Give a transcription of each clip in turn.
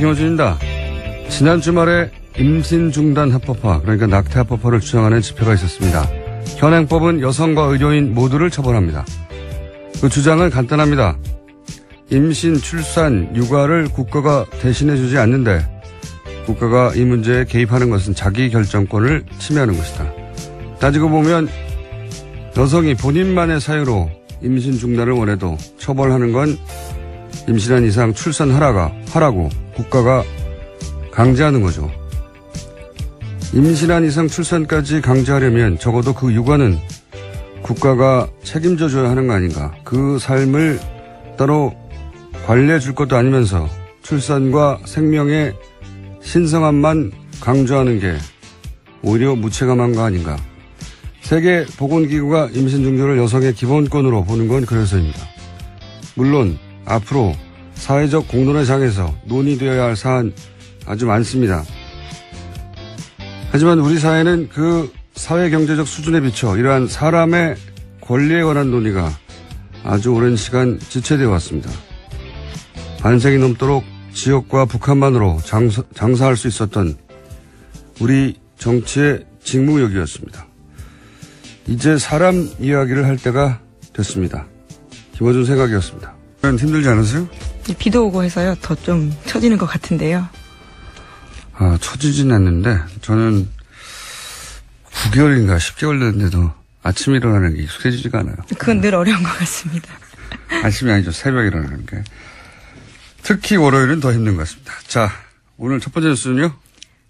김어준입니다. 지난 주말에 임신 중단 합법화, 그러니까 낙태 합법화를 주장하는 집회가 있었습니다. 현행법은 여성과 의료인 모두를 처벌합니다. 그 주장은 간단합니다. 임신, 출산, 육아를 국가가 대신해주지 않는데 국가가 이 문제에 개입하는 것은 자기 결정권을 침해하는 것이다. 따지고 보면 여성이 본인만의 사유로 임신 중단을 원해도 처벌하는 건 임신한 이상 출산하라고 국가가 강제하는 거죠. 임신한 이상 출산까지 강제하려면 적어도 그 육아는 국가가 책임져 줘야 하는 거 아닌가. 그 삶을 따로 관리해 줄 것도 아니면서 출산과 생명의 신성함만 강조하는 게 오히려 무책임한 거 아닌가. 세계보건기구가 임신 중절을 여성의 기본권으로 보는 건 그래서입니다. 물론 앞으로 사회적 공론의 장에서 논의되어야 할 사안 아주 많습니다. 하지만 우리 사회는 그 사회경제적 수준에 비춰 이러한 사람의 권리에 관한 논의가 아주 오랜 시간 지체되어 왔습니다. 반세기 넘도록 지역과 북한만으로 장사할 수 있었던 우리 정치의 직무역이었습니다. 이제 사람 이야기를 할 때가 됐습니다. 김어준 생각이었습니다. 힘들지 않으세요? 비도 오고 해서요. 더 좀 처지는 것 같은데요. 처지진 않는데 저는 9개월인가 10개월 됐는데도 아침에 일어나는 게 익숙해지지가 않아요. 그건 늘 어려운 것 같습니다. 아침이 아니죠. 새벽에 일어나는 게. 특히 월요일은 더 힘든 것 같습니다. 자, 오늘 첫 번째 뉴스는요?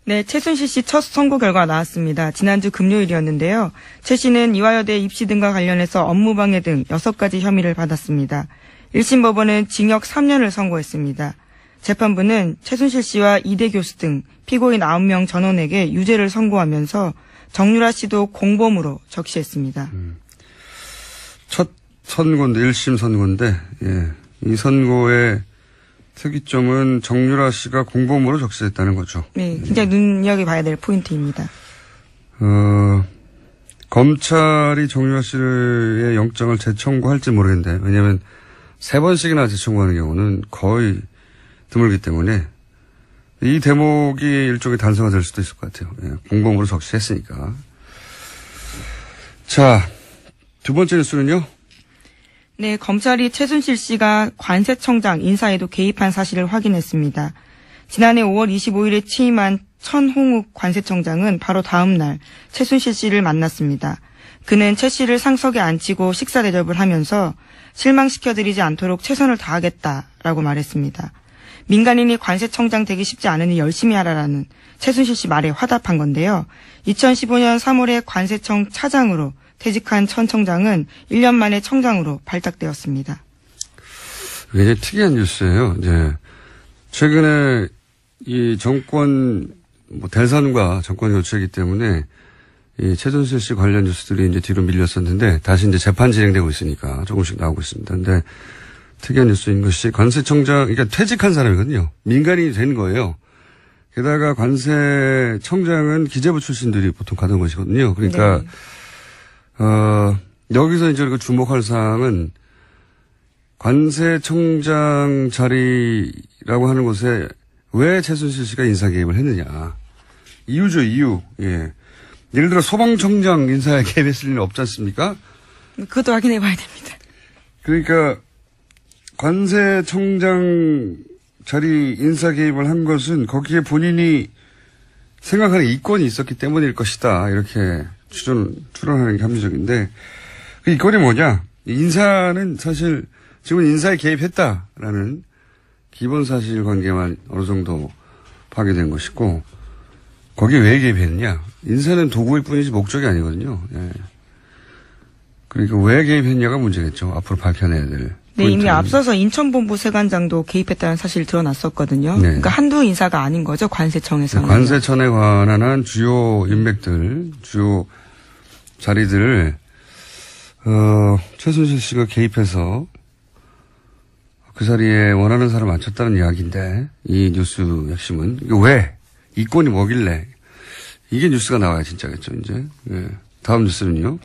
네, 최순실 씨 첫 선고 결과 나왔습니다. 지난주 금요일이었는데요. 최 씨는 이화여대 입시 등과 관련해서 업무방해 등 6가지 혐의를 받았습니다. 1심 법원은 징역 3년을 선고했습니다. 재판부는 최순실 씨와 이대 교수 등 피고인 9명 전원에게 유죄를 선고하면서 정유라 씨도 공범으로 적시했습니다. 첫 선고인데, 1심 선고인데, 예. 이 선고의 특이점은 정유라 씨가 공범으로 적시했다는 거죠. 네, 굉장히 눈여겨봐야 될 포인트입니다. 검찰이 정유라 씨의 영장을 재청구할지 모르겠는데, 왜냐하면 3번씩이나 재청구하는 경우는 거의 드물기 때문에 이 대목이 일종의 단서가 될 수도 있을 것 같아요. 예, 공범으로 적시했으니까. 자, 두 번째 뉴스는요? 네, 검찰이 최순실 씨가 관세청장 인사에도 개입한 사실을 확인했습니다. 지난해 5월 25일에 취임한 천홍욱 관세청장은 바로 다음 날 최순실 씨를 만났습니다. 그는 최 씨를 상석에 앉히고 식사 대접을 하면서 실망시켜드리지 않도록 최선을 다하겠다라고 말했습니다. 민간인이 관세청장 되기 쉽지 않으니 열심히 하라라는 최순실 씨 말에 화답한 건데요. 2015년 3월에 관세청 차장으로 퇴직한 천 청장은 1년 만에 청장으로 발탁되었습니다. 굉장히 특이한 뉴스예요. 이제 최근에 이 정권 대선과 정권 교체이기 때문에 이 최순실 씨 관련 뉴스들이 이제 뒤로 밀렸었는데 다시 이제 재판 진행되고 있으니까 조금씩 나오고 있습니다. 근데 특이한 뉴스인 것이 관세청장, 그러니까 퇴직한 사람이거든요. 민간인이 된 거예요. 게다가 관세청장은 기재부 출신들이 보통 가던 것이거든요. 그러니까 네. 여기서 이제 주목할 사항은 관세청장 자리라고 하는 곳에 왜 최순실 씨가 인사 개입을 했느냐. 이유죠, 이유. 예. 예를 들어 소방청장 인사에 개입했을 리는 없지 않습니까? 그것도 확인해 봐야 됩니다. 그러니까 관세청장 자리 인사 개입을 한 것은 거기에 본인이 생각하는 이권이 있었기 때문일 것이다. 이렇게 추론하는 게 합리적인데 그 이권이 뭐냐? 인사는 사실 지금 인사에 개입했다라는 기본 사실관계만 어느 정도 파괴된 것이고 거기에 왜 개입했느냐? 인사는 도구일 뿐이지 목적이 아니거든요. 예. 그러니까 왜 개입했냐가 문제겠죠. 앞으로 밝혀내야 될. 네, 이미 앞서서 인천본부 세관장도 개입했다는 사실이 드러났었거든요. 네. 그러니까 한두 인사가 아닌 거죠. 관세청에서는. 관세청에 관한 한 주요 인맥들, 주요 자리들을 최순실 씨가 개입해서 그 자리에 원하는 사람을 앉혔다는 이야기인데 이 뉴스 핵심은 왜? 이권이 뭐길래? 이게 뉴스가 나와야 진짜겠죠, 이제. 네. 다음 뉴스는요?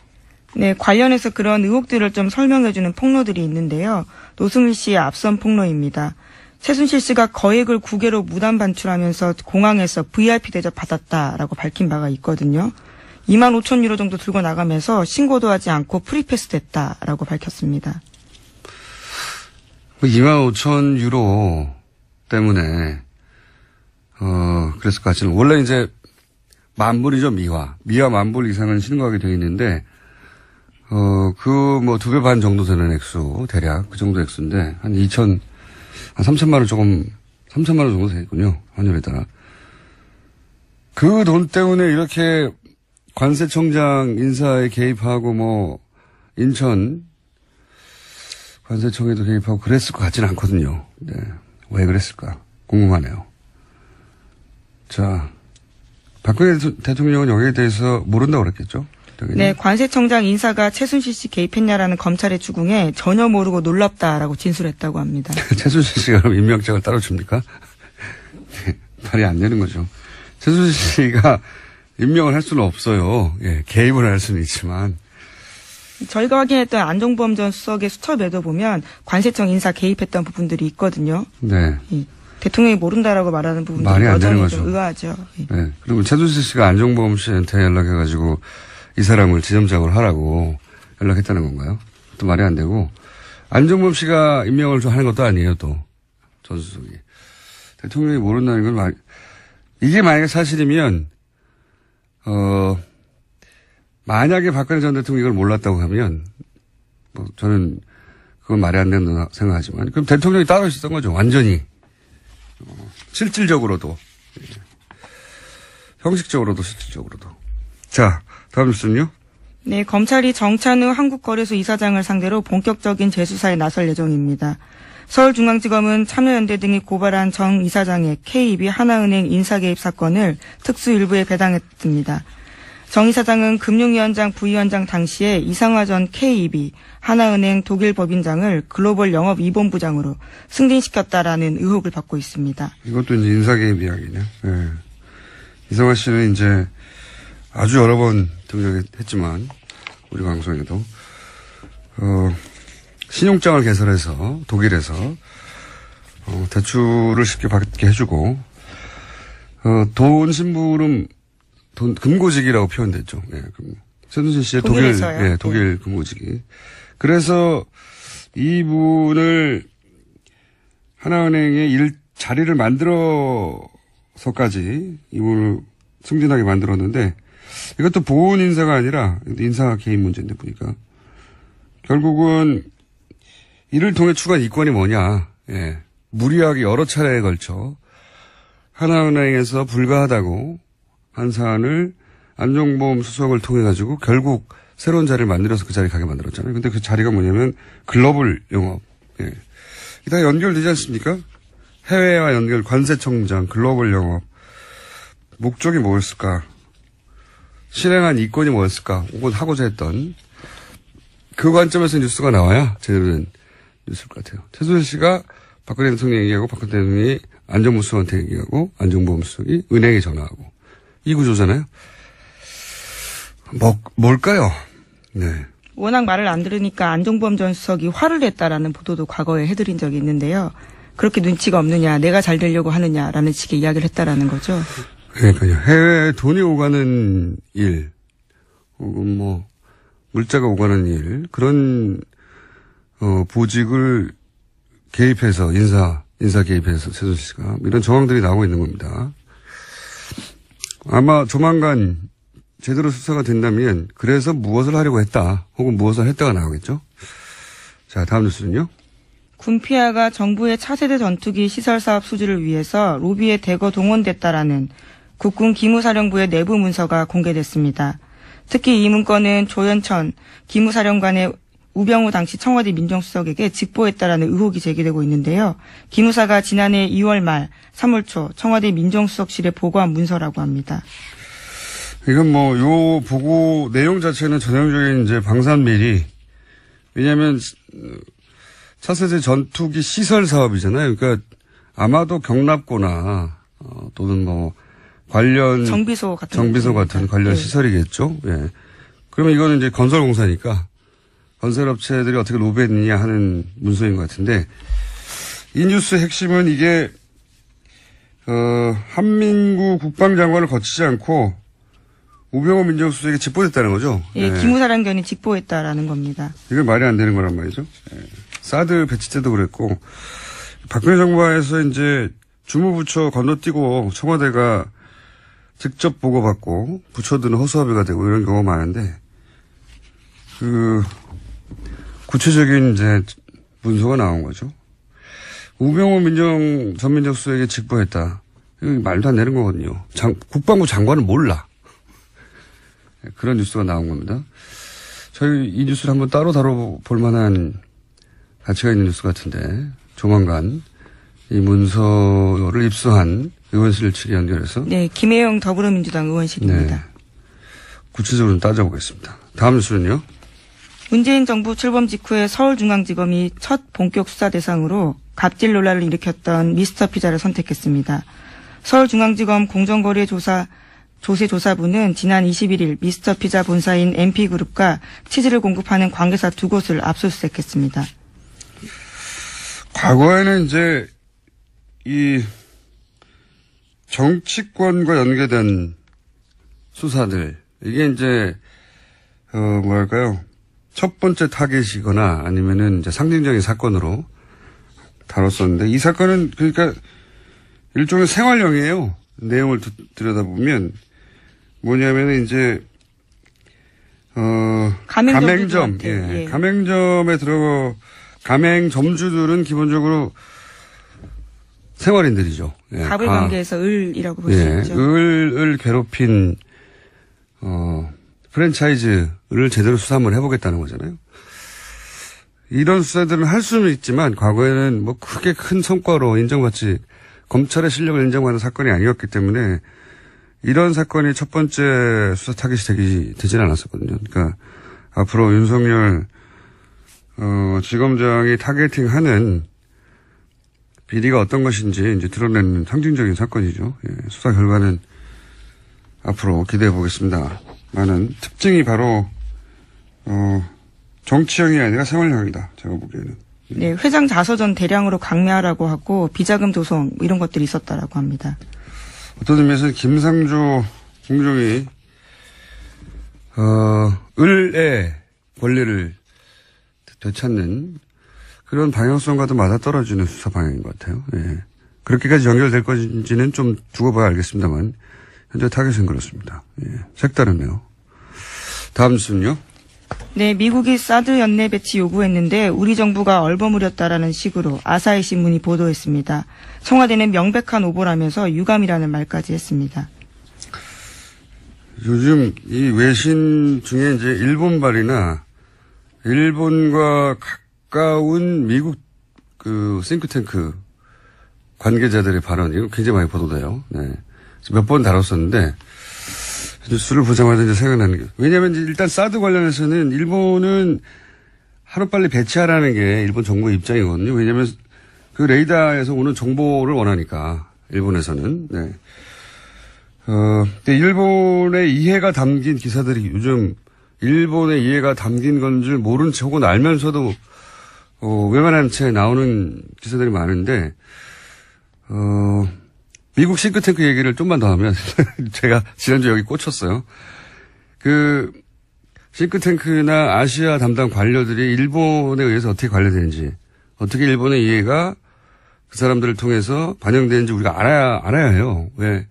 네, 관련해서 그런 의혹들을 좀 설명해주는 폭로들이 있는데요. 노승일 씨의 앞선 폭로입니다. 최순실 씨가 거액을 국외로 무단 반출하면서 공항에서 VIP 대접 받았다라고 밝힌 바가 있거든요. 25,000유로 정도 들고 나가면서 신고도 하지 않고 프리패스 됐다라고 밝혔습니다. 25,000유로 때문에 그랬을 것 같지는 원래 이제 만불이죠, 미화 10,000불 이상은 신고하게 되어 있는데 그 뭐 2배 반 정도 되는 액수 대략 그 정도 액수인데 한 3천만 원 3천만 원 정도 되겠군요, 환율에 따라. 그 돈 때문에 이렇게 관세청장 인사에 개입하고 뭐 인천 관세청에도 개입하고 그랬을 것 같지는 않거든요. 네. 왜 그랬을까 궁금하네요. 자, 박근혜 대통령은 여기에 대해서 모른다고 그랬겠죠? 네, 관세청장 인사가 최순실 씨 개입했냐라는 검찰의 추궁에 전혀 모르고 놀랍다라고 진술했다고 합니다. 최순실 씨가 그럼 임명장을 따로 줍니까? 말이 안 되는 거죠. 최순실 씨가 임명을 할 수는 없어요. 예, 개입을 할 수는 있지만. 저희가 확인했던 안종범 전 수석의 수첩에도 보면 관세청 인사 개입했던 부분들이 있거든요. 네. 대통령이 모른다라고 말하는 부분들이 말이 안 되는 거죠. 좀 의아하죠. 네. 그리고 최순실 씨가 안종범 씨한테 연락해가지고 이 사람을 지점장으로 하라고 연락했다는 건가요? 또 말이 안 되고 안종범 씨가 임명을 좀 하는 것도 아니에요. 또 전 수석이 대통령이 모른다는 건 이게 만약에 사실이면 만약에 박근혜 전 대통령이 이걸 몰랐다고 하면 뭐 저는 그건 말이 안 된다고 생각하지만 그럼 대통령이 따로 있었던 거죠. 완전히 실질적으로도 형식적으로도 실질적으로도. 자, 다음 뉴스는요. 네, 검찰이 정찬우 한국거래소 이사장을 상대로 본격적인 재수사에 나설 예정입니다. 서울중앙지검은 참여연대 등이 고발한 정 이사장의 KB 하나은행 인사개입 사건을 특수일부에 배당했습니다. 정 이사장은 금융위원장 부위원장 당시에 이상화 전 KEB 하나은행 독일 법인장을 글로벌 영업 2본부장으로 승진시켰다라는 의혹을 받고 있습니다. 이것도 이제 인사개입 이야기네요. 네. 이상화 씨는 이제 아주 여러 번 등장했지만 우리 방송에도 신용장을 개설해서 독일에서 대출을 쉽게 받게 해주고 돈 심부름 돈 금고직이라고 표현됐죠. 예, 최순실 씨의 독일 금고직이. 그래서 이분을 하나은행의 자리를 만들어서까지 이분을 승진하게 만들었는데 이것도 보훈 인사가 아니라 인사 개입 문제인데 보니까 결국은 이를 통해 추가한 이권이 뭐냐. 예, 무리하게 여러 차례에 걸쳐 하나은행에서 불가하다고 한 사안을 안종범 수석을 통해 가지고 결국 새로운 자리를 만들어서 그 자리에 가게 만들었잖아요. 근데 그 자리가 뭐냐면 글로벌 영업. 예. 이게 다 연결되지 않습니까? 해외와 연결, 관세청장, 글로벌 영업. 목적이 뭐였을까? 실행한 이권이 뭐였을까? 혹은 하고자 했던 그 관점에서 뉴스가 나와야 제대로 된 뉴스일 것 같아요. 최순실 씨가 박근혜 대통령 얘기하고 박근혜 대통령이 안정무 수석한테 얘기하고 안종범 수석이 은행에 전화하고 이 구조잖아요. 뭘까요? 네. 워낙 말을 안 들으니까 안종범 전 수석이 화를 냈다라는 보도도 과거에 해드린 적이 있는데요. 그렇게 눈치가 없느냐, 내가 잘 되려고 하느냐라는 식의 이야기를 했다라는 거죠. 그러니까요. 해외에 돈이 오가는 일, 혹은 뭐 물자가 오가는 일, 그런 보직을 개입해서 인사 개입해서 최순실 씨가 이런 정황들이 나오고 있는 겁니다. 아마 조만간 제대로 수사가 된다면 그래서 무엇을 하려고 했다 혹은 무엇을 했다가 나오겠죠. 자, 다음 뉴스는요. 군피아가 정부의 차세대 전투기 시설 사업 수주를 위해서 로비에 대거 동원됐다라는 국군 기무사령부의 내부 문서가 공개됐습니다. 특히 이 문건은 조현천 기무사령관의 우병우 당시 청와대 민정수석에게 직보했다라는 의혹이 제기되고 있는데요. 기무사가 지난해 2월 말 3월 초 청와대 민정수석실에 보고한 문서라고 합니다. 이건 뭐 요 보고 내용 자체는 전형적인 이제 방산비리. 왜냐하면 차세대 전투기 시설 사업이잖아요. 그러니까 아마도 경납고나 또는 뭐 관련 정비소 같은 관련 시설이겠죠. 예. 그러면 이거는 이제 건설공사니까 건설업체들이 어떻게 로비했느냐 하는 문서인 것 같은데 이 뉴스 핵심은 이게, 한민구 국방장관을 거치지 않고 우병우 민정수석에게 직보됐다는 거죠? 예, 네. 기무사령관이 직보했다라는 겁니다. 이게 말이 안 되는 거란 말이죠. 예. 사드 배치 때도 그랬고, 박근혜 정부에서 이제 주무부처 건너뛰고 청와대가 직접 보고받고 부처들은 허수아비가 되고 이런 경우가 많은데, 구체적인 이제 문서가 나온 거죠. 우병우 전 민정수석에게 직보했다. 이거 말도 안 되는 거거든요. 국방부 장관은 몰라. 그런 뉴스가 나온 겁니다. 저희 이 뉴스를 한번 따로 다뤄볼 만한 가치가 있는 뉴스 같은데, 조만간 이 문서를 입수한 의원실 측에 연결해서. 네, 김혜영 더불어민주당 의원실입니다. 네, 구체적으로 따져보겠습니다. 다음 뉴스는요. 문재인 정부 출범 직후에 서울중앙지검이 첫 본격 수사 대상으로 갑질 논란을 일으켰던 미스터피자를 선택했습니다. 서울중앙지검 공정거래조사부는 지난 21일 미스터피자 본사인 MP그룹과 치즈를 공급하는 관계사 2곳을 압수수색했습니다. 과거에는 이제 이 정치권과 연계된 수사들, 이게 이제 뭐랄까요, 첫 번째 타겟이거나 아니면은 이제 상징적인 사건으로 다뤘었는데, 이 사건은 그러니까 일종의 생활형이에요. 내용을 들여다보면 뭐냐면은 이제 가맹점, 예. 가맹점에 가맹점주들은 기본적으로 생활인들이죠. 예. 갑을 관계에서 을이라고 볼 수 예. 있죠. 을을 괴롭힌 프랜차이즈를 제대로 수사 한번 해보겠다는 거잖아요. 이런 수사들은 할 수는 있지만 과거에는 뭐 크게 큰 성과로 인정받지, 검찰의 실력을 인정받는 사건이 아니었기 때문에 이런 사건이 첫 번째 수사 타깃이 되지는 않았었거든요. 그러니까 앞으로 윤석열 지검장이 타겟팅하는 비리가 어떤 것인지 이제 드러내는 상징적인 사건이죠. 예, 수사 결과는 앞으로 기대해 보겠습니다. 많은 특징이 바로 정치형이 아니라 생활형이다. 제가 보기에는. 네, 회장 자서전 대량으로 강매하라고 하고 비자금 조성 이런 것들이 있었다라고 합니다. 어떤 의미에서는 김상조 공정이 을의 권리를 되찾는 그런 방향성과도 맞아떨어지는 수사 방향인 것 같아요. 예. 그렇게까지 연결될 건지는 좀 두고 봐야 알겠습니다만 현재 타겟은 그렇습니다. 예. 색다르네요. 다음 뉴스는요. 네, 미국이 사드 연내 배치 요구했는데 우리 정부가 얼버무렸다라는 식으로 아사히 신문이 보도했습니다. 청와대는 명백한 오보라면서 유감이라는 말까지 했습니다. 요즘 이 외신 중에 이제 일본발이나 일본과 가까운 미국 싱크탱크 관계자들의 발언, 이거 굉장히 많이 보도돼요. 네. 몇 번 다뤘었는데, 뉴스를 보자마자 이제 생각나는 게, 왜냐면 일단 사드 관련해서는 일본은 하루빨리 배치하라는 게 일본 정부의 입장이거든요. 왜냐면 그 레이더에서 오는 정보를 원하니까, 일본에서는. 네. 근데 일본의 이해가 담긴 기사들이 요즘 일본의 이해가 담긴 건 줄 모른 체 혹은 알면서도 외면한 채 나오는 기사들이 많은데, 미국 싱크탱크 얘기를 좀만 더 하면, 제가 지난주에 여기 꽂혔어요. 그, 싱크탱크나 아시아 담당 관료들이 일본에 의해서 어떻게 관리되는지, 어떻게 일본의 이해가 그 사람들을 통해서 반영되는지 우리가 알아야 해요. 왜,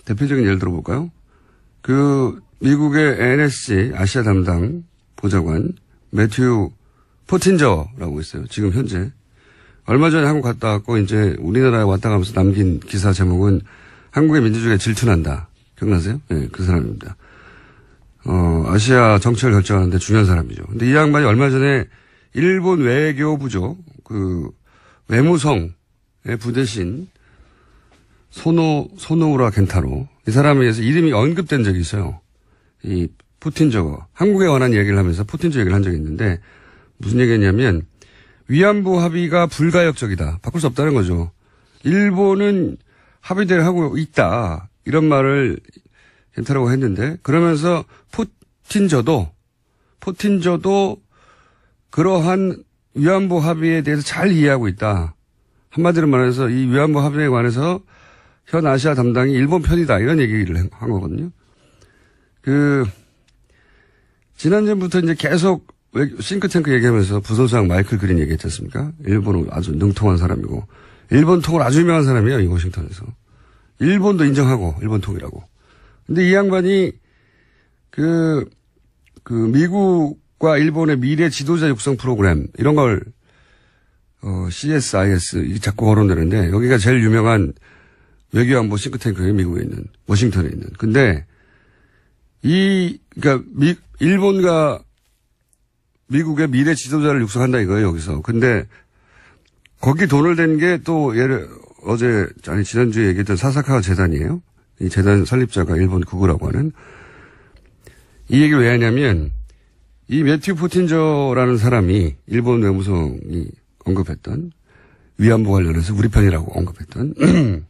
대표적인 예를 들어볼까요? 그, 미국의 NSC 아시아 담당 보좌관, 매튜 포틴저라고 있어요. 지금 현재. 얼마 전에 한국 갔다 왔고, 이제 우리나라에 왔다 가면서 남긴 기사 제목은 한국의 민주주의가 질투난다. 기억나세요? 예, 네, 그 사람입니다. 아시아 정책을 결정하는데 중요한 사람이죠. 근데 이 양반이 얼마 전에 일본 외교부죠. 그, 외무성의 부대신 소노우라 겐타로. 이 사람에 의해서 이름이 언급된 적이 있어요. 이 푸틴저거. 한국에 관한 얘기를 하면서 푸틴저 얘기를 한 적이 있는데, 무슨 얘기했냐면, 위안부 합의가 불가역적이다. 바꿀 수 없다는 거죠. 일본은 합의대로 하고 있다. 이런 말을 겐타라고 했는데, 그러면서 푸틴저도 그러한 위안부 합의에 대해서 잘 이해하고 있다. 한마디로 말해서 이 위안부 합의에 관해서 현 아시아 담당이 일본 편이다. 이런 얘기를 한 거거든요. 지난주부터 이제 계속 싱크탱크 얘기하면서 부소장 마이클 그린 얘기했지 않습니까? 일본은 아주 능통한 사람이고, 일본 통을 아주 유명한 사람이에요, 이 워싱턴에서. 일본도 인정하고, 일본 통이라고. 근데 이 양반이, 미국과 일본의 미래 지도자 육성 프로그램, 이런 걸, CSIS, 자꾸 거론되는데, 여기가 제일 유명한 외교안보 싱크탱크예요, 미국에 있는, 워싱턴에 있는. 근데, 그러니까, 일본과 미국의 미래 지도자를 육성한다 이거예요, 여기서. 근데, 거기 돈을 댄 게 또, 지난주에 얘기했던 사사카와 재단이에요. 이 재단 설립자가 일본 구구라고 하는. 이 얘기를 왜 하냐면, 이 매튜 포틴저라는 사람이 일본 외무성이 언급했던, 위안부 관련해서 우리 편이라고 언급했던,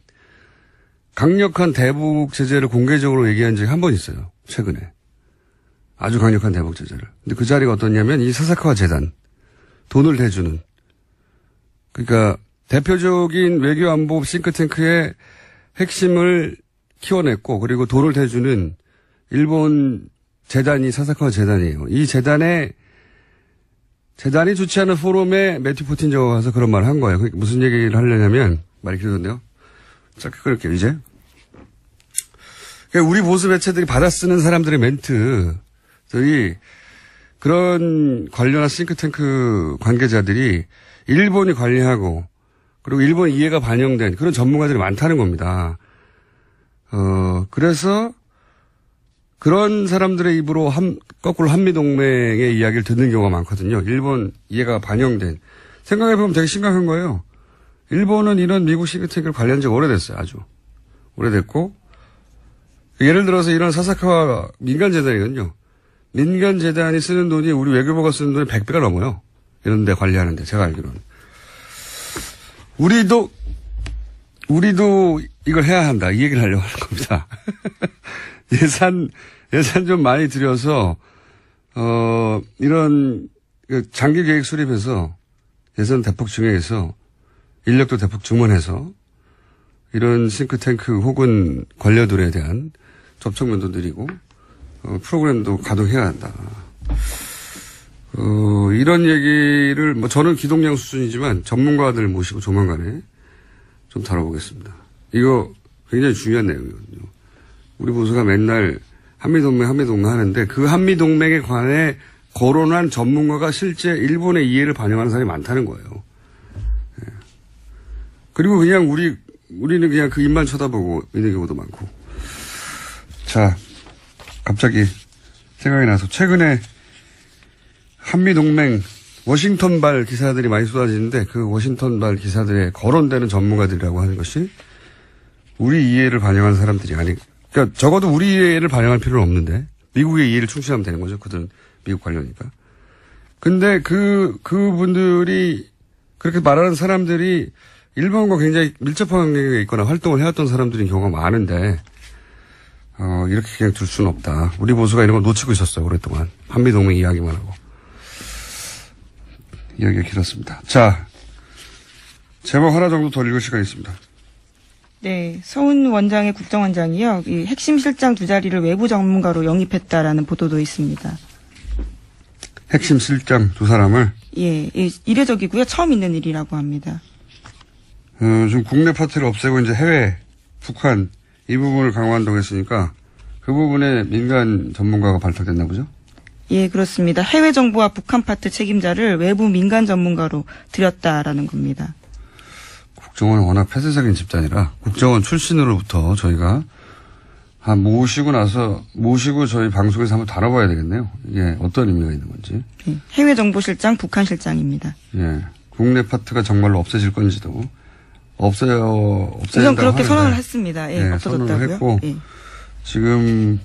강력한 대북 제재를 공개적으로 얘기한 적이 한 번 있어요, 최근에. 아주 강력한 대북 제재를. 근데 그 자리가 어떠냐면 이 사사카와 재단, 돈을 대주는. 그러니까 대표적인 외교안보 싱크탱크의 핵심을 키워냈고 그리고 돈을 대주는 일본 재단이 사사카와 재단이에요. 이 재단이 주최하는 포럼에 매튜 포틴저가 가서 그런 말을 한 거예요. 그러니까 무슨 얘기를 하려냐면 말이 길던데요. 짧게 끊을게요, 이제. 그러니까 우리 보수 매체들이 받아 쓰는 사람들의 멘트들이 그런 관련한 싱크탱크 관계자들이 일본이 관리하고 그리고 일본 이해가 반영된 그런 전문가들이 많다는 겁니다. 그래서 그런 사람들의 입으로 거꾸로 한미동맹의 이야기를 듣는 경우가 많거든요. 일본 이해가 반영된. 생각해보면 되게 심각한 거예요. 일본은 이런 미국 싱크탱크를 관리한 지 오래됐어요. 아주. 오래됐고. 예를 들어서 이런 사사카와 민간재단이거든요. 민간재단이 쓰는 돈이 우리 외교부가 쓰는 돈이 100배가 넘어요. 이런 데 관리하는데, 제가 알기로는. 우리도 이걸 해야 한다. 이 얘기를 하려고 하는 겁니다. 예산 좀 많이 들여서, 이런, 장기 계획 수립해서, 예산 대폭 증액해서, 인력도 대폭 증원해서, 이런 싱크탱크 혹은 관료들에 대한 접촉면도 늘리고, 프로그램도 가동해야 한다. 이런 얘기를, 저는 기동량 수준이지만 전문가들 모시고 조만간에 좀 다뤄보겠습니다. 이거 굉장히 중요한 내용이거든요. 우리 보수가 맨날 한미동맹 하는데 그 한미동맹에 관해 거론한 전문가가 실제 일본의 이해를 반영하는 사람이 많다는 거예요. 네. 그리고 그냥 우리는 그냥 그 입만 쳐다보고 있는 경우도 많고. 자, 갑자기 생각이 나서 최근에 한미동맹 워싱턴발 기사들이 많이 쏟아지는데 그 워싱턴발 기사들에 거론되는 전문가들이라고 하는 것이 우리 이해를 반영하는 사람들이 그러니까 적어도 우리 이해를 반영할 필요는 없는데 미국의 이해를 충실하면 되는 거죠. 그들은 미국 관련이니까. 근데 그분들이 그렇게 말하는 사람들이 일본과 굉장히 밀접한 관계가 있거나 활동을 해왔던 사람들인 경우가 많은데 이렇게 그냥 둘 수는 없다. 우리 보수가 이런 걸 놓치고 있었어요. 오랫동안. 한미동맹 이야기만 하고. 이야기가 길었습니다. 자, 제목 하나 정도 더 읽을 시간이 있습니다. 네, 서훈 원장의 국정원장이요. 이 핵심 실장 두 자리를 외부 전문가로 영입했다라는 보도도 있습니다. 핵심 실장 두 사람을? 예, 이례적이고요. 처음 있는 일이라고 합니다. 좀 국내 파트를 없애고 이제 해외, 북한 이 부분을 강화한다고 했으니까 그 부분에 민간 전문가가 발탁됐나 보죠? 예, 그렇습니다. 해외 정부와 북한 파트 책임자를 외부 민간 전문가로 들였다라는 겁니다. 국정원은 워낙 폐쇄적인 집단이라 국정원 출신으로부터 저희가 모시고 저희 방송에서 한번 다뤄봐야 되겠네요. 이게 어떤 의미가 있는 건지. 예, 해외 정보실장, 북한 실장입니다. 예, 국내 파트가 정말로 없어질 건지도 없어진다고 우선 그렇게 선언을 했습니다. 예, 없어졌다고요. 선언을 했고 예. 지금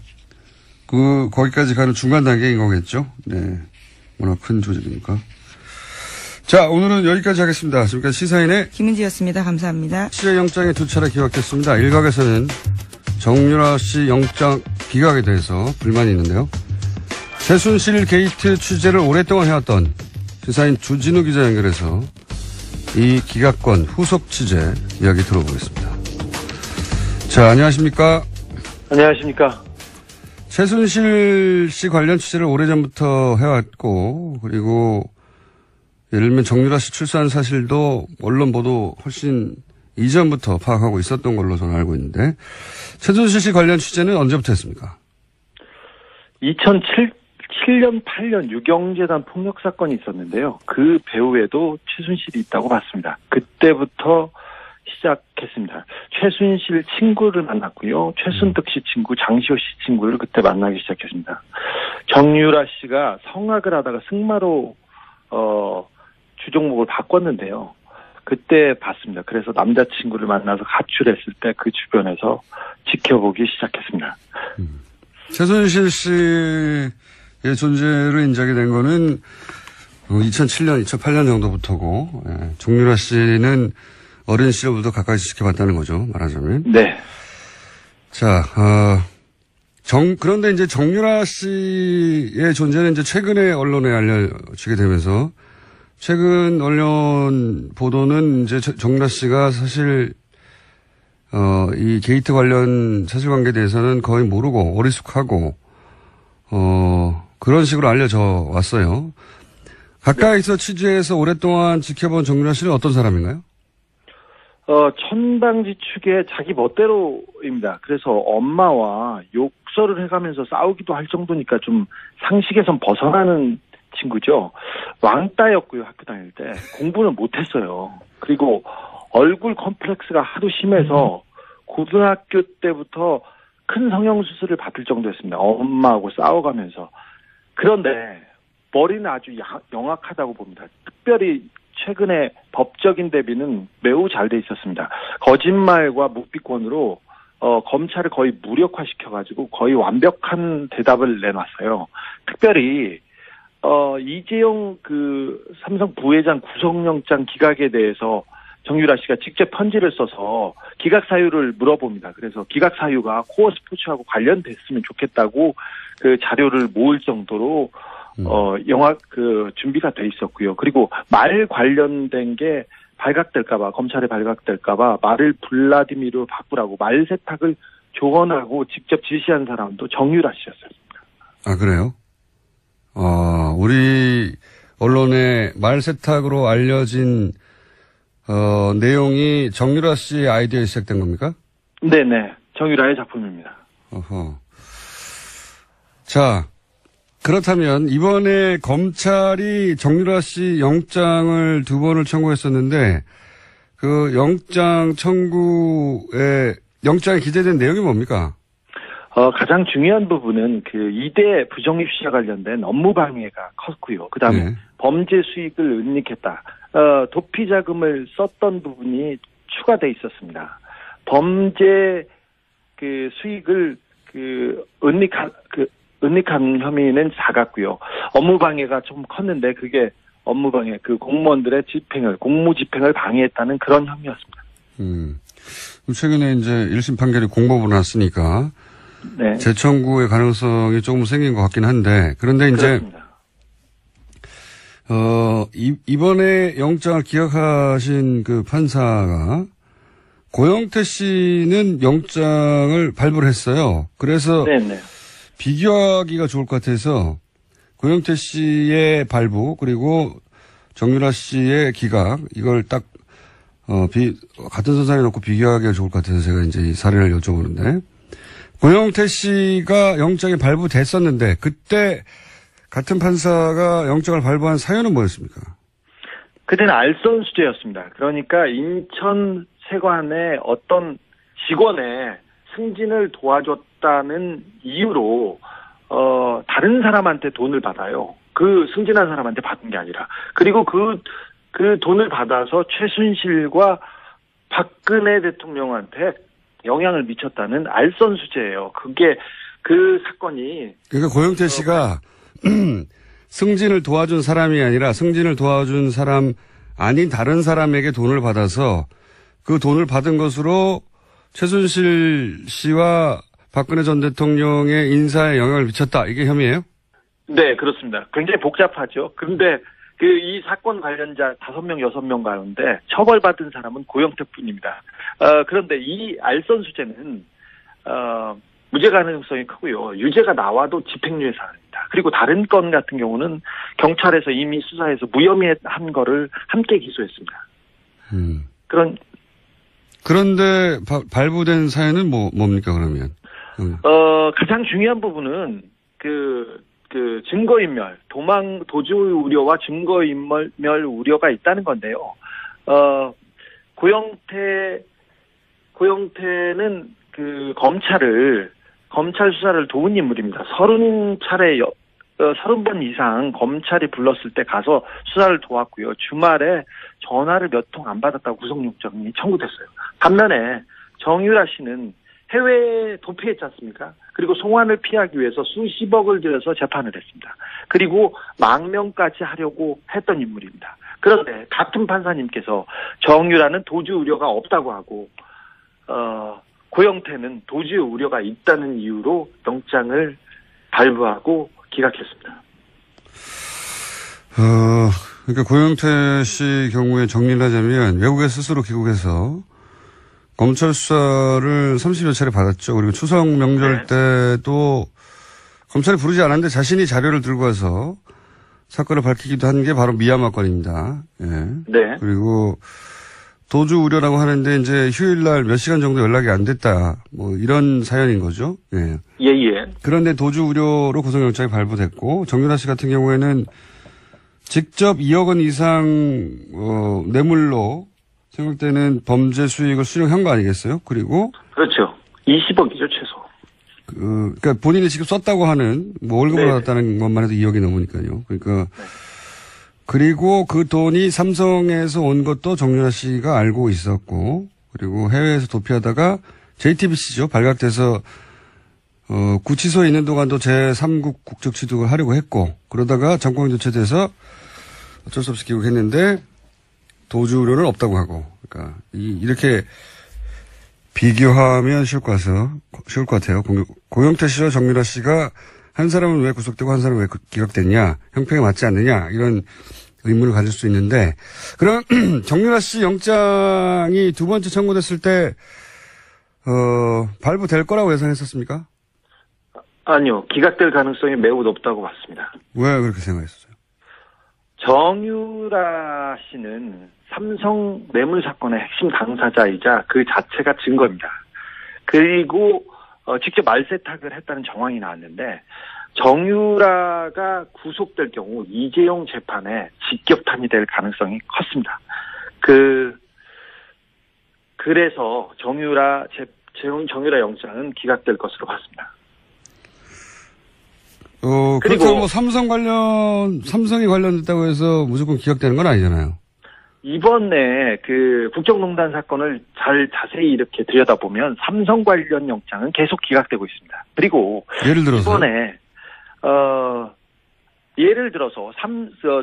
거기까지 가는 중간 단계인 거겠죠. 네, 워낙 큰 조직이니까. 자, 오늘은 여기까지 하겠습니다. 지금까지 시사인의 김은지였습니다. 감사합니다. 시의 영장이 두 차례 기각됐습니다. 일각에서는 정유라 씨 영장 기각에 대해서 불만이 있는데요. 최순실 게이트 취재를 오랫동안 해왔던 시사인 주진우 기자 연결해서 이 기각권 후속 취재 이야기 들어보겠습니다. 자, 안녕하십니까? 안녕하십니까? 최순실 씨 관련 취재를 오래전부터 해왔고, 그리고 예를 들면 정유라 씨 출산 사실도 언론 보도 훨씬 이전부터 파악하고 있었던 걸로 저는 알고 있는데, 최순실 씨 관련 취재는 언제부터 했습니까? 2007년, 8년 유경재단 폭력 사건이 있었는데요. 그 배후에도 최순실이 있다고 봤습니다. 그때부터 시작했습니다. 최순실 친구를 만났고요. 최순득 씨 친구, 장시호 씨 친구를 그때 만나기 시작했습니다. 정유라 씨가 성악을 하다가 승마로 주종목을 바꿨는데요. 그때 봤습니다. 그래서 남자친구를 만나서 가출했을 때 그 주변에서 지켜보기 시작했습니다. 최순실 씨의 존재를 인지하게 된 거는 2007년, 2008년 정도부터고, 정유라 씨는 어린 시절부터 가까이 지켜봤다는 거죠, 말하자면. 네. 자, 그런데 이제 정유라 씨의 존재는 이제 최근에 언론에 알려지게 되면서, 최근 언론 보도는 이제 정유라 씨가 사실, 이 게이트 관련 사실관계에 대해서는 거의 모르고 어리숙하고, 그런 식으로 알려져 왔어요. 가까이서 취재해서 오랫동안 지켜본 정유라 씨는 어떤 사람인가요? 천방지축의 자기 멋대로입니다. 그래서 엄마와 욕설을 해가면서 싸우기도 할 정도니까 좀 상식에선 벗어나는 친구죠. 왕따였고요, 학교 다닐 때. 공부는 못했어요. 그리고 얼굴 컴플렉스가 하도 심해서 고등학교 때부터 큰 성형수술을 받을 정도였습니다. 엄마하고 싸워가면서. 그런데 머리는 아주 영악하다고 봅니다. 특별히 최근에 법적인 대비는 매우 잘 돼 있었습니다. 거짓말과 묵비권으로 검찰을 거의 무력화시켜가지고 거의 완벽한 대답을 내놨어요. 특별히 이재용 그 삼성 부회장 구속영장 기각에 대해서 정유라 씨가 직접 편지를 써서 기각 사유를 물어봅니다. 그래서 기각 사유가 코어 스포츠하고 관련됐으면 좋겠다고 그 자료를 모을 정도로 영화 준비가 돼 있었고요. 그리고 말 관련된 게 발각될까봐, 검찰에 발각될까봐 말을 블라디미르로 바꾸라고 말 세탁을 조언하고 직접 지시한 사람도 정유라 씨였습니다. 아, 그래요? 우리 언론에 말 세탁으로 알려진 내용이 정유라 씨의 아이디어에 시작된 겁니까? 네네. 정유라의 작품입니다. 어허. 자, 그렇다면 이번에 검찰이 정유라 씨 영장을 2번을 청구했었는데 그 영장 청구에 영장에 기재된 내용이 뭡니까? 가장 중요한 부분은 그 이대 부정입 시와 관련된 업무 방해가 컸고요. 그다음에 네. 범죄 수익을 은닉했다. 도피 자금을 썼던 부분이 추가돼 있었습니다. 범죄 그 수익을 은닉한 혐의는 작았고요. 업무 방해가 좀 컸는데 그게 업무 방해, 그 공무원들의 공무 집행을 방해했다는 그런 혐의였습니다. 최근에 이제 1심 판결이 공법으로 났으니까 네. 재청구의 가능성이 조금 생긴 것 같긴 한데 그런데 이제 그렇습니다. 이번에 영장을 기각하신 그 판사가 고영태 씨는 영장을 발부를 했어요. 그래서 네네. 비교하기가 좋을 것 같아서 고영태 씨의 발부 그리고 정유라 씨의 기각 이걸 딱 같은 선상에 놓고 비교하기가 좋을 것 같아서 제가 이제 이 사례를 여쭤보는데 고영태 씨가 영장이 발부됐었는데 그때 같은 판사가 영장을 발부한 사유는 뭐였습니까? 그때는 알선수재였습니다. 그러니까 인천 세관의 어떤 직원의 승진을 도와줬다는 이유로 다른 사람한테 돈을 받아요. 그 승진한 사람한테 받은 게 아니라. 그리고 그 돈을 받아서 최순실과 박근혜 대통령한테 영향을 미쳤다는 알선수재예요. 그게 그 사건이. 그러니까 고영태 씨가 승진을 도와준 사람이 아니라 승진을 도와준 사람 아닌 다른 사람에게 돈을 받아서 그 돈을 받은 것으로 최순실 씨와 박근혜 전 대통령의 인사에 영향을 미쳤다. 이게 혐의예요? 네, 그렇습니다. 굉장히 복잡하죠. 그런데 이 사건 관련자 5명, 6명 가운데 처벌받은 사람은 고영태뿐입니다. 그런데 이 알선수재는 무죄 가능성이 크고요. 유죄가 나와도 집행유예 사안입니다. 그리고 다른 건 같은 경우는 경찰에서 이미 수사해서 무혐의한 거를 함께 기소했습니다. 그런데 발부된 사연은 뭡니까 그러면? 가장 중요한 부분은 증거인멸, 도주 우려와 증거인멸 우려가 있다는 건데요. 고영태는 검찰 수사를 도운 인물입니다. 30번 이상 검찰이 불렀을 때 가서 수사를 도왔고요. 주말에 전화를 몇 통 안 받았다고 구속영장이 청구됐어요. 반면에 정유라 씨는 해외에 도피했지 않습니까? 그리고 송환을 피하기 위해서 수십억을 들여서 재판을 했습니다. 그리고 망명까지 하려고 했던 인물입니다. 그런데 같은 판사님께서 정유라는 도주 우려가 없다고 하고 고영태는 도주 우려가 있다는 이유로 영장을 발부하고 기각했습니다. 그러니까 고영태 씨 경우에 정리를 하자면 외국에 스스로 귀국해서 검찰 수사를 30여 차례 받았죠. 그리고 추석 명절 때도 검찰이 부르지 않았는데 자신이 자료를 들고 와서 사건을 밝히기도 한 게 바로 미얀마 건입니다. 예. 네. 그리고 도주 우려라고 하는데 이제 휴일날 몇 시간 정도 연락이 안 됐다. 이런 사연인 거죠. 예. 예. 그런데 도주 우려로 구속영장이 발부됐고 정유라 씨 같은 경우에는 직접 2억 원 이상 뇌물로 생각되는 범죄 수익을 수령한 거 아니겠어요? 그리고 그렇죠. 20억이죠 최소. 그러니까 본인이 직접 썼다고 하는 월급을 받았다는 것만 해도 2억이 넘으니까요. 그러니까 그리고 그 돈이 삼성에서 온 것도 정유라 씨가 알고 있었고 그리고 해외에서 도피하다가 JTBC죠. 발각돼서 구치소에 있는 동안도 제3국 국적 취득을 하려고 했고 그러다가 정권 교체돼서 어쩔 수 없이 귀국했는데 도주 우려는 없다고 하고 그러니까 이렇게 비교하면 쉬울 것 같아요. 고영태 씨와 정유라 씨가 한 사람은 왜 구속되고 한 사람은 왜 기각됐냐, 형평에 맞지 않느냐 이런 의문을 가질 수 있는데 그럼 정유라 씨 영장이 두 번째 청구됐을 때 발부될 거라고 예상했었습니까? 아니요. 기각될 가능성이 매우 높다고 봤습니다. 왜 그렇게 생각했었어요? 정유라 씨는 삼성 뇌물 사건의 핵심 당사자이자 그 자체가 증거입니다. 그리고 직접 말세탁을 했다는 정황이 나왔는데 정유라가 구속될 경우 이재용 재판에 직격탄이 될 가능성이 컸습니다. 그래서 정유라 영장은 기각될 것으로 봤습니다. 그리고 삼성이 관련됐다고 해서 무조건 기각되는 건 아니잖아요. 이번에 국정농단 사건을 자세히 이렇게 들여다보면 삼성 관련 영장은 계속 기각되고 있습니다. 그리고 예를 들어서 이번에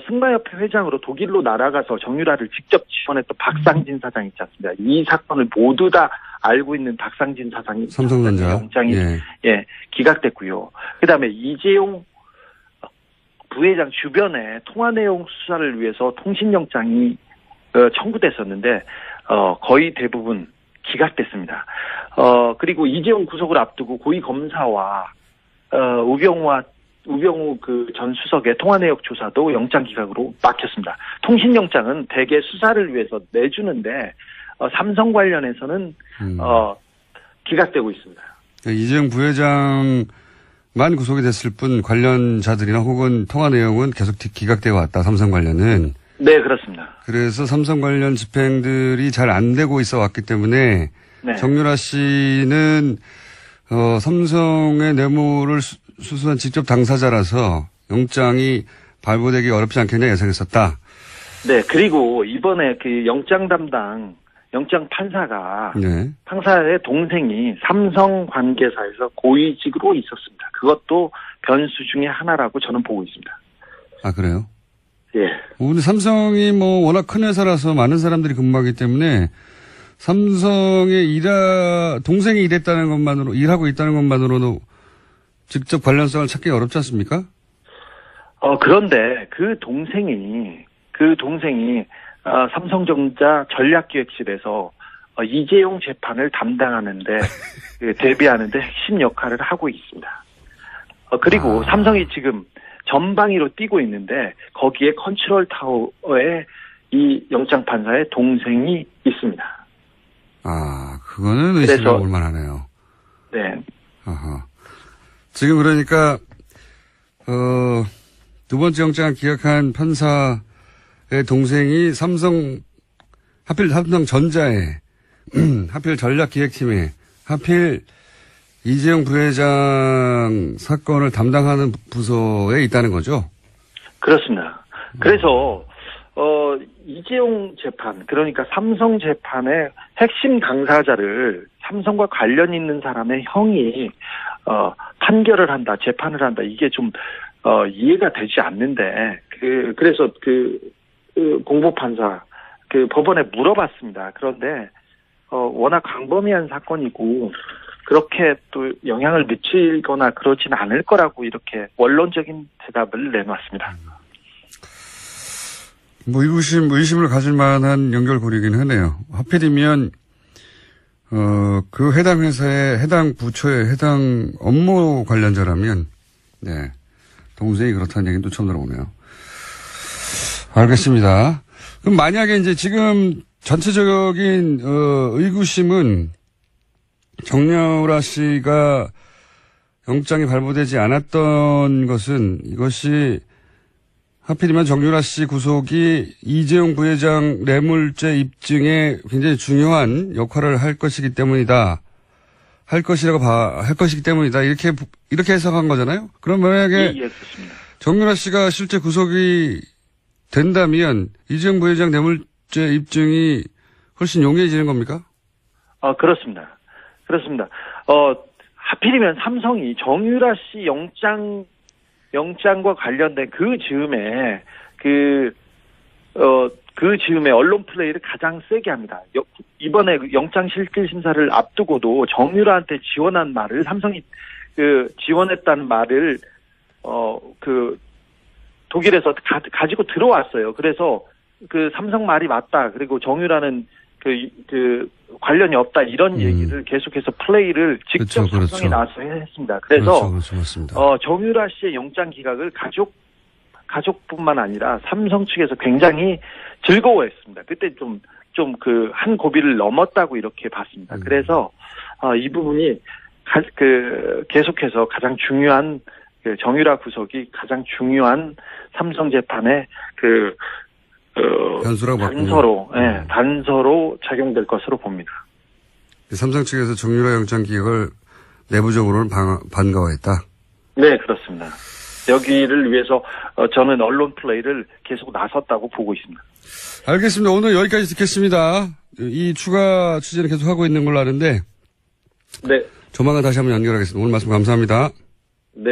승마협회 회장으로 독일로 날아가서 정유라를 직접 지원했던 박상진 사장 있지 않습니까? 이 사건을 모두 다 알고 있는 박상진 사장이 삼성전자 영장이 기각됐고요. 그다음에 이재용 부회장 주변에 통화 내용 수사를 위해서 통신영장이 청구됐었는데 거의 대부분 기각됐습니다. 그리고 이재용 구속을 앞두고 고위 검사와 우병우 전 수석의 통화 내역 조사도 영장 기각으로 막혔습니다. 통신영장은 대개 수사를 위해서 내주는데 삼성 관련해서는 기각되고 있습니다. 이재용 부회장만 구속이 됐을 뿐 관련자들이나 혹은 통화 내용은 계속 기각되어 왔다. 삼성 관련은. 네, 그렇습니다. 그래서 삼성 관련 집행들이 잘 안 되고 있어 왔기 때문에 정유라 씨는 삼성의 뇌물을 수수한 직접 당사자라서 영장이 발부되기 어렵지 않겠냐 예상했었다. 네, 그리고 이번에 영장 판사가 판사의 동생이 삼성 관계사에서 고위직으로 있었습니다. 그것도 변수 중에 하나라고 저는 보고 있습니다. 아, 그래요? 예. 근데 삼성이 워낙 큰 회사라서 많은 사람들이 근무하기 때문에 삼성의 동생이 일하고 있다는 것만으로도 직접 관련성을 찾기 어렵지 않습니까? 그런데 그 동생이 삼성전자 전략기획실에서 이재용 재판을 담당하는데 대비하는데 핵심 역할을 하고 있습니다. 그리고 삼성이 지금 전방위로 뛰고 있는데 거기에 컨트롤 타워에 이 영장 판사의 동생이 있습니다. 그거는 의심해 볼 만하네요. 네. 아하. 지금 그러니까 두 번째 영장을 기각한 판사의 동생이 하필 삼성전자에 하필 전략기획팀에 하필 이재용 부회장 사건을 담당하는 부서에 있다는 거죠? 그렇습니다. 그래서 이재용 재판, 그러니까 삼성 재판의 핵심 당사자를 삼성과 관련 있는 사람의 형이 판결을 한다, 재판을 한다, 이게 좀 이해가 되지 않는데 그래서 공보판사 법원에 물어봤습니다. 그런데 워낙 광범위한 사건이고 그렇게 또 영향을 미치거나 그러진 않을 거라고 이렇게 원론적인 대답을 내놨습니다. 의심을 가질 만한 연결고리긴 하네요. 하필이면 그 해당 회사의 해당 부처의 해당 업무 관련자라면 동생이 그렇다는 얘기는 또 처음 들어보네요. 알겠습니다. 그럼 만약에 이제 지금 전체적인 의구심은 정유라 씨가 영장이 발부되지 않았던 것은 이것이 하필이면 정유라 씨 구속이 이재용 부회장 뇌물죄 입증에 굉장히 중요한 역할을 할 것이기 때문이다. 할 것이기 때문이다. 이렇게 해석한 거잖아요. 그럼 만약에 정유라 씨가 실제 구속이 된다면 이재용 부회장 뇌물죄 입증이 훨씬 용이해지는 겁니까? 그렇습니다. 하필이면 삼성이 정유라 씨 영장과 관련된 그 즈음에 언론 플레이를 가장 세게 합니다. 이번에 영장 실질 심사를 앞두고도 정유라한테 지원한 말을 삼성이 지원했다는 말을 독일에서 가지고 들어왔어요. 그래서 삼성 말이 맞다. 그리고 정유라는 관련이 없다. 이런 얘기를 계속해서 플레이를 직접 삼성이 나와서 했습니다. 그래서 정유라 씨의 영장 기각을 가족뿐만 아니라 삼성 측에서 굉장히 즐거워했습니다. 그때 한 고비를 넘었다고 이렇게 봤습니다. 그래서 이 부분이 계속해서 가장 중요한 정유라 구속이 가장 중요한 삼성 재판의 단서로 작용될 것으로 봅니다. 삼성 측에서 정유라 영장 기각을 내부적으로는 반가워했다. 네, 그렇습니다. 여기를 위해서 저는 언론 플레이를 계속 나섰다고 보고 있습니다. 알겠습니다. 오늘 여기까지 듣겠습니다. 이 추가 취재를 계속 하고 있는 걸로 아는데 네. 조만간 다시 한번 연결하겠습니다. 오늘 말씀 감사합니다. 네.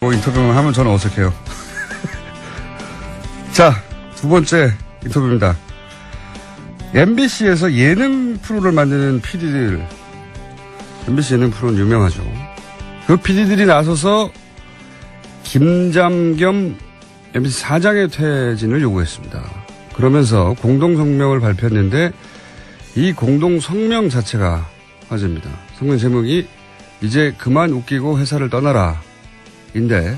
인터뷰만 하면 저는 어색해요. 자, 두 번째 인터뷰입니다. MBC에서 예능 프로를 만드는 PD들, MBC 예능 프로는 유명하죠. 그 PD들이 나서서 김잠겸 MBC 사장의 퇴진을 요구했습니다. 그러면서 공동성명을 발표했는데 이 공동성명 자체가 화제입니다. 성명 제목이 이제 그만 웃기고 회사를 떠나라 인데,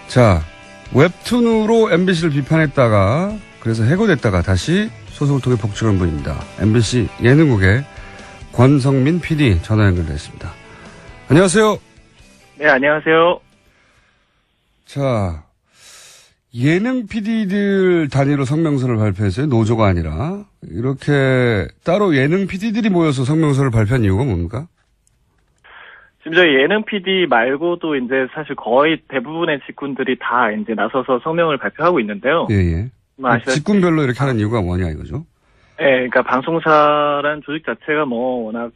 자, 웹툰으로 MBC를 비판했다가 그래서 해고됐다가 다시 소속을 통해 복직한 분입니다. MBC 예능국의 권성민 PD 전화 연결됐습니다. 안녕하세요. 네, 안녕하세요. 자, 예능 PD들 단위로 성명서를 발표했어요. 노조가 아니라. 이렇게 따로 예능 PD들이 모여서 성명서를 발표한 이유가 뭡니까? 지금 저희 예능 PD 말고도 이제 사실 거의 대부분의 직군들이 다 이제 나서서 성명을 발표하고 있는데요. 예. 직군별로 이렇게 하는 이유가 뭐냐 이거죠? 네, 그러니까 방송사란 조직 자체가 워낙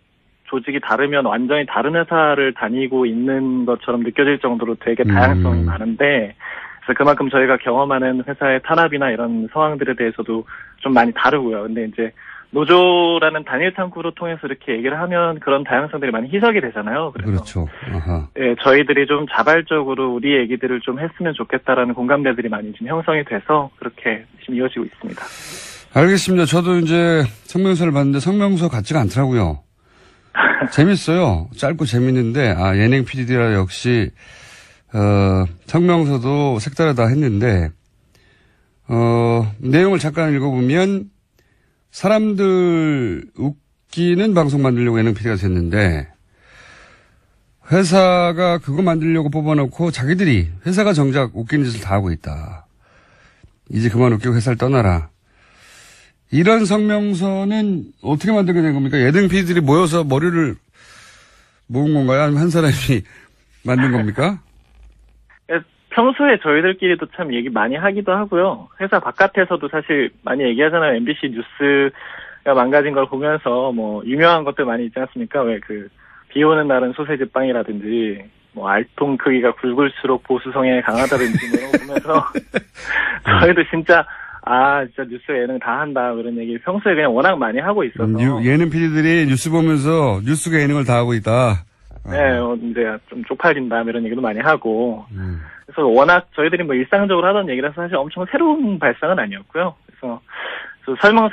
조직이 다르면 완전히 다른 회사를 다니고 있는 것처럼 느껴질 정도로 되게 다양성이 많은데, 그래서 그만큼 저희가 경험하는 회사의 탄압이나 이런 상황들에 대해서도 좀 많이 다르고요. 근데 이제 노조라는 단일 창구로 통해서 이렇게 얘기를 하면 그런 다양성들이 많이 희석이 되잖아요. 그래서 그렇죠. 아하. 예, 저희들이 좀 자발적으로 우리 얘기들을 좀 했으면 좋겠다라는 공감대들이 많이 지금 형성이 돼서 그렇게 지금 이어지고 있습니다. 알겠습니다. 저도 이제 성명서를 봤는데 성명서 같지가 않더라고요. 재밌어요. 짧고 재밌는데, 예능 PD라 역시, 성명서도 색다르다 했는데, 내용을 잠깐 읽어보면, 사람들 웃기는 방송 만들려고 예능 PD가 됐는데, 회사가 그거 만들려고 뽑아놓고 자기들이, 회사가 정작 웃기는 짓을 다 하고 있다. 이제 그만 웃기고 회사를 떠나라. 이런 성명서는 어떻게 만들게 된 겁니까? 예능 PD들이 모여서 머리를 모은 건가요? 아니면 한 사람이 만든 겁니까? 평소에 저희들끼리도 참 얘기 많이 하기도 하고요. 회사 바깥에서도 사실 많이 얘기하잖아요. MBC 뉴스가 망가진 걸 보면서 뭐 유명한 것들 많이 있지 않습니까? 왜 비 오는 날은 소세지 빵이라든지 뭐 알통 크기가 굵을수록 보수성에 강하다든지 뭐 이런 거 보면서 저희도 진짜 뉴스 예능 다 한다, 그런 얘기 평소에 그냥 워낙 많이 하고 있어서. 예능 PD들이 뉴스 보면서 뉴스가 예능을 다 하고 있다. 네, 이제 좀 쪽팔린다, 이런 얘기도 많이 하고. 그래서 워낙 저희들이 뭐 일상적으로 하던 얘기라서 사실 엄청 새로운 발상은 아니었고요. 그래서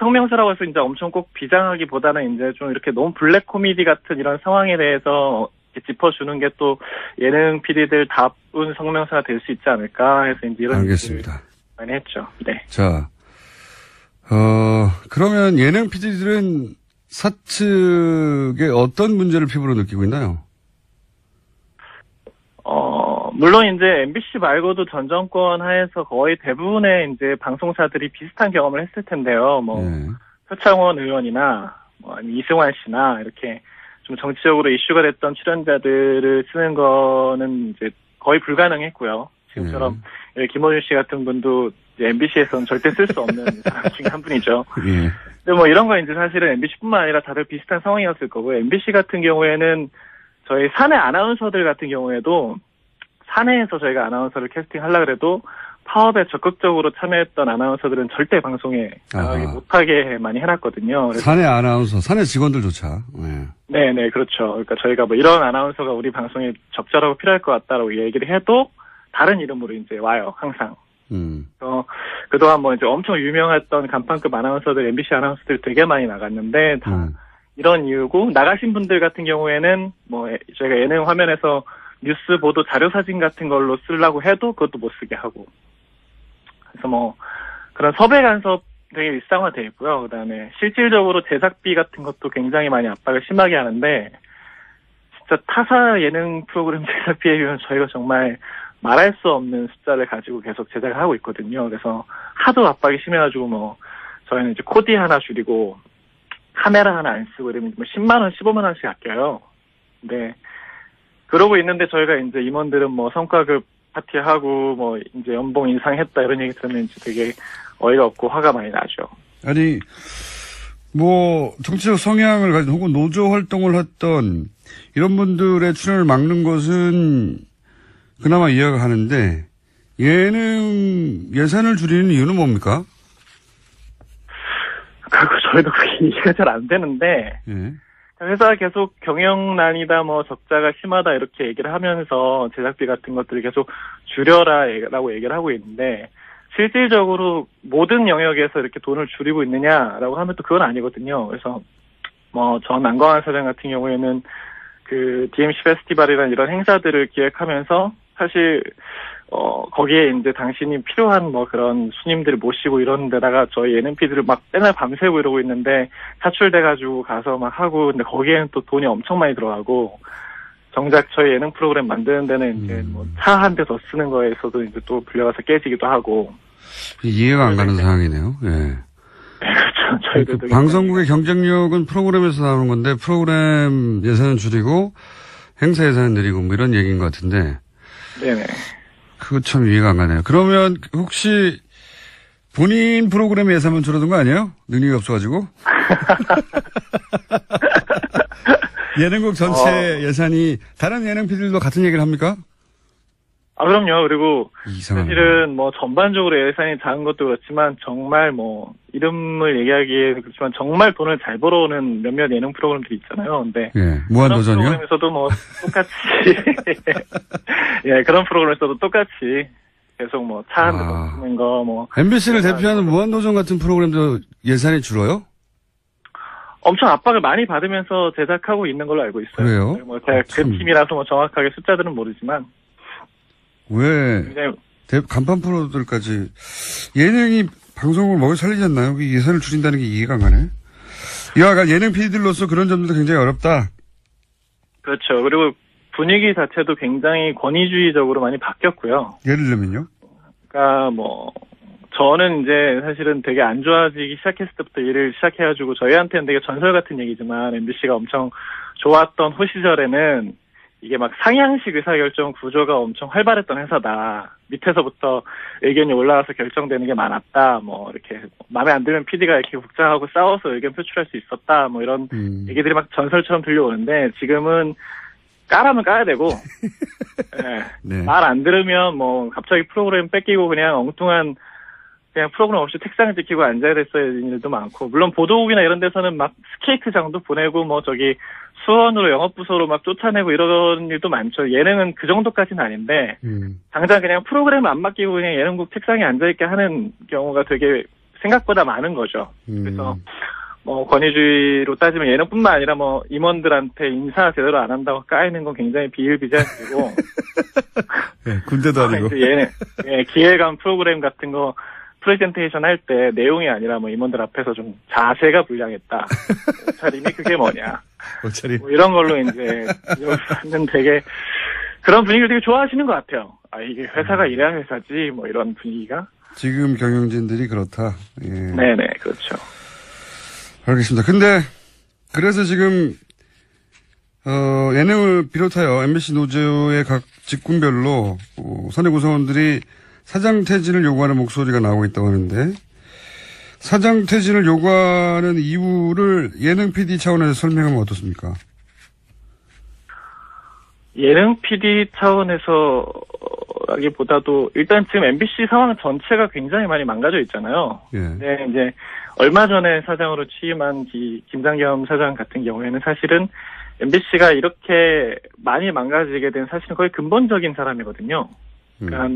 성명서라고 해서 이제 엄청 꼭 비장하기보다는 이제 좀 이렇게 너무 블랙 코미디 같은 이런 상황에 대해서 짚어주는 게 또 예능 PD들 답은 성명서가 될 수 있지 않을까 해서 이제 이런. 알겠습니다. 많이 했죠. 네. 자, 그러면 예능 PD들은 사측에 어떤 문제를 피부로 느끼고 있나요? 물론 이제 MBC 말고도 전 정권 하에서 거의 대부분의 이제 방송사들이 비슷한 경험을 했을 텐데요. 표창원 의원이나 아니면 이승환 씨나 이렇게 좀 정치적으로 이슈가 됐던 출연자들을 쓰는 거는 이제 거의 불가능했고요. 지금처럼 김어준 씨 같은 분도 MBC에서는 절대 쓸 수 없는 사람 중에 한 분이죠. 근데 뭐 이런 거 이제 사실은 MBC뿐만 아니라 다들 비슷한 상황이었을 거고, MBC 같은 경우에는 저희 사내 아나운서들 같은 경우에도 사내에서 저희가 아나운서를 캐스팅하려고 해도 파업에 적극적으로 참여했던 아나운서들은 절대 방송에 나가지 못하게 많이 해놨거든요. 사내 아나운서, 사내 직원들조차. 네, 그렇죠. 그러니까 저희가 뭐 이런 아나운서가 우리 방송에 적절하고 필요할 것 같다라고 얘기를 해도 다른 이름으로 이제 와요, 항상. 그동안 뭐 이제 엄청 유명했던 간판급 아나운서들, MBC 아나운서들 되게 많이 나갔는데, 다 이런 이유고, 나가신 분들 같은 경우에는 뭐 저희가 예능 화면에서 뉴스 보도 자료 사진 같은 걸로 쓰려고 해도 그것도 못 쓰게 하고. 그래서 뭐 그런 섭외 간섭 되게 일상화되어 있고요. 그다음에 실질적으로 제작비 같은 것도 굉장히 많이 압박을 심하게 하는데, 진짜 타사 예능 프로그램 제작비에 비하면 저희가 정말 말할 수 없는 숫자를 가지고 계속 제작을 하고 있거든요. 그래서 하도 압박이 심해가지고 뭐 저희는 이제 코디 하나 줄이고 카메라 하나 안 쓰고 이러면 뭐 10만 원, 15만 원씩 아껴요. 근데 그러고 있는데 저희가 이제 임원들은 뭐 성과급 파티하고 뭐 이제 연봉 인상했다 이런 얘기 들으면 이제 되게 어이가 없고 화가 많이 나죠. 아니 뭐 정치적 성향을 가진 혹은 노조 활동을 했던 이런 분들의 출연을 막는 것은 그나마 이해가 가는데 예능 예산을 줄이는 이유는 뭡니까? 저희도 그게 이해가 잘 안 되는데 회사가 계속 경영난이다 뭐 적자가 심하다 이렇게 얘기를 하면서 제작비 같은 것들을 계속 줄여라라고 얘기를 하고 있는데 실질적으로 모든 영역에서 이렇게 돈을 줄이고 있느냐라고 하면 또 그건 아니거든요. 그래서 뭐 전 안광한 사장 같은 경우에는 그 DMC 페스티벌이라는 이런 행사들을 기획하면서 사실 거기에 이제 당신이 필요한 뭐 그런 손님들 모시고 이런 데다가 저희 예능 PD를 막 맨날 밤새고 이러고 있는데 사출돼가지고 가서 막 하고 근데 거기에는 또 돈이 엄청 많이 들어가고 정작 저희 예능 프로그램 만드는 데는 이제 뭐 차 한 대 더 쓰는 거에서도 이제 또 불려가서 깨지기도 하고 이해가 안 가는 상황이네요. 예. 네, 그렇죠. 저희도 그 방송국의 경쟁력은 프로그램에서 나오는 건데 프로그램 예산은 줄이고 행사 예산은 늘리고 뭐 이런 얘기인 것 같은데. 네네. 그거 참 이해가 안 가네요. 그러면 혹시 본인 프로그램 예산만 줄어든 거 아니에요? 능력이 없어가지고? 예능국 전체 예산이 다른 예능 PD들도 같은 얘기를 합니까? 그럼요. 그리고 이상하네. 사실은 뭐 전반적으로 예산이 작은 것도 그렇지만 정말 뭐 이름을 얘기하기에 그렇지만 정말 돈을 잘 벌어오는 몇몇 예능 프로그램들이 있잖아요. 근데 예, 무한도전이요? 그런 프로그램에서도 뭐 똑같이 예, 그런 프로그램에서도 똑같이 계속 뭐 차 한 대 먹는 거 뭐 MBC를 대표하는 무한도전 같은 프로그램도 예산이 줄어요? 엄청 압박을 많이 받으면서 제작하고 있는 걸로 알고 있어요. 그래요? 뭐 제가 그 팀이라서 뭐 정확하게 숫자들은 모르지만 왜 간판 프로들까지 예능이 방송을 먹여 살리지 않나요? 예산을 줄인다는 게 이해가 안 가네. 이와 같은 예능 PD들로서 그런 점도 굉장히 어렵다. 그렇죠. 그리고 분위기 자체도 굉장히 권위주의적으로 많이 바뀌었고요. 예를 들면요? 그러니까 뭐 저는 이제 사실은 되게 안 좋아지기 시작했을 때부터 일을 시작해가지고 저희한테는 되게 전설 같은 얘기지만 MBC가 엄청 좋았던 호 시절에는 이게 막 상향식 의사결정 구조가 엄청 활발했던 회사다. 밑에서부터 의견이 올라와서 결정되는 게 많았다. 뭐 이렇게 마음에 안 들면 PD가 이렇게 국장하고 싸워서 의견 표출할 수 있었다. 뭐 이런 얘기들이 막 전설처럼 들려오는데 지금은 까라면 까야 되고 네. 말 안 들으면 뭐 갑자기 프로그램 뺏기고 그냥 엉뚱한 그냥 프로그램 없이 책상을 지키고 앉아야 됐어야 되는 일도 많고 물론 보도국이나 이런 데서는 막 스케이트장도 보내고 뭐 저기 수원으로 영업부서로 막 쫓아내고 이런 일도 많죠. 예능은 그 정도까지는 아닌데 당장 그냥 프로그램 안 맡기고 그냥 예능국 책상에 앉아있게 하는 경우가 되게 생각보다 많은 거죠. 그래서 뭐 권위주의로 따지면 예능뿐만 아니라 뭐 임원들한테 인사 제대로 안 한다고 까이는 건 굉장히 비일비재한 일이고 네, 군대도 아니고 예능 기획안 프로그램 같은 거 프레젠테이션 할 때 내용이 아니라 뭐 임원들 앞에서 좀 자세가 불량했다. 옷차림이 그게 뭐냐. 옷차림. 뭐 이런 걸로 이제 여기서는 되게 그런 분위기를 되게 좋아하시는 것 같아요. 이게 회사가 이래야 회사지 뭐 이런 분위기가. 지금 경영진들이 그렇다. 예. 네네 그렇죠. 알겠습니다. 근데 그래서 지금 예능을 비롯하여 MBC 노조의 각 직군별로 사내 구성원들이 사장 퇴진을 요구하는 목소리가 나오고 있다고 하는데 사장 퇴진을 요구하는 이유를 예능 PD 차원에서 설명하면 어떻습니까? 예능 PD 차원에서라기보다도 일단 지금 MBC 상황 전체가 굉장히 많이 망가져 있잖아요. 예. 네, 이제 얼마 전에 사장으로 취임한 김장겸 사장 같은 경우에는 사실은 MBC가 이렇게 많이 망가지게 된 사실은 거의 근본적인 사람이거든요. 그러니까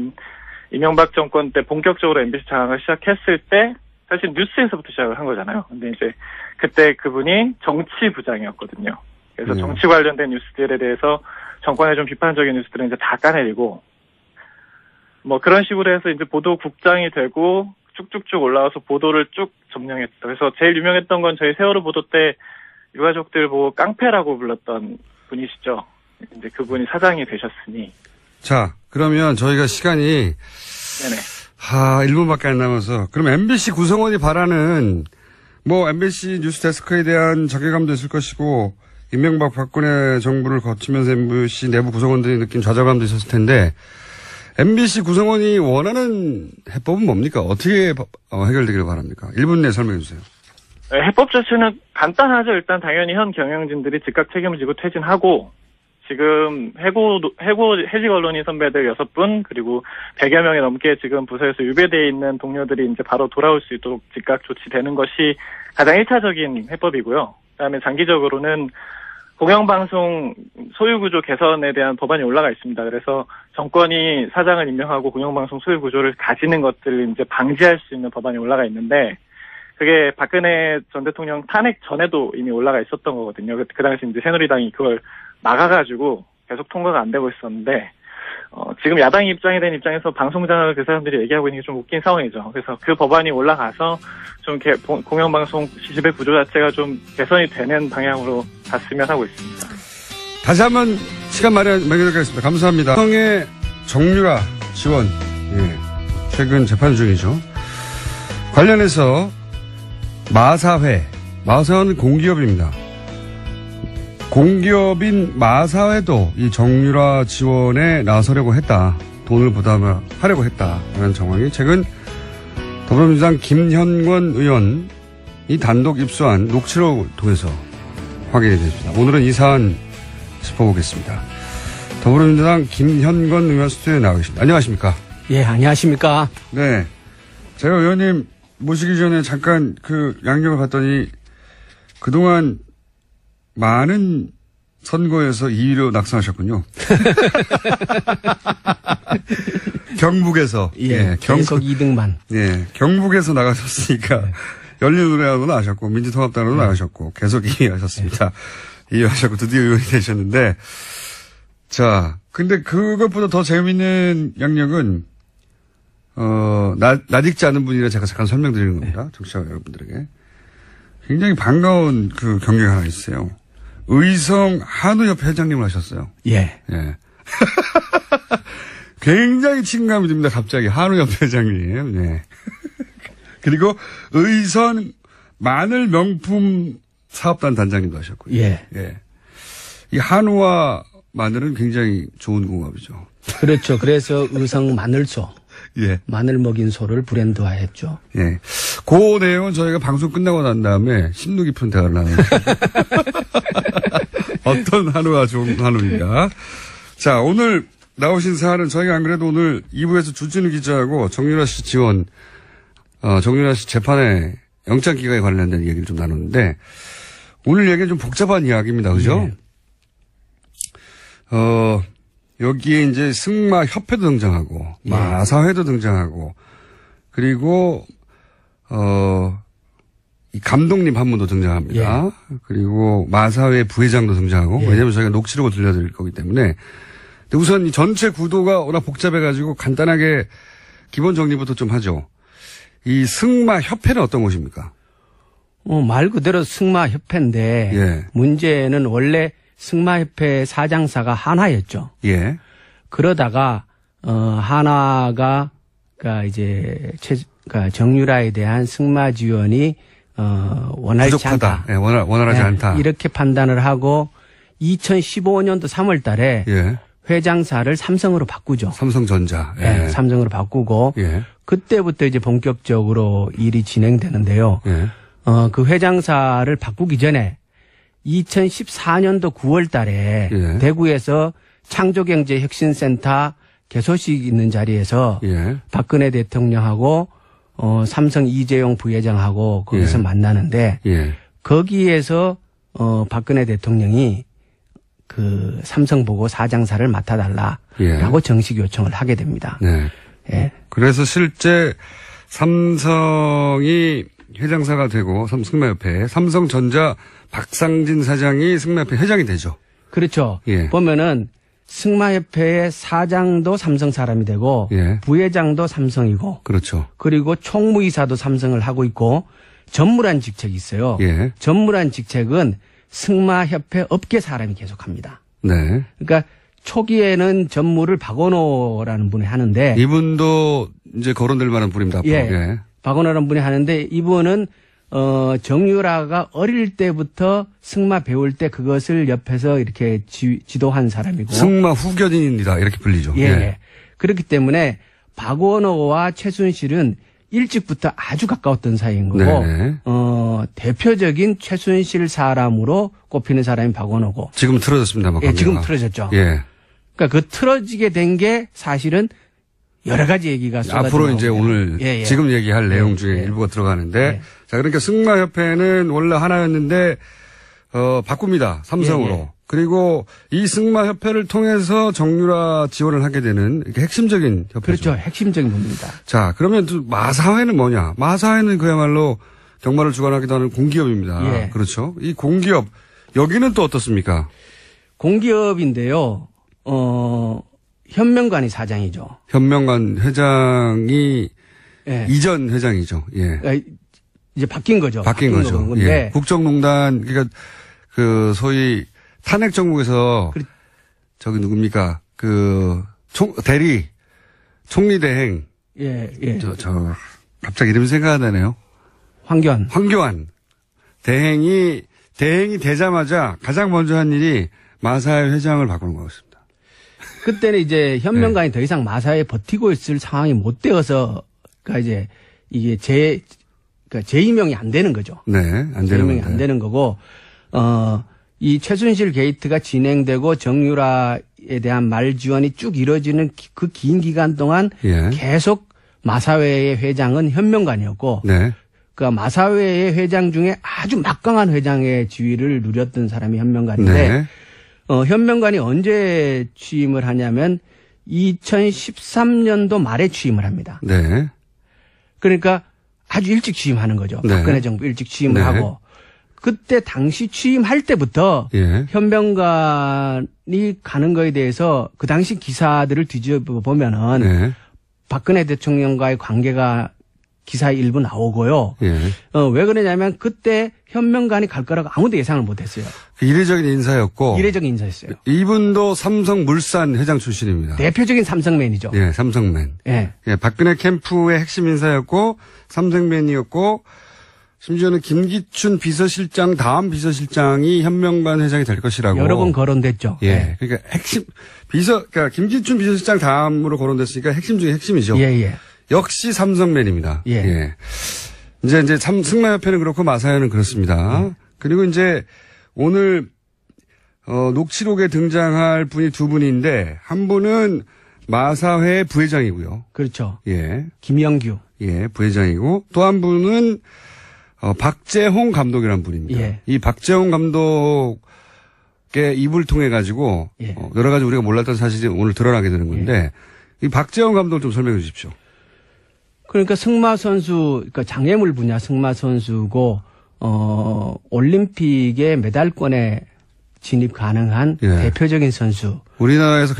이명박 정권 때 본격적으로 MBC 장악을 시작했을 때 사실 뉴스에서부터 시작을 한 거잖아요. 근데 이제 그때 그분이 정치부장이었거든요. 그래서 정치 관련된 뉴스들에 대해서 정권의 좀 비판적인 뉴스들은 이제 다 까내리고 뭐 그런 식으로 해서 이제 보도국장이 되고 쭉쭉쭉 올라와서 보도를 쭉 점령했다. 그래서 제일 유명했던 건 저희 세월호 보도 때 유가족들 보고 깡패라고 불렀던 분이시죠. 이제 그분이 사장이 되셨으니. 자, 그러면 저희가 시간이 네네. 1분밖에 안 남아서 그럼 MBC 구성원이 바라는 뭐 MBC 뉴스데스크에 대한 자괴감도 있을 것이고 이명박 박근혜 정부를 거치면서 MBC 내부 구성원들이 느낀 좌절감도 있었을 텐데 MBC 구성원이 원하는 해법은 뭡니까? 어떻게 해결되기를 바랍니까? 1분 내에 설명해 주세요. 네, 해법 자체는 간단하죠. 일단 당연히 현 경영진들이 즉각 책임을 지고 퇴진하고 지금 해직 언론인 선배들 6분 그리고 100여 명이 넘게 지금 부서에서 유배되어 있는 동료들이 이제 바로 돌아올 수 있도록 즉각 조치되는 것이 가장 1차적인 해법이고요. 그다음에 장기적으로는 공영방송 소유구조 개선에 대한 법안이 올라가 있습니다. 그래서 정권이 사장을 임명하고 공영방송 소유구조를 가지는 것들을 이제 방지할 수 있는 법안이 올라가 있는데 그게 박근혜 전 대통령 탄핵 전에도 이미 올라가 있었던 거거든요. 그 당시 이제 새누리당이 그걸 막아가지고 계속 통과가 안 되고 있었는데 지금 야당이 입장이 된 입장에서 방송장을 그 사람들이 얘기하고 있는 게 좀 웃긴 상황이죠. 그래서 그 법안이 올라가서 좀 공영방송 지배 구조 자체가 좀 개선이 되는 방향으로 갔으면 하고 있습니다. 다시 한번 시간 마련하겠습니다. 감사합니다. 성의 정유라 지원 최근 재판 중이죠. 관련해서 마사회는 공기업입니다. 공기업인 마사회도 이 정유라 지원에 나서려고 했다. 돈을 부담하려고 했다라는 정황이 최근 더불어민주당 김현권 의원이 단독 입수한 녹취록을 통해서 확인이 됐습니다. 오늘은 이 사안 짚어보겠습니다. 더불어민주당 김현건 의원 스튜디오에 나와 계십니다. 안녕하십니까? 예, 안녕하십니까? 네. 제가 의원님 모시기 전에 잠깐 그 양력을 봤더니 그동안 많은 선거에서 2위로 낙선하셨군요. 경북에서. 예, 계속 2등만. 예, 경북에서 나가셨으니까 네. 열린우리당으로 나가셨고 민주통합당으로 나가셨고 계속 2위 하셨습니다. 2위 하셨고 드디어 의원이 되셨는데 자, 근데 그것보다 더 재미있는 양력은 낯익지 않은 분이라 제가 잠깐 설명드리는 겁니다. 청취자 여러분들에게. 굉장히 반가운 그 경력이 하나 있어요. 의성 한우협회 회장님을 하셨어요. 예. 예. 굉장히 친감이 듭니다. 갑자기 한우협회 회장님. 예. 그리고 의성 마늘 명품 사업단 단장님도 하셨고요. 예. 예. 이 한우와 마늘은 굉장히 좋은 궁합이죠. 그렇죠. 그래서 의성 마늘소. 예. 마늘 먹인 소를 브랜드화했죠. 예. 그 내용은 저희가 방송 끝나고 난 다음에 심도 깊은 대화를 나누겠습니다. 어떤 한우가 좋은 한우인가. 자, 오늘 나오신 사안은 저희가 안 그래도 오늘 2부에서 주진우 기자하고 정유라 씨 지원, 정유라 씨 재판에 영장 기각에 관련된 얘기를 좀 나눴는데 오늘 얘기는 좀 복잡한 이야기입니다. 그죠? 네. 여기에 이제 승마협회도 등장하고, 예. 마사회도 등장하고, 그리고, 이 감독님 한 분도 등장합니다. 예. 그리고 마사회 부회장도 등장하고, 예. 왜냐면 저희가 녹취록을 들려드릴 거기 때문에. 근데 우선 이 전체 구도가 워낙 복잡해가지고 간단하게 기본 정리부터 좀 하죠. 이 승마협회는 어떤 곳입니까? 말 그대로 승마협회인데, 예. 문제는 원래 승마협회 사장사가 한화였죠. 예. 그러다가 한화가 이제 정유라에 대한 승마 지원이 원활치 부족하다. 않다. 예, 원활하지 않다. 이렇게 판단을 하고 2015년도 3월달에 예. 회장사를 삼성으로 바꾸죠. 삼성전자. 예. 네, 삼성으로 바꾸고 예. 그때부터 이제 본격적으로 일이 진행되는데요. 예. 그 회장사를 바꾸기 전에 2014년도 9월 달에 예. 대구에서 창조경제혁신센터 개소식 있는 자리에서 예. 박근혜 대통령하고 삼성 이재용 부회장하고 거기서 예. 만나는데 예. 거기에서 박근혜 대통령이 그 삼성 보고 사장사를 맡아달라라고 예. 정식 요청을 하게 됩니다. 네. 예. 그래서 실제 삼성이 회장사가 되고 승마협회 삼성전자 박상진 사장이 승마협회 회장이 되죠. 그렇죠. 예. 보면은 승마협회의 사장도 삼성 사람이 되고 예. 부회장도 삼성이고 그렇죠. 그리고 총무이사도 삼성을 하고 있고 전무란 직책이 있어요. 예. 전무란 직책은 승마협회 업계 사람이 계속합니다. 네. 그러니까 초기에는 전무를 박원호라는 분이 하는데 이분도 이제 거론될 만한 분입니다. 예. 예. 박원호라는 분이 하는데 이분은 정유라가 어릴 때부터 승마 배울 때 그것을 옆에서 이렇게 지도한 사람이고. 승마 후견인입니다. 이렇게 불리죠. 예. 예. 그렇기 때문에 박원호와 최순실은 일찍부터 아주 가까웠던 사이인 거고, 네. 대표적인 최순실 사람으로 꼽히는 사람이 박원호고. 지금 틀어졌습니다. 예, 지금 틀어졌죠. 예. 그러니까 그 틀어지게 된 게 사실은 여러 가지 얘기가 앞으로 이제 오늘 예, 예. 지금 얘기할 내용 중에 일부가 들어가는데 예. 자 그러니까 승마협회는 원래 하나였는데 바꿉니다. 삼성으로. 예, 예. 그리고 이 승마협회를 통해서 정유라 지원을 하게 되는 핵심적인 협회죠. 그렇죠. 핵심적인 부분입니다. 자 그러면 또 마사회는 뭐냐. 마사회는 그야말로 경마를 주관하기도 하는 공기업입니다. 예. 그렇죠. 이 공기업 여기는 또 어떻습니까? 공기업인데요. 현명관이 사장이죠. 현명관 회장이 예. 이전 회장이죠. 예. 이제 바뀐 거죠. 바뀐 거죠. 예. 국정농단 그러니까 그 소위 탄핵 정국에서 저기 누굽니까? 그 대리 총리 대행. 예, 예. 저 갑자기 이름이 생각 안 나네요. 황교안 대행이 되자마자 가장 먼저 한 일이 마사회 회장을 바꾸는 거였습니다. 그때는 이제 현명관이 네. 더 이상 마사회에 버티고 있을 상황이 못 되어서 그러니까 이제 이게 그러니까 재임명이 안 되는 거죠. 네, 안 되는 재임명이 안 되는 거고 이 최순실 게이트가 진행되고 정유라의 경기에 대한 말 지원이 쭉 이루어지는 그 긴 기간 동안 예. 계속 마사회의 회장은 현명관이었고 네. 그 마사회의 회장 중에 아주 막강한 회장의 지위를 누렸던 사람이 현명관인데 네. 현명관이 언제 취임을 하냐면 2013년도 말에 취임을 합니다. 네. 그러니까 아주 일찍 취임하는 거죠. 네. 박근혜 정부 일찍 취임을 네. 하고 그때 당시 취임할 때부터 예. 현명관이 가는 거에 대해서 그 당시 기사들을 뒤집어 보면은 네. 박근혜 대통령과의 관계가 기사에 일부 나오고요. 예. 왜 그러냐면 그때 현명관이 갈 거라고 아무도 예상을 못했어요. 이례적인 인사였고. 이례적인 인사였어요. 이분도 삼성물산 회장 출신입니다. 대표적인 삼성맨이죠. 예, 삼성맨. 예. 예, 박근혜 캠프의 핵심 인사였고 삼성맨이었고 심지어는 김기춘 비서실장 다음 비서실장이 현명관 회장이 될 것이라고 여러 번 거론됐죠. 예. 예. 그러니까 그러니까 김기춘 비서실장 다음으로 거론됐으니까 핵심 중에 핵심이죠. 예, 예. 역시 삼성맨입니다. 예. 예. 이제 승마협회는 그렇고 마사회는 그렇습니다. 그리고 이제 오늘 녹취록에 등장할 분이 두 분인데 한 분은 마사회 부회장이고요. 그렇죠. 예. 김영규. 예, 부회장이고 또 한 분은 박재홍 감독이라는 분입니다. 예. 이 박재홍 감독의 입을 통해 가지고 예. 여러 가지 우리가 몰랐던 사실이 오늘 드러나게 되는 건데 이 박재홍 감독 좀 설명해 주십시오. 그러니까 승마 선수, 그러니까 장애물 분야 승마 선수고 올림픽의 메달권에 진입 가능한 예. 대표적인 선수. 우리나라에서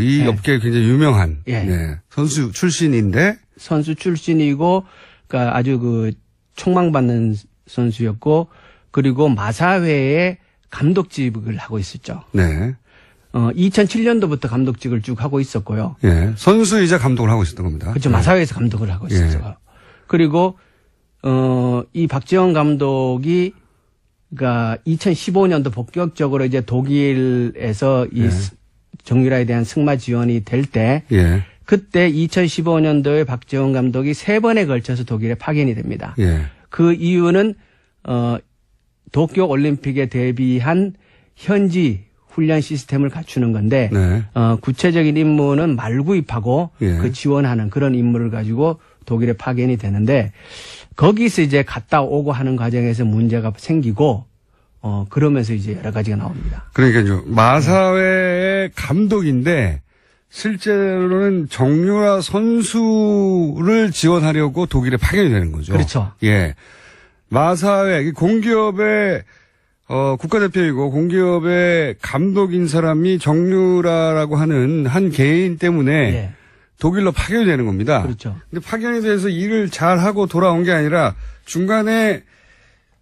이 예. 업계에 굉장히 유명한 예. 예, 선수 출신인데 선수 출신이고, 그러니까 아주 그 촉망받는 선수였고, 그리고 마사회의 감독직을 하고 있었죠. 네. 2007년도부터 감독직을 쭉 하고 있었고요. 예. 선수이자 감독을 하고 있었던 겁니다. 그렇죠. 예. 마사회에서 감독을 하고 있었어요. 예. 그리고 이 박재홍 감독이 그러니까 2015년도 본격적으로 이제 독일에서 이 예. 정유라에 대한 승마 지원이 될 때 예. 그때 2015년도에 박재홍 감독이 3번에 걸쳐서 독일에 파견이 됩니다. 예. 그 이유는 도쿄 올림픽에 대비한 현지 훈련 시스템을 갖추는 건데 네. 구체적인 임무는 말구입하고 예. 그 지원하는 그런 임무를 가지고 독일에 파견이 되는데 거기서 이제 갔다 오고 하는 과정에서 문제가 생기고 그러면서 이제 여러 가지가 나옵니다. 그러니까요. 마사회의 감독인데 실제로는 정유라 선수를 지원하려고 독일에 파견이 되는 거죠. 그렇죠. 예. 마사회 공기업의 국가대표이고 공기업의 감독인 사람이 정유라라고 하는 한 개인 때문에 예. 독일로 파견이 되는 겁니다. 그렇죠. 근데 파견이 돼서 일을 잘 하고 돌아온 게 아니라 중간에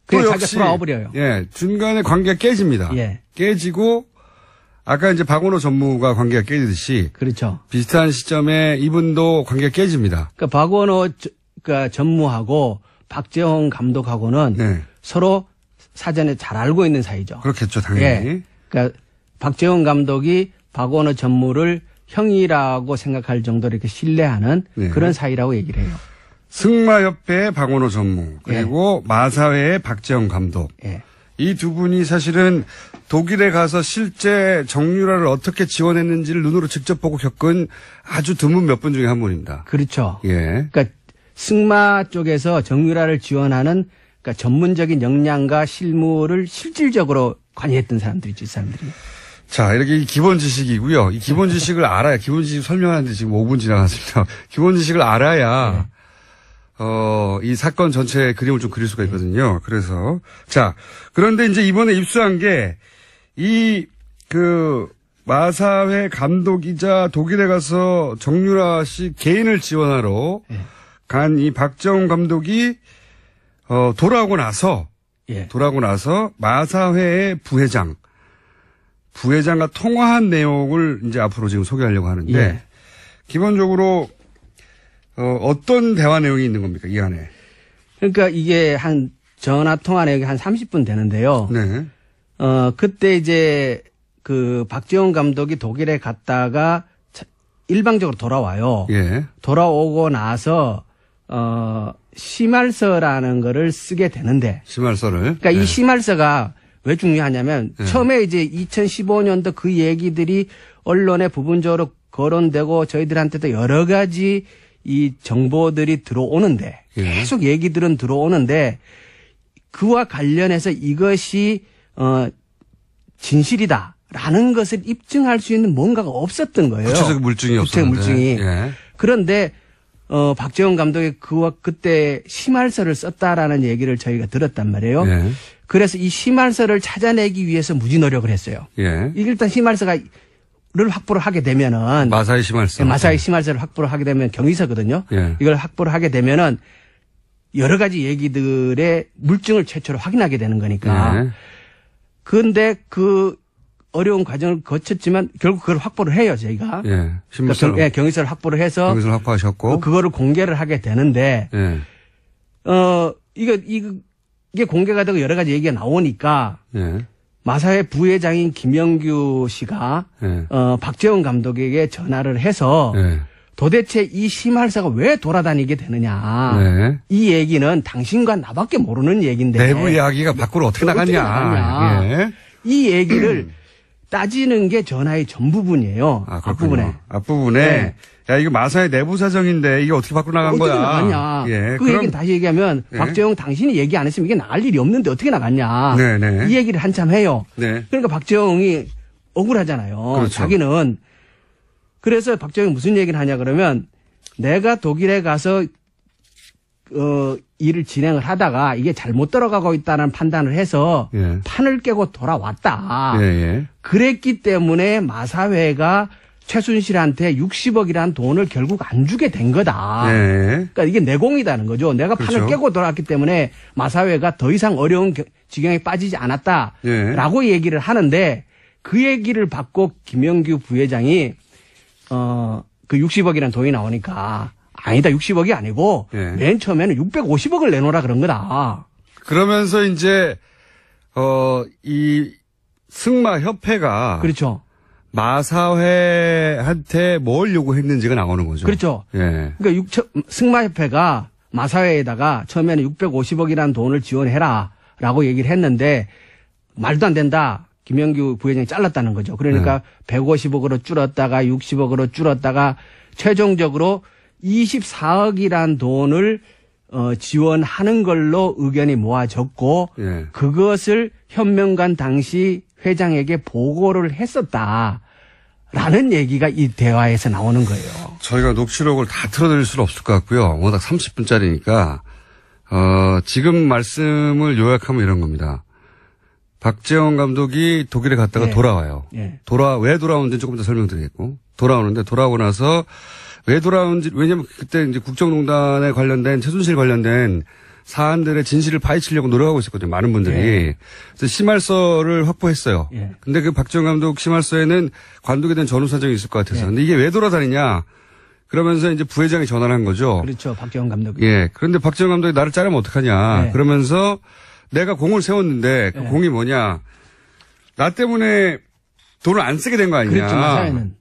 또 그냥 역시 돌아와 버려요. 예, 중간에 관계가 깨집니다. 예. 깨지고 아까 이제 박원호 전무가 관계가 깨지듯이 그렇죠. 비슷한 시점에 이분도 관계가 깨집니다. 그러니까 박원호 그러니까 전무하고 박재홍 감독하고는 네. 서로 사전에 잘 알고 있는 사이죠. 그렇겠죠, 당연히. 예. 그러니까 박재홍 감독이 박원호 전무를 형이라고 생각할 정도로 이렇게 신뢰하는 네. 그런 사이라고 얘기를 해요. 승마협회의 박원호 전무 그리고 마사회의 박재홍 감독. 예. 이 두 분이 사실은 독일에 가서 실제 정유라를 어떻게 지원했는지를 눈으로 직접 보고 겪은 아주 드문 몇 분 중에 한 분입니다. 그렇죠. 예. 그러니까 승마 쪽에서 정유라를 지원하는 그러니까 전문적인 역량과 실무를 실질적으로 관여했던 사람들이죠, 이 사람들이. 자, 이렇게 기본 지식이고요. 이 기본 지식을 알아야, 기본 지식 설명하는데 지금 5분 지나갔습니다. 기본 지식을 알아야, 이 사건 전체의 그림을 좀 그릴 수가 있거든요. 그래서. 자, 그런데 이제 이번에 입수한 게, 마사회 감독이자 독일에 가서 정유라 씨 개인을 지원하러 간 이 박재홍 감독이, 돌아오고 나서 마사회의 부회장과 통화한 내용을 이제 앞으로 지금 소개하려고 하는데, 예. 기본적으로, 어떤 대화 내용이 있는 겁니까, 이 안에? 그러니까 이게 전화 통화 내역이 한 30분 되는데요. 네. 그때 이제 박재홍 감독이 독일에 갔다가 일방적으로 돌아와요. 예. 돌아오고 나서, 심할서라는 거를 쓰게 되는데. 심할서를. 그러니까 이 심할서가 왜 중요하냐면 처음에 이제 2015년도 그 얘기들이 언론에 부분적으로 거론되고 저희들한테도 여러 가지 이 정보들이 들어오는데 계속 얘기들은 들어오는데 그와 관련해서 이것이 진실이다라는 것을 입증할 수 있는 뭔가가 없었던 거예요. 구체적 물증이 없었는데. 구체적 물증이. 그런데 박재원 감독이 그때 심할서를 썼다라는 얘기를 저희가 들었단 말이에요. 그래서 이 심할서를 찾아내기 위해서 무지 노력을 했어요. 일단 심할서를 확보를 하게 되면은 마사회 심할서. 마사회 심할서를 확보를 하게 되면 경위서거든요. 이걸 확보를 하게 되면은 여러 가지 얘기들의 물증을 최초로 확인하게 되는 거니까. 그런데 그 어려운 과정을 거쳤지만 결국 그걸 확보를 해요, 저희가. 그러니까 경위서를 확보를 해서. 경위서를 확보하셨고. 그거를 공개를 하게 되는데. 이게 공개가 되고 여러 가지 얘기가 나오니까. 마사회 부회장인 김영규 씨가. 박재원 감독에게 전화를 해서. 도대체 이 심할서가 왜 돌아다니게 되느냐. 이 얘기는 당신과 나밖에 모르는 얘기인데. 내부 이야기가 밖으로 어떻게 나갔냐. 이 얘기를 따지는 게 전화의 전부분이에요. 앞부분에. 앞부분에. 야, 이거 마사회 내부 사정인데 이게 어떻게 밖으로 나간 어떻게 거야. 나갔냐. 그 얘기는 다시 얘기하면 박재홍 당신이 얘기 안 했으면 이게 나갈 일이 없는데 어떻게 나갔냐. 이 얘기를 한참 해요. 그러니까 박재홍이 억울하잖아요. 그렇죠. 자기는. 그래서 박재홍이 무슨 얘기를 하냐 그러면 내가 독일에 가서 일을 진행을 하다가 이게 잘못 들어가고 있다는 판단을 해서 판을 깨고 돌아왔다. 그랬기 때문에 마사회가 최순실한테 60억이라는 돈을 결국 안 주게 된 거다. 그러니까 이게 내공이다는 거죠. 내가 판을 깨고 돌아왔기 때문에 마사회가 더 이상 어려운 지경에 빠지지 않았다라고 얘기를 하는데 그 얘기를 받고 김영규 부회장이 그 60억이라는 돈이 나오니까 아니다 60억이 아니고 맨 처음에는 650억을 내놓으라 그런 거다. 그러면서 이제 이 승마협회가 그렇죠. 마사회한테 뭘 요구했는지가 나오는 거죠. 그렇죠. 그러니까 승마협회가 마사회에다가 처음에는 650억이라는 돈을 지원해라라고 얘기를 했는데 말도 안 된다. 김영규 부회장이 잘랐다는 거죠. 그러니까 150억으로 줄었다가 60억으로 줄었다가 최종적으로 24억이란 돈을 지원하는 걸로 의견이 모아졌고 그것을 현명관 당시 회장에게 보고를 했었다라는 얘기가 이 대화에서 나오는 거예요. 저희가 녹취록을 다 틀어드릴 수는 없을 것 같고요. 워낙 30분짜리니까 지금 말씀을 요약하면 이런 겁니다. 박재원 감독이 독일에 갔다가 돌아와요. 왜 돌아오는지 조금 더 설명드리겠고. 돌아오는데 돌아오고 나서 왜 돌아오는지, 왜냐면 그때 이제 국정농단에 관련된, 최순실 관련된 사안들의 진실을 파헤치려고 노력하고 있었거든요. 많은 분들이. 그래서 심할서를 확보했어요. 근데 그 박재원 감독 심할서에는 관독에 대한 전후 사정이 있을 것 같아서. 근데 이게 왜 돌아다니냐. 그러면서 이제 부회장이 전화를 한 거죠. 그렇죠. 박재원 감독이. 그런데 박재원 감독이 나를 자르면 어떡하냐. 그러면서 내가 공을 세웠는데 그 공이 뭐냐. 나 때문에 돈을 안 쓰게 된 거 아니냐. 그렇죠. 마사회는.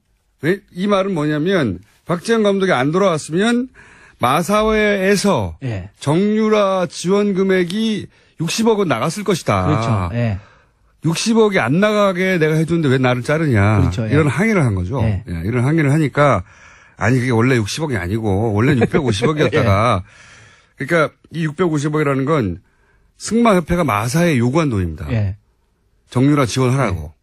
이 말은 뭐냐면 박재원 감독이 안 돌아왔으면 마사회에서 정유라 지원 금액이 60억은 나갔을 것이다. 그렇죠. 60억이 안 나가게 내가 해줬는데 왜 나를 자르냐. 그렇죠. 이런 항의를 한 거죠. 이런 항의를 하니까 아니 그게 원래 60억이 아니고 원래는 650억이었다가 그러니까 이 650억이라는 건 승마협회가 마사회에 요구한 돈입니다. 정유라 지원하라고.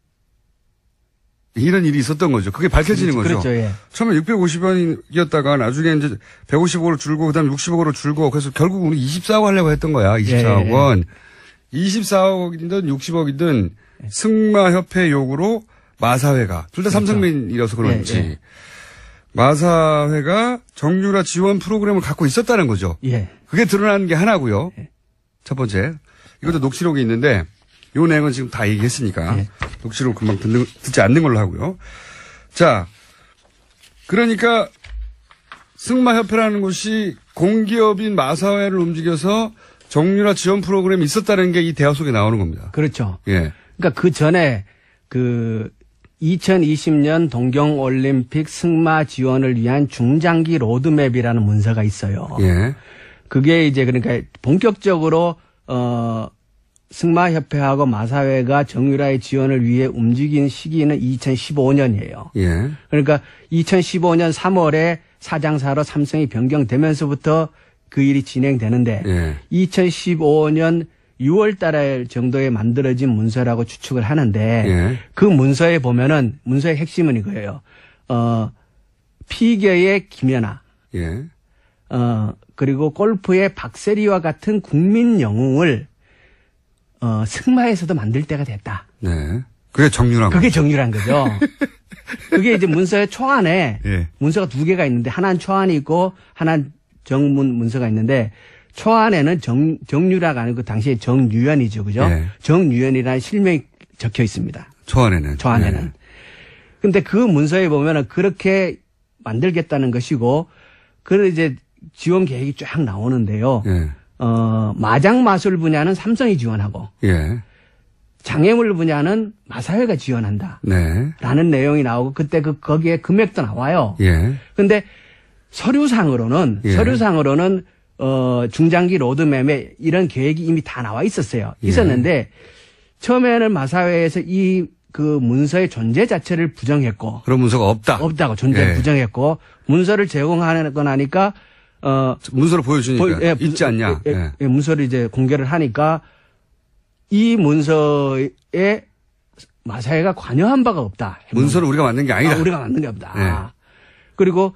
이런 일이 있었던 거죠. 그게 밝혀지는 거죠. 그렇죠. 처음에 650원이었다가 나중에 이제 150억으로 줄고 그다음에 60억으로 줄고 그래서 결국 우리 24억 하려고 했던 거야. 24억 원. 24억이든 60억이든 승마협회 요구로 마사회가 둘 다 삼성맨이라서 그런지 마사회가 정유라 지원 프로그램을 갖고 있었다는 거죠. 그게 드러나는 게 하나고요. 첫 번째. 이것도 녹취록이 있는데 이 내용은 지금 다 얘기했으니까 녹취록 금방 듣지 않는 걸로 하고요. 자, 그러니까 승마협회라는 곳이 공기업인 마사회를 움직여서 정유라 지원 프로그램이 있었다는 게 이 대화 속에 나오는 겁니다. 그렇죠. 그러니까 그 전에 그 2020년 동경올림픽 승마 지원을 위한 중장기 로드맵이라는 문서가 있어요. 그게 이제 그러니까 본격적으로 승마협회하고 마사회가 정유라의 지원을 위해 움직인 시기는 2015년이에요. 예. 그러니까 2015년 3월에 사장사로 삼성이 변경되면서부터 그 일이 진행되는데 예. 2015년 6월 달 정도에 만들어진 문서라고 추측을 하는데 예. 그 문서에 보면은 문서의 핵심은 이거예요. 피겨의 김연아. 예. 그리고 골프의 박세리와 같은 국민 영웅을 승마에서도 만들 때가 됐다. 네. 그게 정유란 그게 정유란 거죠. 그게 이제 문서의 초안에 예. 문서가 두 개가 있는데 하나는 초안이 있고 하나는 정문 문서가 있는데 초안에는 정유라가 아니고 당시에 정유연이죠. 그죠? 예. 정유연이라는 실명이 적혀 있습니다. 초안에는. 초안에는. 근데 그 문서에 보면은 그렇게 만들겠다는 것이고 그런 이제 지원 계획이 쫙 나오는데요. 예. 마장 마술 분야는 삼성이 지원하고 예. 장애물 분야는 마사회가 지원한다. 네. 라는 내용이 나오고 그때 거기에 금액도 나와요. 예. 근데 서류상으로는 예. 중장기 로드맵에 이런 계획이 이미 다 나와 있었어요. 예. 있었는데 처음에는 마사회에서 그 문서의 존재 자체를 부정했고 그런 문서가 없다고 존재를 예. 부정했고 문서를 제공하고 나니까 문서를 보여주니까 있지 않냐. 예. 문서를 이제 공개를 하니까 이 문서에 마사회가 관여한 바가 없다. 문서를 우리가 만든 게 아니다. 우리가 만든 게 없다. 예. 그리고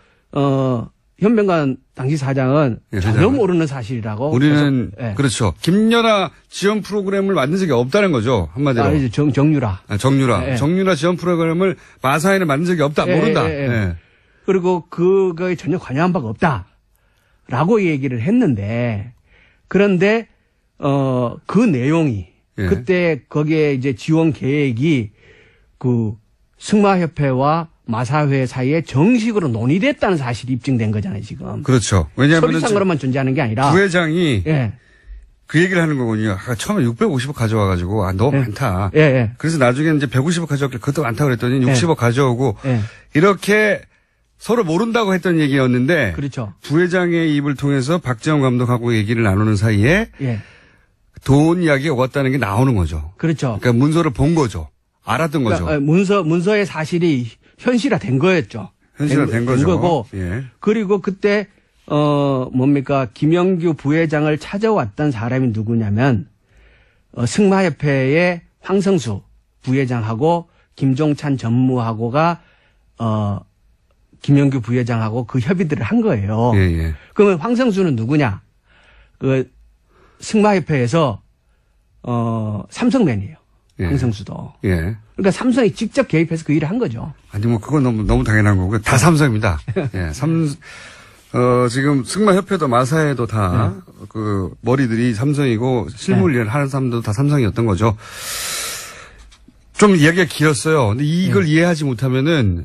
현명관 당시 사장은 전혀 모르는 사실이라고. 우리는 그렇죠. 김연아 지원 프로그램을 만든 적이 없다는 거죠. 한마디로. 이제 정유라. 정유라. 예. 정유라 지원 프로그램을 마사회는 만든 적이 없다. 모른다. 예. 그리고 그거에 전혀 관여한 바가 없다라고 얘기를 했는데 그런데 그 내용이 예. 그때 거기에 이제 지원 계획이 그 승마협회와 마사회 사이에 정식으로 논의됐다는 사실이 입증된 거잖아요, 지금. 그렇죠. 왜냐하면 서류상으로만 존재하는 게 아니라 부회장이 예. 그 얘기를 하는 거군요. 처음에 650억 가져와가지고 너무 많다. 예. 그래서 나중에 이제 150억 가져왔길래 그것도 많다 그랬더니 60억 가져오고 예. 이렇게 서로 모른다고 했던 얘기였는데 그렇죠. 부회장의 입을 통해서 박재홍 감독하고 얘기를 나누는 사이에 예. 돈 이야기가 왔다는 게 나오는 거죠. 그렇죠. 그러니까 문서를 본 거죠. 알았던 거죠. 문서의 사실이 현실화된 거였죠. 현실화된 거죠. 거고. 예. 그리고 그때 김영규 부회장을 찾아왔던 사람이 누구냐면 승마협회의 황성수 부회장하고 김종찬 전무하고가 김영규 부회장하고 그 협의들을 한 거예요. 예. 그러면 황성수는 누구냐? 그 승마협회에서 삼성맨이에요. 예. 황성수도. 예. 그러니까 삼성이 직접 개입해서 그 일을 한 거죠. 아니 뭐 그건 너무 당연한 거고요. 다 삼성입니다. 예. 지금 승마협회도 마사회도 다 그 머리들이 삼성이고 실무 일을 하는 사람들도 다 삼성이었던 거죠. 좀 이야기가 길었어요. 근데 이걸 이해하지 못하면은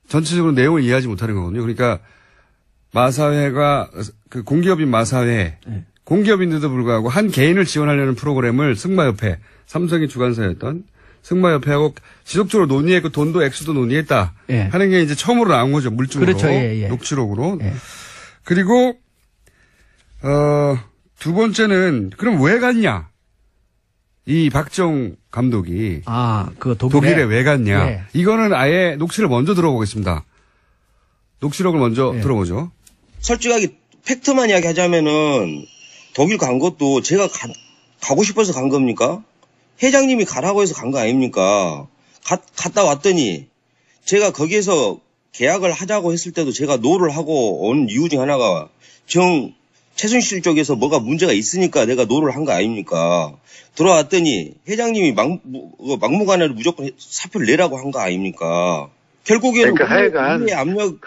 전체적으로 내용을 이해하지 못하는 거거든요. 그러니까 마사회가 그 공기업인 마사회 공기업인데도 불구하고 한 개인을 지원하려는 프로그램을 승마협회 삼성이 주관사였던 승마협회하고 지속적으로 논의했고 돈도 액수도 논의했다 하는 게 이제 처음으로 나온 거죠. 물증으로. 그렇죠. 녹취록으로. 그리고 두 번째는 그럼 왜 갔냐? 이 박정 감독이 그 독일에 왜 갔냐? 이거는 아예 녹취를 먼저 들어보겠습니다. 녹취록을 먼저 들어보죠. 솔직하게 팩트만 이야기하자면은 독일 간 것도 제가 가고 싶어서 간 겁니까? 회장님이 가라고 해서 간 거 아닙니까? 갔다 왔더니 제가 거기에서 계약을 하자고 했을 때도 제가 노를 하고 온 이유 중 하나가 최순실 쪽에서 뭐가 문제가 있으니까 내가 노를 한 거 아닙니까? 들어왔더니 회장님이 막무가내로 무조건 사표를 내라고 한 거 아닙니까? 결국에는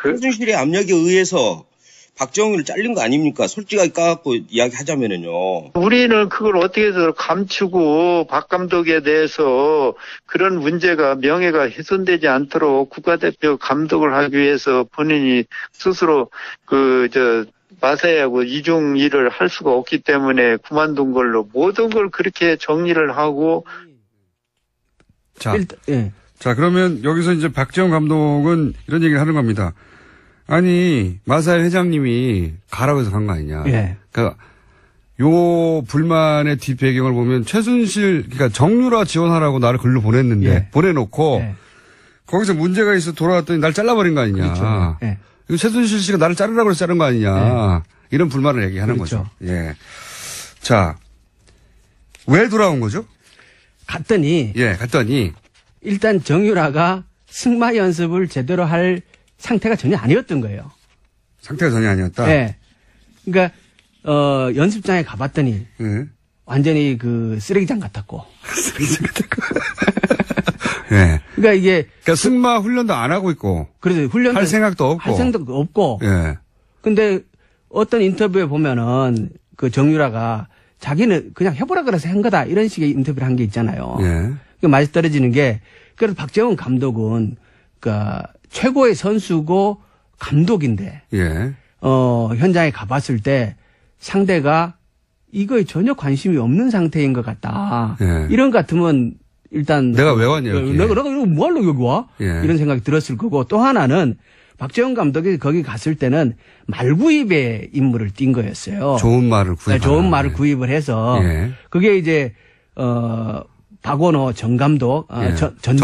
최순실의 압력에 의해서 박정희를 잘린 거 아닙니까? 솔직하게 까갖고 이야기하자면은요. 우리는 그걸 어떻게 해서 감추고 박 감독에 대해서 그런 문제가 명예가 훼손되지 않도록 국가대표 감독을 하기 위해서 본인이 스스로 마사회하고 이중 일을 할 수가 없기 때문에 그만둔 걸로 모든 걸 그렇게 정리를 하고. 자, 그러면 여기서 이제 박재홍 감독은 이런 얘기를 하는 겁니다. 아니, 마사회 회장님이 가라고 해서 간 거 아니냐. 그러니까 요 불만의 뒷배경을 보면 최순실, 그러니까 정유라 지원하라고 나를 글로 보냈는데, 예. 보내놓고, 예. 거기서 문제가 있어 돌아왔더니 날 잘라버린 거 아니냐. 그렇죠. 예. 이거 최순실 씨가 나를 자르라고 해서 자른 거 아니냐. 예. 이런 불만을 얘기하는 그렇죠. 거죠. 예. 자, 왜 돌아온 거죠? 갔더니. 일단 정유라가 승마 연습을 제대로 할 상태가 전혀 아니었던 거예요. 상태가 전혀 아니었다? 네. 그러니까, 연습장에 가봤더니, 완전히 그 쓰레기장 같았고. 쓰레기장 같았고. 예. 그러니까 이게. 그러니까 승마 훈련도 안 하고 있고. 그래서 훈련도. 할 생각도 없고. 예. 근데 어떤 인터뷰에 보면은 그 정유라가 자기는 그냥 해보라 그래서 한 거다. 이런 식의 인터뷰를 한 게 있잖아요. 예. 그 맛이 떨어지는 게, 그래서 박재원 감독은, 그니까 최고의 선수고 감독인데, 예. 현장에 가봤을 때 상대가 이거에 전혀 관심이 없는 상태인 것 같다. 예. 이런 것 같으면 일단. 내가 왜 왔냐, 여기. 내가 이거 뭐하려고 여기 와? 예. 이런 생각이 들었을 거고, 또 하나는 박재원 감독이 거기 갔을 때는 말구입의 임무를 띈 거였어요. 좋은 말을 구입. 좋은 말을 구입을 해서, 예. 그게 이제, 박원호 전 감독, 예. 전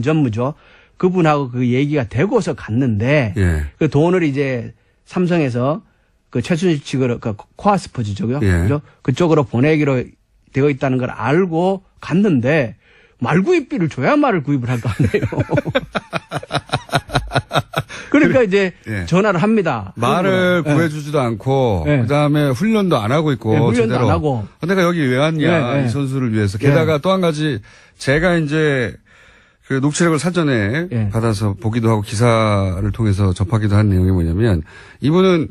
전무죠. 그분하고 그 얘기가 되고서 갔는데, 예. 그 돈을 이제 삼성에서 그 최순실 측으로, 그 코아 스포츠 쪽이요. 예. 그죠? 그쪽으로 보내기로 되어 있다는 걸 알고 갔는데, 말구입비를 줘야 말을 구입을 할 거 아니에요. 그러니까 이제 예. 전화를 합니다. 말을 구해주지도 않고, 예. 그 다음에 훈련도 안 하고 있고, 훈련도 제대로. 안 하고. 내가 여기 왜 왔냐, 이 선수를 위해서. 게다가 또 한 가지, 제가 이제 그 녹취록을 사전에 받아서 보기도 하고 기사를 통해서 접하기도 한 내용이 뭐냐면, 이분은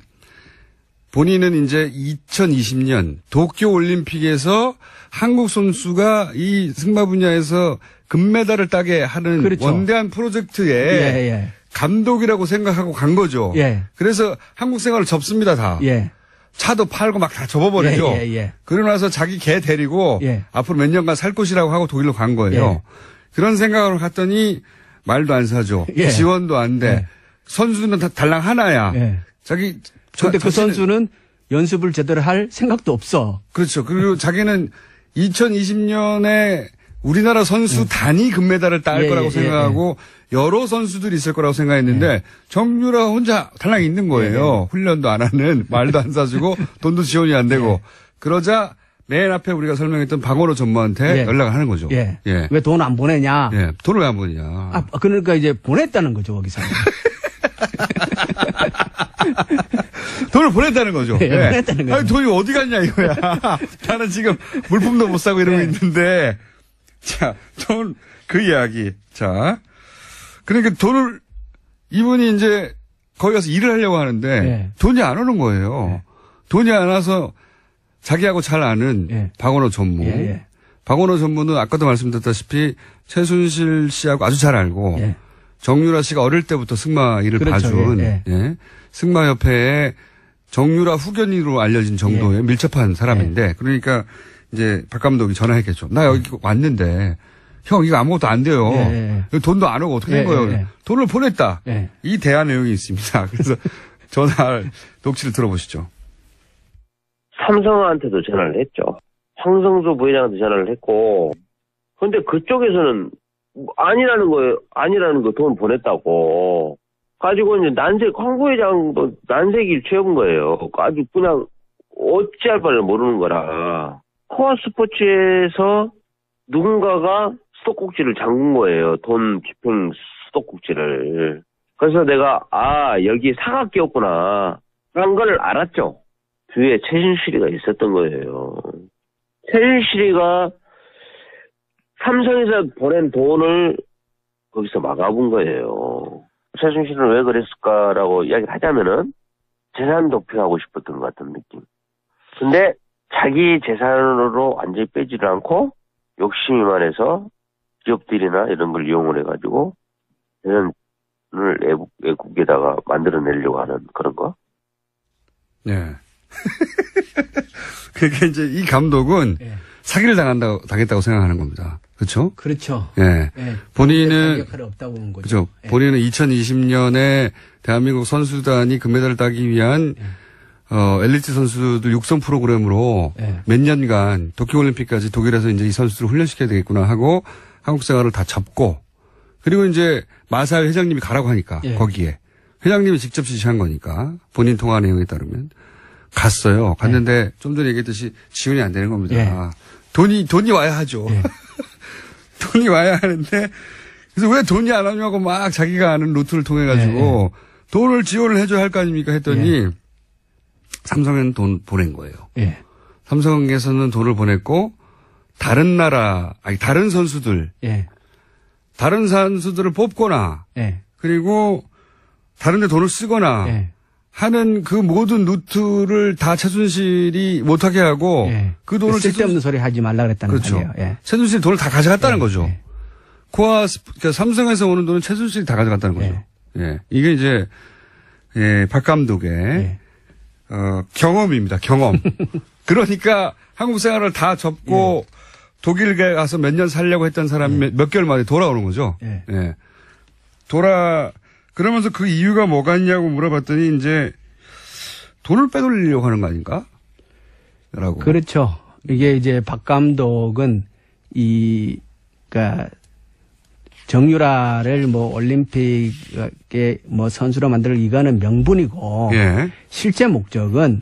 본인은 이제 2020년 도쿄 올림픽에서 한국 선수가 이 승마 분야에서 금메달을 따게 하는 그렇죠. 원대한 프로젝트에 감독이라고 생각하고 간 거죠. 그래서 한국 생활을 접습니다, 다. 차도 팔고 막 다 접어버리죠. 그러고 나서 자기 개 데리고 앞으로 몇 년간 살 곳이라고 하고 독일로 간 거예요. 그런 생각으로 갔더니 말도 안 사죠. 지원도 안 돼. 선수는 다 달랑 하나야. 근데 그 선수는 연습을 제대로 할 생각도 없어. 그렇죠. 그리고 자기는 2020년에 우리나라 선수 단위 금메달을 딸 거라고 생각하고 여러 선수들이 있을 거라고 생각했는데 정유라 혼자 달랑 있는 거예요. 훈련도 안 하는, 말도 안 사주고 돈도 지원이 안 되고. 그러자 맨 앞에 우리가 설명했던 박원호 전무한테 연락을 하는 거죠. 왜 돈 안 보내냐? 돈을 왜 안 보내냐? 그러니까 이제 보냈다는 거죠, 거기서. 돈을 보냈다는 거죠. 보냈다는 거죠. 아니, 돈이 어디 갔냐 이거야. 나는 지금 물품도 못 사고 이러고 있는데. 자, 그 이야기. 자. 그러니까 돈을, 이분이 이제 거기 가서 일을 하려고 하는데 돈이 안 오는 거예요. 돈이 안 와서 자기하고 잘 아는 박원호 전무. 박원호 전무는 아까도 말씀드렸다시피 최순실 씨하고 아주 잘 알고 정유라 씨가 어릴 때부터 승마 일을 봐준 승마협회의 정유라 후견인으로 알려진 정도의 밀접한 사람인데 그러니까 이제 박 감독이 전화했겠죠. 나 여기 왔는데 형 이거 아무것도 안 돼요. 돈도 안 오고 어떻게 된 거예요. 돈을 보냈다. 이 대화 내용이 있습니다. 그래서 녹취를 들어보시죠. 삼성한테도 전화를 했죠. 황성수 부회장한테 전화를 했고 근데 그쪽에서는 아니라는 거 돈 보냈다고 가지고 이제 황 부회장도 난색이 채운 거예요. 아주 그냥 어찌할 바를 모르는 거라. 코아 스포츠에서 누군가가 수도꼭지를 잠근 거예요. 돈 집행 수도꼭지를. 그래서 내가 여기 사각기였구나 한 걸 알았죠. 뒤에 최순실이가 있었던 거예요. 최순실이가 삼성에서 보낸 돈을 거기서 막아본 거예요. 최순실은 왜 그랬을까라고 이야기를 하자면은 재산 도피하고 싶었던 것 같은 느낌. 근데 자기 재산으로 완전히 빼지를 않고 욕심이 많아서 기업들이나 이런 걸 이용을 해가지고 재산을 외국에다가 만들어내려고 하는 그런 거. 네. 그러니까 이제 이 감독은 사기를 당했다고 생각하는 겁니다. 그렇죠? 그렇죠. 본인은 없다고 본 거죠. 그렇죠. 본인은 2020년에 대한민국 선수단이 금메달을 따기 위한 엘리트 선수들 육성 프로그램으로 예. 몇 년간 도쿄올림픽까지 독일에서 이제 이 선수들을 훈련시켜야 되겠구나 하고 한국 생활을 다 접고 그리고 이제 마사회 회장님이 가라고 하니까 예. 거기에 회장님이 직접 지시한 거니까 본인 통화 내용에 따르면 갔어요. 갔는데 예. 좀 전에 얘기했듯이 지원이 안 되는 겁니다. 예. 돈이 와야 하죠. 예. 돈이 와야 하는데 그래서 왜 돈이 안 오냐고 막 자기가 아는 루트를 통해 가지고 예. 돈을 지원을 해줘야 할 거 아닙니까 했더니 예. 삼성에는 돈 보낸 거예요. 예. 삼성에서는 돈을 보냈고 다른 선수들, 예. 다른 선수들을 뽑거나, 예. 그리고 다른 데 돈을 쓰거나 예. 하는 그 모든 루트를 다 최순실이 못하게 하고 예. 그 돈을 쓸데없는 소리 하지 말라 그랬다는 그렇죠. 거예요. 예. 최순실이 돈을 다 가져갔다는 예. 거죠. 예. 그러니까 삼성에서 오는 돈은 최순실이 다 가져갔다는 거죠. 예. 예. 이게 이제 예, 박 감독의 예. 경험입니다. 경험. 그러니까 한국 생활을 다 접고 예. 독일에 가서 몇 년 살려고 했던 사람이 예. 몇 개월 만에 돌아오는 거죠. 예. 예. 그러면서 그 이유가 뭐가 있냐고 물어봤더니 이제 돈을 빼돌리려고 하는 거 아닌가? 라고. 그렇죠. 이게 이제 박 감독은 그러니까 정유라를 뭐 올림픽에 뭐 선수로 만들 이거는 명분이고 예. 실제 목적은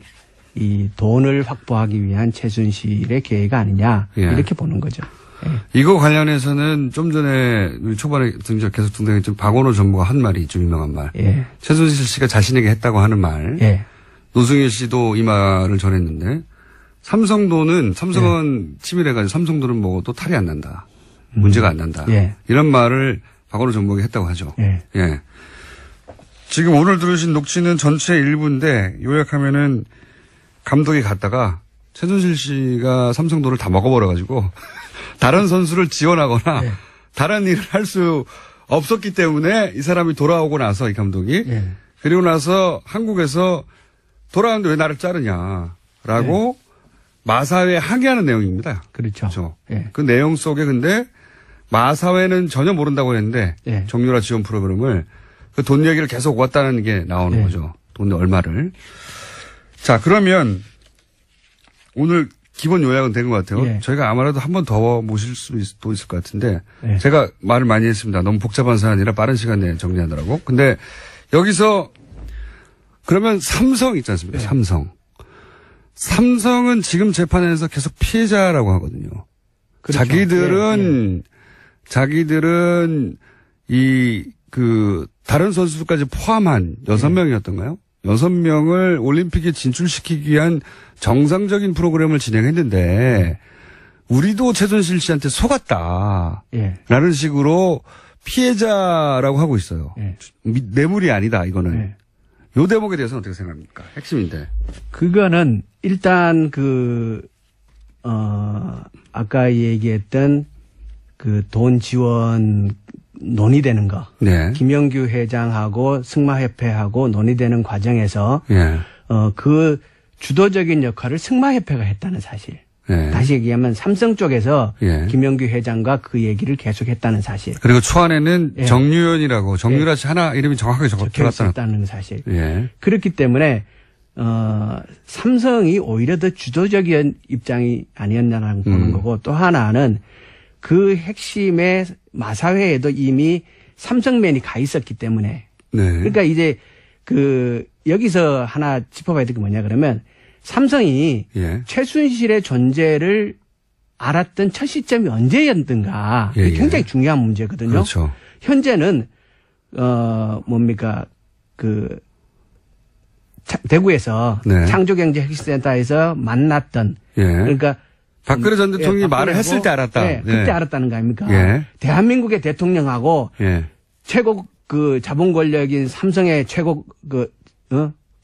이 돈을 확보하기 위한 최순실의 계획 아니냐 예. 이렇게 보는 거죠. 예. 이거 관련해서는 좀 전에 초반에 계속 등장했던 박원호 전무가 한 말이 좀 유명한 말. 예. 최순실 씨가 자신에게 했다고 하는 말. 예. 노승일 씨도 이 말을 전했는데 삼성은 예. 치밀해가지고 삼성돈은 먹어도 탈이 안 난다. 문제가 안 난다. 예. 이런 말을 박원호 전무에게 했다고 하죠. 예. 예. 지금 오늘 들으신 녹취는 전체 일부인데 요약하면은 감독이 갔다가 최순실 씨가 삼성돈을 다 먹어버려가지고 다른 선수를 지원하거나 예. 다른 일을 할 수 없었기 때문에 이 사람이 돌아오고 나서 이 감독이 예. 그리고 나서 한국에서 돌아왔는데 왜 나를 자르냐라고 예. 마사회에 항의하는 내용입니다. 그렇죠. 예. 그 내용 속에 근데 마사회는 전혀 모른다고 했는데 예. 정유라 지원 프로그램을 그 돈 얘기를 계속 왔다는 게 나오는 예. 거죠. 돈 얼마를. 자, 그러면 오늘 기본 요약은 된 것 같아요. 예. 저희가 아무래도 한 번 더 모실 수도 있을 것 같은데 예. 제가 말을 많이 했습니다. 너무 복잡한 사안이라 빠른 시간 내에 정리하느라고. 근데 여기서 그러면 삼성 있지 않습니까? 예. 삼성은 지금 재판에서 계속 피해자라고 하거든요. 그렇죠. 자기들은 다른 선수들까지 포함한 6명이었던가요? 6명을 올림픽에 진출시키기 위한 정상적인 프로그램을 진행했는데 우리도 최순실 씨한테 속았다. 예. 라는 식으로 피해자라고 하고 있어요. 예. 뇌물이 아니다 이거는. 예. 요 대목에 대해서는 어떻게 생각합니까? 핵심인데. 그거는 일단 아까 얘기했던 그 돈 지원 논의되는 거. 네. 김영규 회장하고 승마협회하고 논의되는 과정에서 네. 그 주도적인 역할을 승마협회가 했다는 사실. 네. 다시 얘기하면 삼성 쪽에서 네. 김영규 회장과 그 얘기를 계속했다는 사실. 그리고 초안에는 네. 정유연이라고 정유라 씨 하나 이름이 정확하게 적혀있다는 사실. 네. 그렇기 때문에 삼성이 오히려 더 주도적인 입장이 아니었냐는 보는 거고 또 하나는 그 핵심의 마사회에도 이미 삼성맨이 가 있었기 때문에. 네. 그러니까 이제 여기서 하나 짚어봐야 될 게 뭐냐 그러면 삼성이 예. 최순실의 존재를 알았던 첫 시점이 언제였던가. 예, 굉장히 중요한 문제거든요. 그렇죠. 현재는, 대구에서 네. 창조경제핵심센터에서 만났던. 예. 그러니까 박근혜 전 대통령이 말을 했을 때 알았다. 네, 그때 네. 알았다는 거 아닙니까? 예. 대한민국의 대통령하고 예. 최고 자본 권력인 삼성의 최고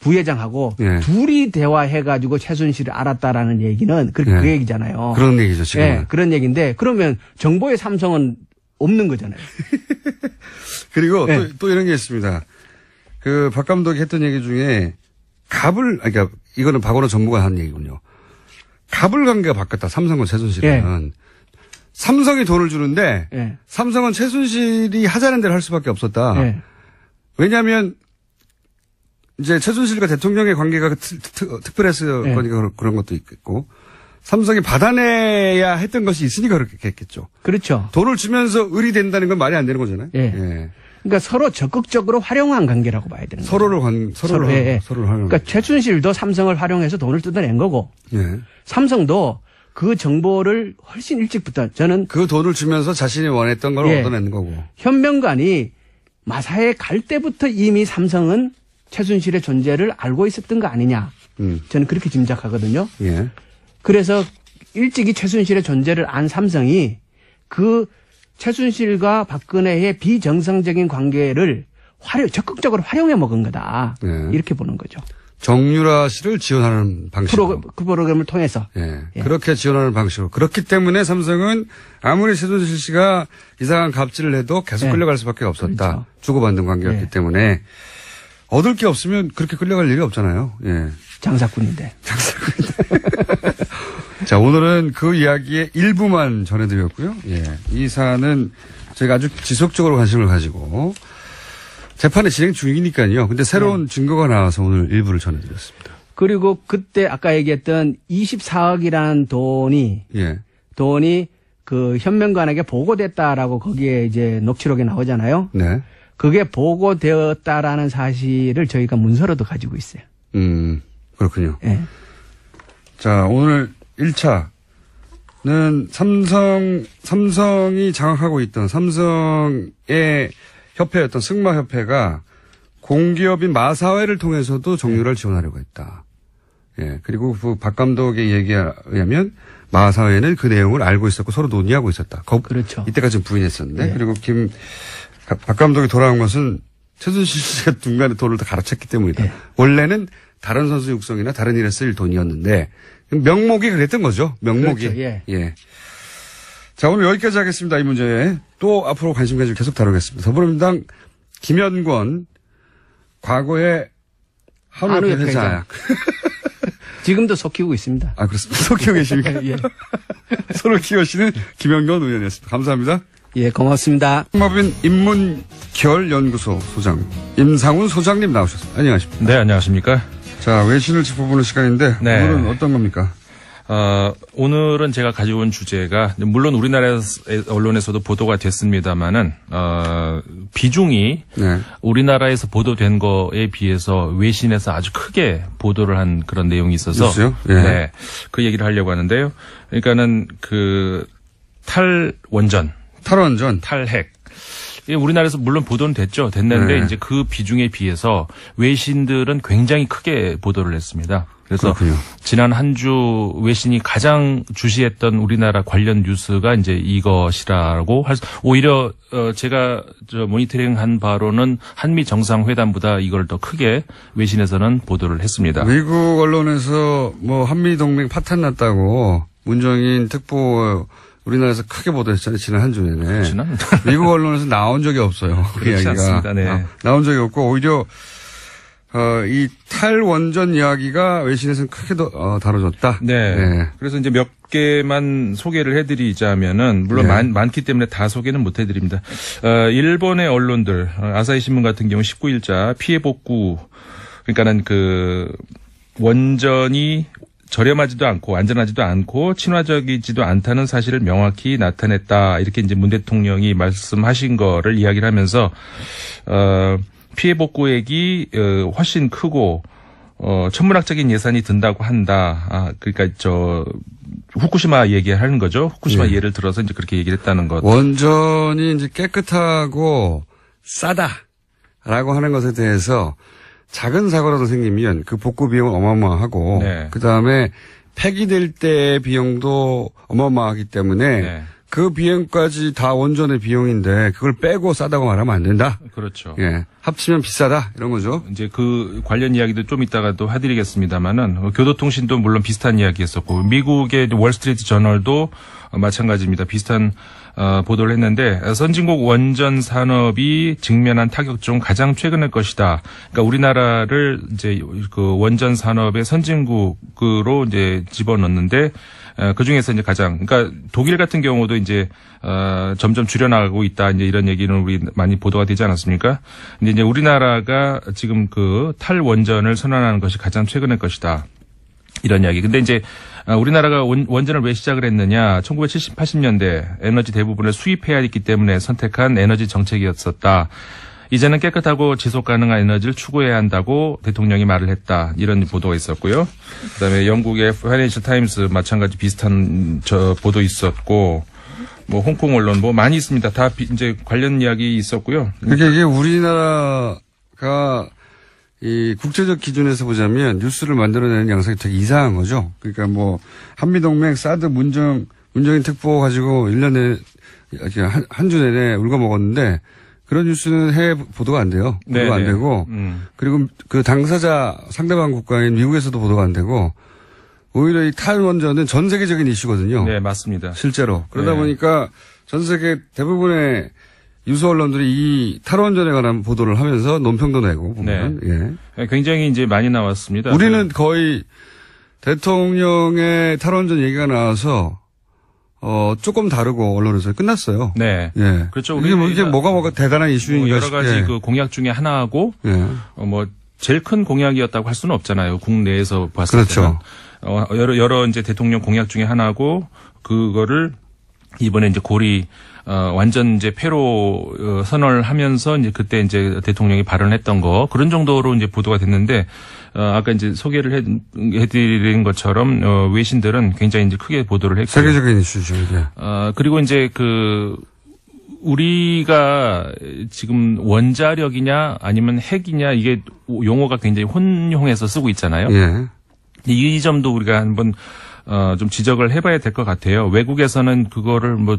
부회장하고 예. 둘이 대화해가지고 최순실을 알았다라는 얘기는 그 얘기잖아요. 그런 얘기죠, 지금. 예, 그런 얘기인데 그러면 정보의 삼성은 없는 거잖아요. 그리고 예. 또 이런 게 있습니다. 박 감독이 했던 얘기 중에 그러니까 이거는 박원호 전무가 한 얘기군요. 갑을 관계가 바뀌었다. 삼성과 최순실은. 예. 삼성이 돈을 주는데 예. 삼성은 최순실이 하자는 대로 할 수밖에 없었다. 예. 왜냐하면 이제 최순실과 대통령의 관계가 특별했을 네. 거니까 그런 것도 있겠고, 삼성이 받아내야 했던 것이 있으니까 그렇게 했겠죠. 그렇죠. 돈을 주면서 의리된다는 건 말이 안 되는 거잖아요. 예. 예. 그러니까 서로 적극적으로 활용한 관계라고 봐야 되는 거죠. 서로를 예. 활용. 그러니까 최순실도 삼성을 활용해서 돈을 뜯어낸 거고, 예. 삼성도 그 정보를 훨씬 일찍부터 저는 그 돈을 주면서 자신이 원했던 걸 예. 얻어내는 거고. 현명관이 마사에 갈 때부터 이미 삼성은 최순실의 존재를 알고 있었던 거 아니냐. 저는 그렇게 짐작하거든요. 예. 그래서 일찍이 최순실의 존재를 안 삼성이 그 최순실과 박근혜의 비정상적인 관계를 적극적으로 활용해 먹은 거다. 예. 이렇게 보는 거죠. 정유라 씨를 지원하는 방식으로. 그 프로그램을 통해서. 예. 예. 그렇게 지원하는 방식으로. 그렇기 때문에 삼성은 아무리 최순실 씨가 이상한 갑질을 해도 계속 예. 끌려갈 수밖에 없었다. 그렇죠. 주고받는 관계였기 예. 때문에 얻을 게 없으면 그렇게 끌려갈 일이 없잖아요. 예. 장사꾼인데. 자, 오늘은 그 이야기의 일부만 전해드렸고요. 예. 이 사안은 저희가 아주 지속적으로 관심을 가지고 재판이 진행 중이니까요. 근데 새로운 증거가 나와서 오늘 일부를 전해드렸습니다. 그리고 그때 아까 얘기했던 24억이라는 돈이 그 현명관에게 보고됐다라고 거기에 이제 녹취록에 나오잖아요. 네. 그게 보고되었다라는 사실을 저희가 문서로도 가지고 있어요. 그렇군요. 네. 자, 오늘 1차는 삼성이 장악하고 있던 삼성의 협회였던 승마협회가 공기업인 마사회를 통해서도 정유라를 지원하려고 했다. 예. 그리고 그 박 감독의 얘기에 의하면 마사회는 그 내용을 알고 있었고 서로 논의하고 있었다. 그렇죠. 이때까지는 부인했었는데. 네. 그리고 박 감독이 돌아온 것은 최순실 씨가 중간에 돈을 다 갈아챘기 때문이다. 네. 원래는 다른 선수 육성이나 다른 일에 쓸 돈이었는데 명목이 그랬던 거죠. 명목이. 그렇죠. 예. 예. 자, 오늘 여기까지 하겠습니다. 이 문제에 또 앞으로 관심 가지고 계속 다루겠습니다. 더불어민주당 김현권 과거에 한우협회 회장. 지금도 속히고 있습니다. 아, 그렇습니다. 속히고 계십니까? 예. 손을 키우시는 김현권 의원이었습니다. 감사합니다. 예, 고맙습니다. 법인 인문결연구소 소장 임상훈 소장님 나오셨습니다. 안녕하십니까? 네, 안녕하십니까? 자, 외신을 짚어보는 시간인데 네. 오늘은 어떤 겁니까? 오늘은 제가 가지고 온 주제가 물론 우리나라 언론에서도 보도가 됐습니다만은 비중이 네. 우리나라에서 보도된 거에 비해서 외신에서 아주 크게 보도를 한 그런 내용이 있어서 뉴스요? 예. 네, 그 얘기를 하려고 하는데요. 그러니까는 그 탈원전, 탈핵. 우리나라에서 물론 보도는 됐는데 네. 이제 그 비중에 비해서 외신들은 굉장히 크게 보도를 했습니다. 그래서 그렇군요. 지난 한 주 외신이 가장 주시했던 우리나라 관련 뉴스가 이제 이것이라고 오히려 제가 모니터링한 바로는 한미 정상회담보다 이걸 더 크게 외신에서는 보도를 했습니다. 미국 언론에서 뭐 한미 동맹 파탄 났다고 문정인 특보 우리나라에서 크게 보도했잖아요. 지난 한 주 내내. 미국 언론에서 나온 적이 없어요. 그 그렇지 이야기가. 않습니다. 네. 나온 적이 없고 오히려 이 탈원전 이야기가 외신에서는 크게 다뤄졌다. 네. 네. 그래서 이제 몇 개만 소개를 해드리자면은 물론 네. 많기 때문에 다 소개는 못 해드립니다. 일본의 언론들 아사히 신문 같은 경우 19일자 피해 복구 그러니까는 그 원전이 저렴하지도 않고 안전하지도 않고 친화적이지도 않다는 사실을 명확히 나타냈다. 이렇게 이제 문 대통령이 말씀하신 거를 이야기를 하면서 피해 복구액이 훨씬 크고 천문학적인 예산이 든다고 한다. 그러니까 후쿠시마 얘기하는 거죠. 후쿠시마 예를 들어서 이제 그렇게 얘기를 했다는 것. 원전이 이제 깨끗하고 싸다라고 하는 것에 대해서 작은 사고라도 생기면 그 복구 비용은 어마어마하고 네. 그다음에 폐기될 때의 비용도 어마어마하기 때문에 네. 그 비용까지 다 원전의 비용인데 그걸 빼고 싸다고 말하면 안 된다. 그렇죠. 예. 합치면 비싸다 이런 거죠. 이제 그 관련 이야기도 좀 이따가도 해드리겠습니다만은 교도통신도 물론 비슷한 이야기했었고 미국의 월스트리트 저널도 마찬가지입니다. 비슷한 보도를 했는데 선진국 원전 산업이 직면한 타격 중 가장 최근의 것이다. 그러니까 우리나라를 이제 그 원전 산업의 선진국으로 이제 집어넣는데 그 중에서 이제 가장, 그러니까 독일 같은 경우도 이제 점점 줄여나가고 있다. 이제 이런 얘기는 우리 많이 보도가 되지 않았습니까? 근데 이제 우리나라가 지금 그 탈원전을 선언하는 것이 가장 최근의 것이다. 이런 이야기. 근데 이제 우리나라가 원전을 왜 시작을 했느냐? 1970, 80년대 에너지 대부분을 수입해야 했기 때문에 선택한 에너지 정책이었었다. 이제는 깨끗하고 지속 가능한 에너지를 추구해야 한다고 대통령이 말을 했다. 이런 보도가 있었고요. 그다음에 영국의 파이낸셜 타임스 마찬가지 비슷한 보도 있었고, 뭐 홍콩 언론 뭐 많이 있습니다. 다 이제 관련 이야기 있었고요. 그러니까 이게 우리나라가 이 국제적 기준에서 보자면 뉴스를 만들어내는 양상이 되게 이상한 거죠. 그러니까 뭐 한미동맹 사드 문정인 특보 가지고 1년에 한 주 내내 울고 먹었는데 그런 뉴스는 해외 보도가 안 돼요. 보도가 안 되고 그리고 그 당사자 상대방 국가인 미국에서도 보도가 안 되고 오히려 이 탈원전은 전 세계적인 이슈거든요. 네, 맞습니다. 실제로. 그러다 보니까 전 세계 대부분의 유수 언론들이 이 탈원전에 관한 보도를 하면서 논평도 내고 보면 예. 굉장히 이제 많이 나왔습니다. 우리는 거의 대통령의 탈원전 얘기가 나와서 조금 다르고 언론에서 끝났어요. 네. 예. 그렇죠. 이게 뭐가 대단한 이슈인가 여러 가지 그 공약 중에 하나하고 뭐 제일 큰 공약이었다고 할 수는 없잖아요. 국내에서 봤을 그렇죠. 때는 여러 이제 대통령 공약 중에 하나고 그거를 이번에 이제 고리 완전 이제 폐로 선언을 하면서 이제 그때 이제 대통령이 발언했던 거 그런 정도로 이제 보도가 됐는데 아까 이제 소개를 해드린 것처럼 외신들은 굉장히 이제 크게 보도를 했고 세계적인 이슈죠 이게. 그리고 이제 그 우리가 지금 원자력이냐 아니면 핵이냐 이게 용어가 굉장히 혼용해서 쓰고 있잖아요. 예. 이 점도 우리가 한번 좀 지적을 해봐야 될 것 같아요. 외국에서는 그거를 뭐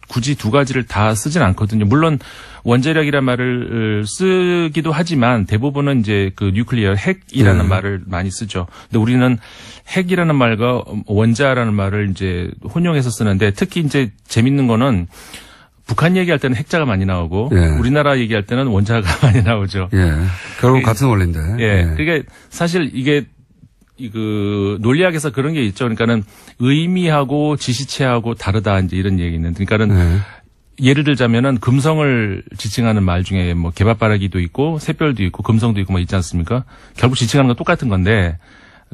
굳이 두 가지를 다 쓰진 않거든요. 물론 원자력이라는 말을 쓰기도 하지만 대부분은 이제 그 뉴클리어 핵이라는 말을 많이 쓰죠. 근데 우리는 핵이라는 말과 원자라는 말을 이제 혼용해서 쓰는데 특히 이제 재밌는 거는 북한 얘기할 때는 핵자가 많이 나오고 우리나라 얘기할 때는 원자가 많이 나오죠. 예. 결국 같은 원리인데. 예. 그러니까 사실 이게 그 논리학에서 그런 게 있죠. 그러니까는 의미하고 지시체하고 다르다 이제 이런 얘기는. 그러니까는 예를 들자면은 금성을 지칭하는 말 중에 뭐 개밥바라기도 있고 샛별도 있고 금성도 있고 뭐 있지 않습니까? 결국 지칭하는 건 똑같은 건데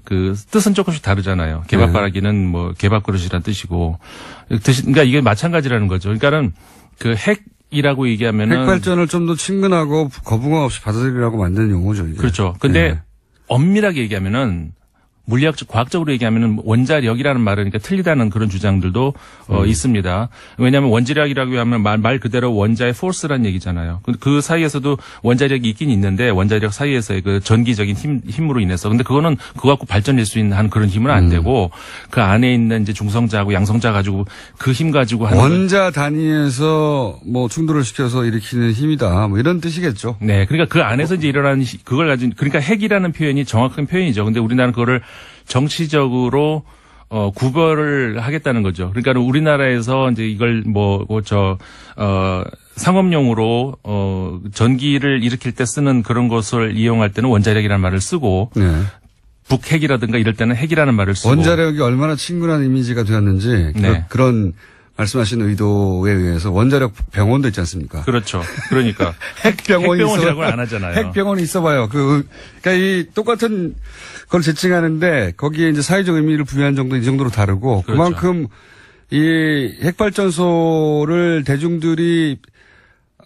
그 뜻은 조금씩 다르잖아요. 개밥바라기는 뭐 개밥그릇이란 뜻이고 그러니까 이게 마찬가지라는 거죠. 그러니까는 그 핵이라고 얘기하면은 핵발전을 좀 더 친근하고 거부감 없이 받아들이라고 만드는 용어죠. 이게. 그렇죠. 근데 엄밀하게 얘기하면은 물리학적, 과학적으로 얘기하면은 원자력이라는 말은 그러니까 틀리다는 그런 주장들도 있습니다. 왜냐하면 원자력이라고 하면 말 그대로 원자의 포스라는 얘기잖아요. 그 사이에서도 원자력이 있긴 있는데 원자력 사이에서의 그 전기적인 힘으로 인해서. 근데 그거는 그거 갖고 발전할 수 있는 한 그런 힘은 안 되고 그 안에 있는 이제 중성자하고 양성자 가지고 그 힘 가지고 하는 원자 단위에서 뭐 충돌을 시켜서 일으키는 힘이다. 뭐 이런 뜻이겠죠. 네. 그러니까 그 안에서 이제 일어나는 그걸 가진 그러니까 핵이라는 표현이 정확한 표현이죠. 근데 우리나라는 그거를 정치적으로 구별을 하겠다는 거죠. 그러니까 우리나라에서 이제 이걸 상업용으로 전기를 일으킬 때 쓰는 그런 것을 이용할 때는 원자력이라는 말을 쓰고 북핵이라든가 이럴 때는 핵이라는 말을 쓰고 원자력이 얼마나 친근한 이미지가 되었는지 그런 말씀하신 의도에 의해서 원자력 병원도 있지 않습니까? 그렇죠. 그러니까 핵병원이라고는 안 하잖아요. 핵병원이 있어봐요. 그러니까 이 똑같은 걸 지칭하는데 거기에 이제 사회적 의미를 부여한 정도 이 정도로 다르고 그렇죠. 그만큼 이 핵발전소를 대중들이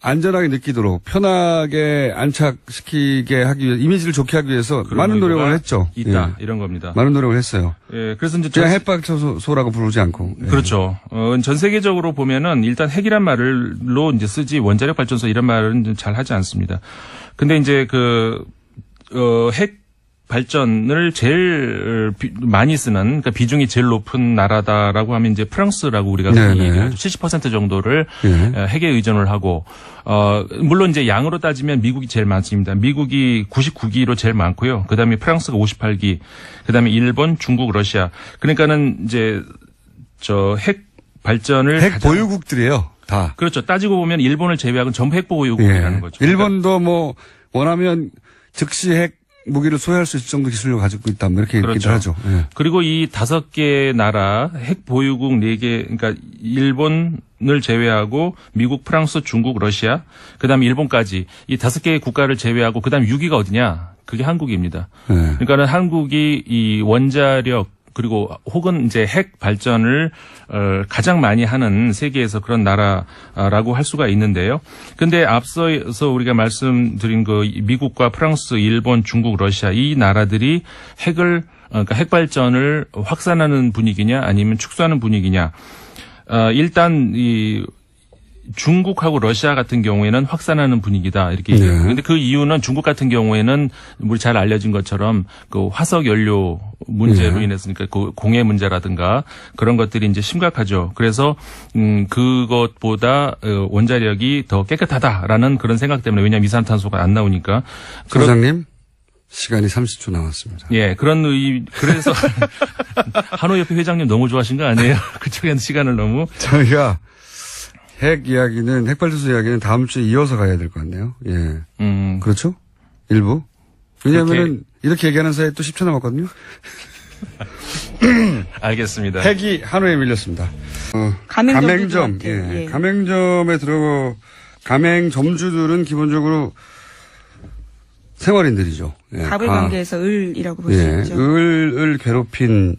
안전하게 느끼도록 편하게 안착시키게 하기 위해 이미지를 좋게 하기 위해서 많은 노력을 했죠. 있다 이런 겁니다. 많은 노력을 했어요. 예, 그래서 이제 그냥 핵발전소라고 부르지 않고. 그렇죠. 전 세계적으로 보면은 일단 핵이란 말로 이제 쓰지 원자력 발전소 이런 말은 잘 하지 않습니다. 근데 이제 핵 발전을 제일 많이 쓰는 그러니까 비중이 제일 높은 나라다라고 하면 이제 프랑스라고 우리가 얘기를 하죠. 70% 정도를 핵에 의존을 하고 물론 이제 양으로 따지면 미국이 제일 많습니다. 미국이 99기로 제일 많고요. 그다음에 프랑스가 58기, 그다음에 일본, 중국, 러시아. 그러니까는 이제 핵 발전을 핵 보유국들이에요. 다. 그렇죠. 따지고 보면 일본을 제외하고는 전부 핵 보유국이라는 거죠. 일본도 뭐 원하면 즉시 핵 무기를 소유할 수 있을 정도 기술력을 가지고 있다. 뭐 이렇게 얘기를 하죠. 예. 그리고 이 5개 나라 핵 보유국 4개 그러니까 일본을 제외하고 미국, 프랑스, 중국, 러시아 그다음에 일본까지 이 5개의 국가를 제외하고 그다음에 6위가 어디냐? 그게 한국입니다. 그러니까는 한국이 이 원자력 그리고 혹은 이제 핵 발전을 가장 많이 하는 세계에서 그런 나라라고 할 수가 있는데요. 근데 앞서서 우리가 말씀드린 그 미국과 프랑스, 일본, 중국, 러시아 이 나라들이 그러니까 핵 발전을 확산하는 분위기냐 아니면 축소하는 분위기냐. 일단 이 중국하고 러시아 같은 경우에는 확산하는 분위기다 이렇게 얘기해요. 그런데 그 이유는 중국 같은 경우에는 우리 잘 알려진 것처럼 그 화석 연료 문제로 인해서니까 그 공해 문제라든가 그런 것들이 이제 심각하죠. 그래서 그것보다 원자력이 더 깨끗하다라는 그런 생각 때문에 왜냐하면 이산탄소가 안 나오니까. 소장님 시간이 30초 남았습니다. 예, 그래서 한호협회 회장님 너무 좋아하신 거 아니에요? 그쪽에 시간을 너무 저희가 핵 이야기는, 핵발전소 이야기는 다음 주에 이어서 가야 될 것 같네요. 예. 그렇죠? 일부. 왜냐하면 이렇게 얘기하는 사이에 또 10초 남았거든요. 알겠습니다. 핵이 한우에 밀렸습니다. 가맹점. 예. 가맹점에 가맹점주들은 기본적으로 생활인들이죠. 예. 갑을 관계에서 을이라고 볼 수 있죠. 을을 괴롭힌,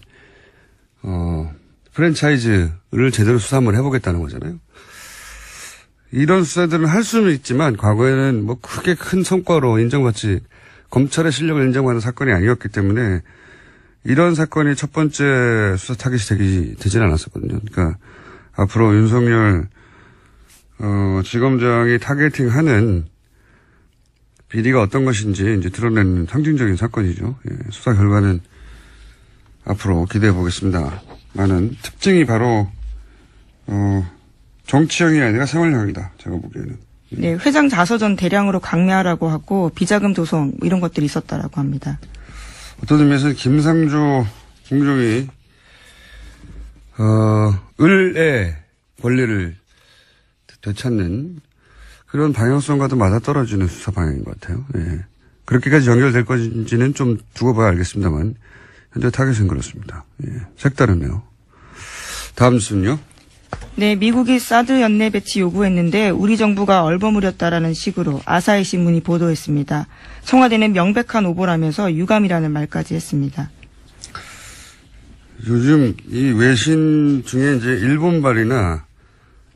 프랜차이즈를 제대로 수사 한번 해보겠다는 거잖아요. 이런 수사들은 할 수는 있지만 과거에는 뭐 크게 큰 성과로 인정받지 검찰의 실력을 인정받는 사건이 아니었기 때문에 이런 사건이 첫 번째 수사 타깃이 되진 않았었거든요. 그러니까 앞으로 윤석열 지검장이 타겟팅하는 비리가 어떤 것인지 이제 드러내는 상징적인 사건이죠. 예, 수사 결과는 앞으로 기대해 보겠습니다. 많은 특징이 바로 정치형이 아니라 생활형이다. 제가 보기에는. 네, 회장 자서전 대량으로 강매하라고 하고 비자금 조성 이런 것들이 있었다라고 합니다. 어떤 의미에서는 김상조 공정이 을의 권리를 되찾는 그런 방향성과도 맞아떨어지는 수사 방향인 것 같아요. 예. 그렇게까지 연결될 건지는 좀 두고 봐야 알겠습니다만 현재 타겟은 그렇습니다. 예. 색다르네요. 다음 뉴스는요. 네, 미국이 사드 연내 배치 요구했는데 우리 정부가 얼버무렸다라는 식으로 아사히 신문이 보도했습니다. 청와대는 명백한 오보라면서 유감이라는 말까지 했습니다. 요즘 이 외신 중에 이제 일본발이나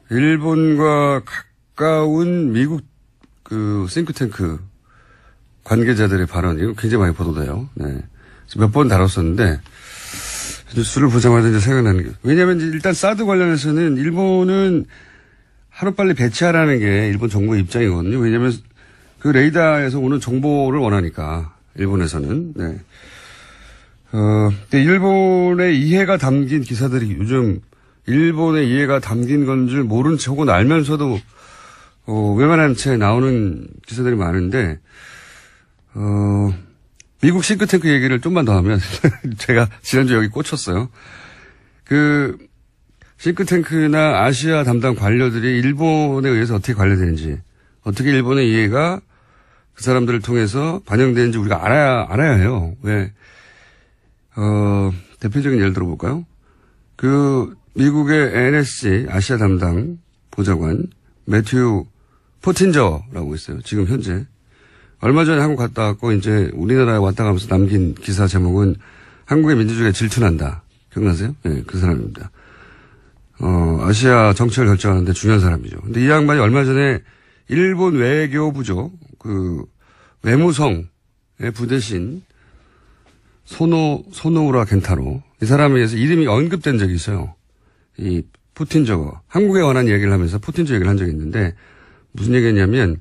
일본과 가까운 미국 싱크탱크 관계자들의 발언, 이거 굉장히 많이 보도돼요. 네. 몇 번 다뤘었는데, 뉴스를 보자마자 이제 생각나는 게. 왜냐면 일단 사드 관련해서는 일본은 하루빨리 배치하라는 게 일본 정부의 입장이거든요. 왜냐면 그 레이더에서 오는 정보를 원하니까, 일본에서는. 네. 근데 일본의 이해가 담긴 기사들이 요즘 일본의 이해가 담긴 건 줄 모른 체 혹은 알면서도 외면한 채 나오는 기사들이 많은데, 미국 싱크탱크 얘기를 좀만 더 하면, 제가 지난주 여기 꽂혔어요. 그, 싱크탱크나 아시아 담당 관료들이 일본에 의해서 어떻게 관리되는지, 어떻게 일본의 이해가 그 사람들을 통해서 반영되는지 우리가 알아야 해요. 왜, 대표적인 예를 들어볼까요? 그, 미국의 NSC 아시아 담당 보좌관, 매튜 포틴저라고 있어요. 지금 현재. 얼마 전에 한국 갔다 왔고, 이제 우리나라에 왔다 가면서 남긴 기사 제목은 한국의 민주주의가 질투난다. 기억나세요? 네, 그 사람입니다. 아시아 정책을 결정하는데 중요한 사람이죠. 근데 이 양반이 얼마 전에 일본 외교부죠. 그, 외무성의 부대신 소노우라 겐타로. 이 사람에 의해서 이름이 언급된 적이 있어요. 이 푸틴저거. 한국에 관한 얘기를 하면서 푸틴저 얘기를 한 적이 있는데, 무슨 얘기했냐면,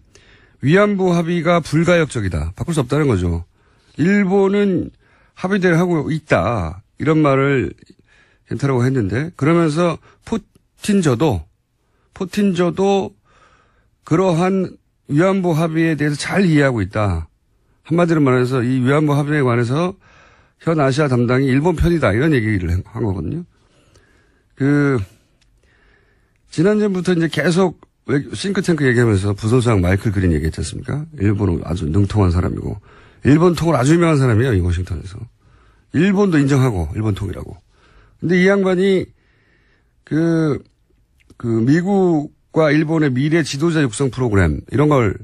위안부 합의가 불가역적이다. 바꿀 수 없다는 거죠. 일본은 합의대로 하고 있다. 이런 말을 겐타라고 했는데, 그러면서 푸틴저도 그러한 위안부 합의에 대해서 잘 이해하고 있다. 한마디로 말해서 이 위안부 합의에 관해서 현 아시아 담당이 일본 편이다. 이런 얘기를 한 거거든요. 지난주부터 이제 계속 싱크탱크 얘기하면서 부소장 마이클 그린 얘기했지 않습니까? 일본은 아주 능통한 사람이고, 일본 통을 아주 유명한 사람이에요, 이 워싱턴에서. 일본도 인정하고, 일본 통이라고. 근데 이 양반이, 미국과 일본의 미래 지도자 육성 프로그램, 이런 걸,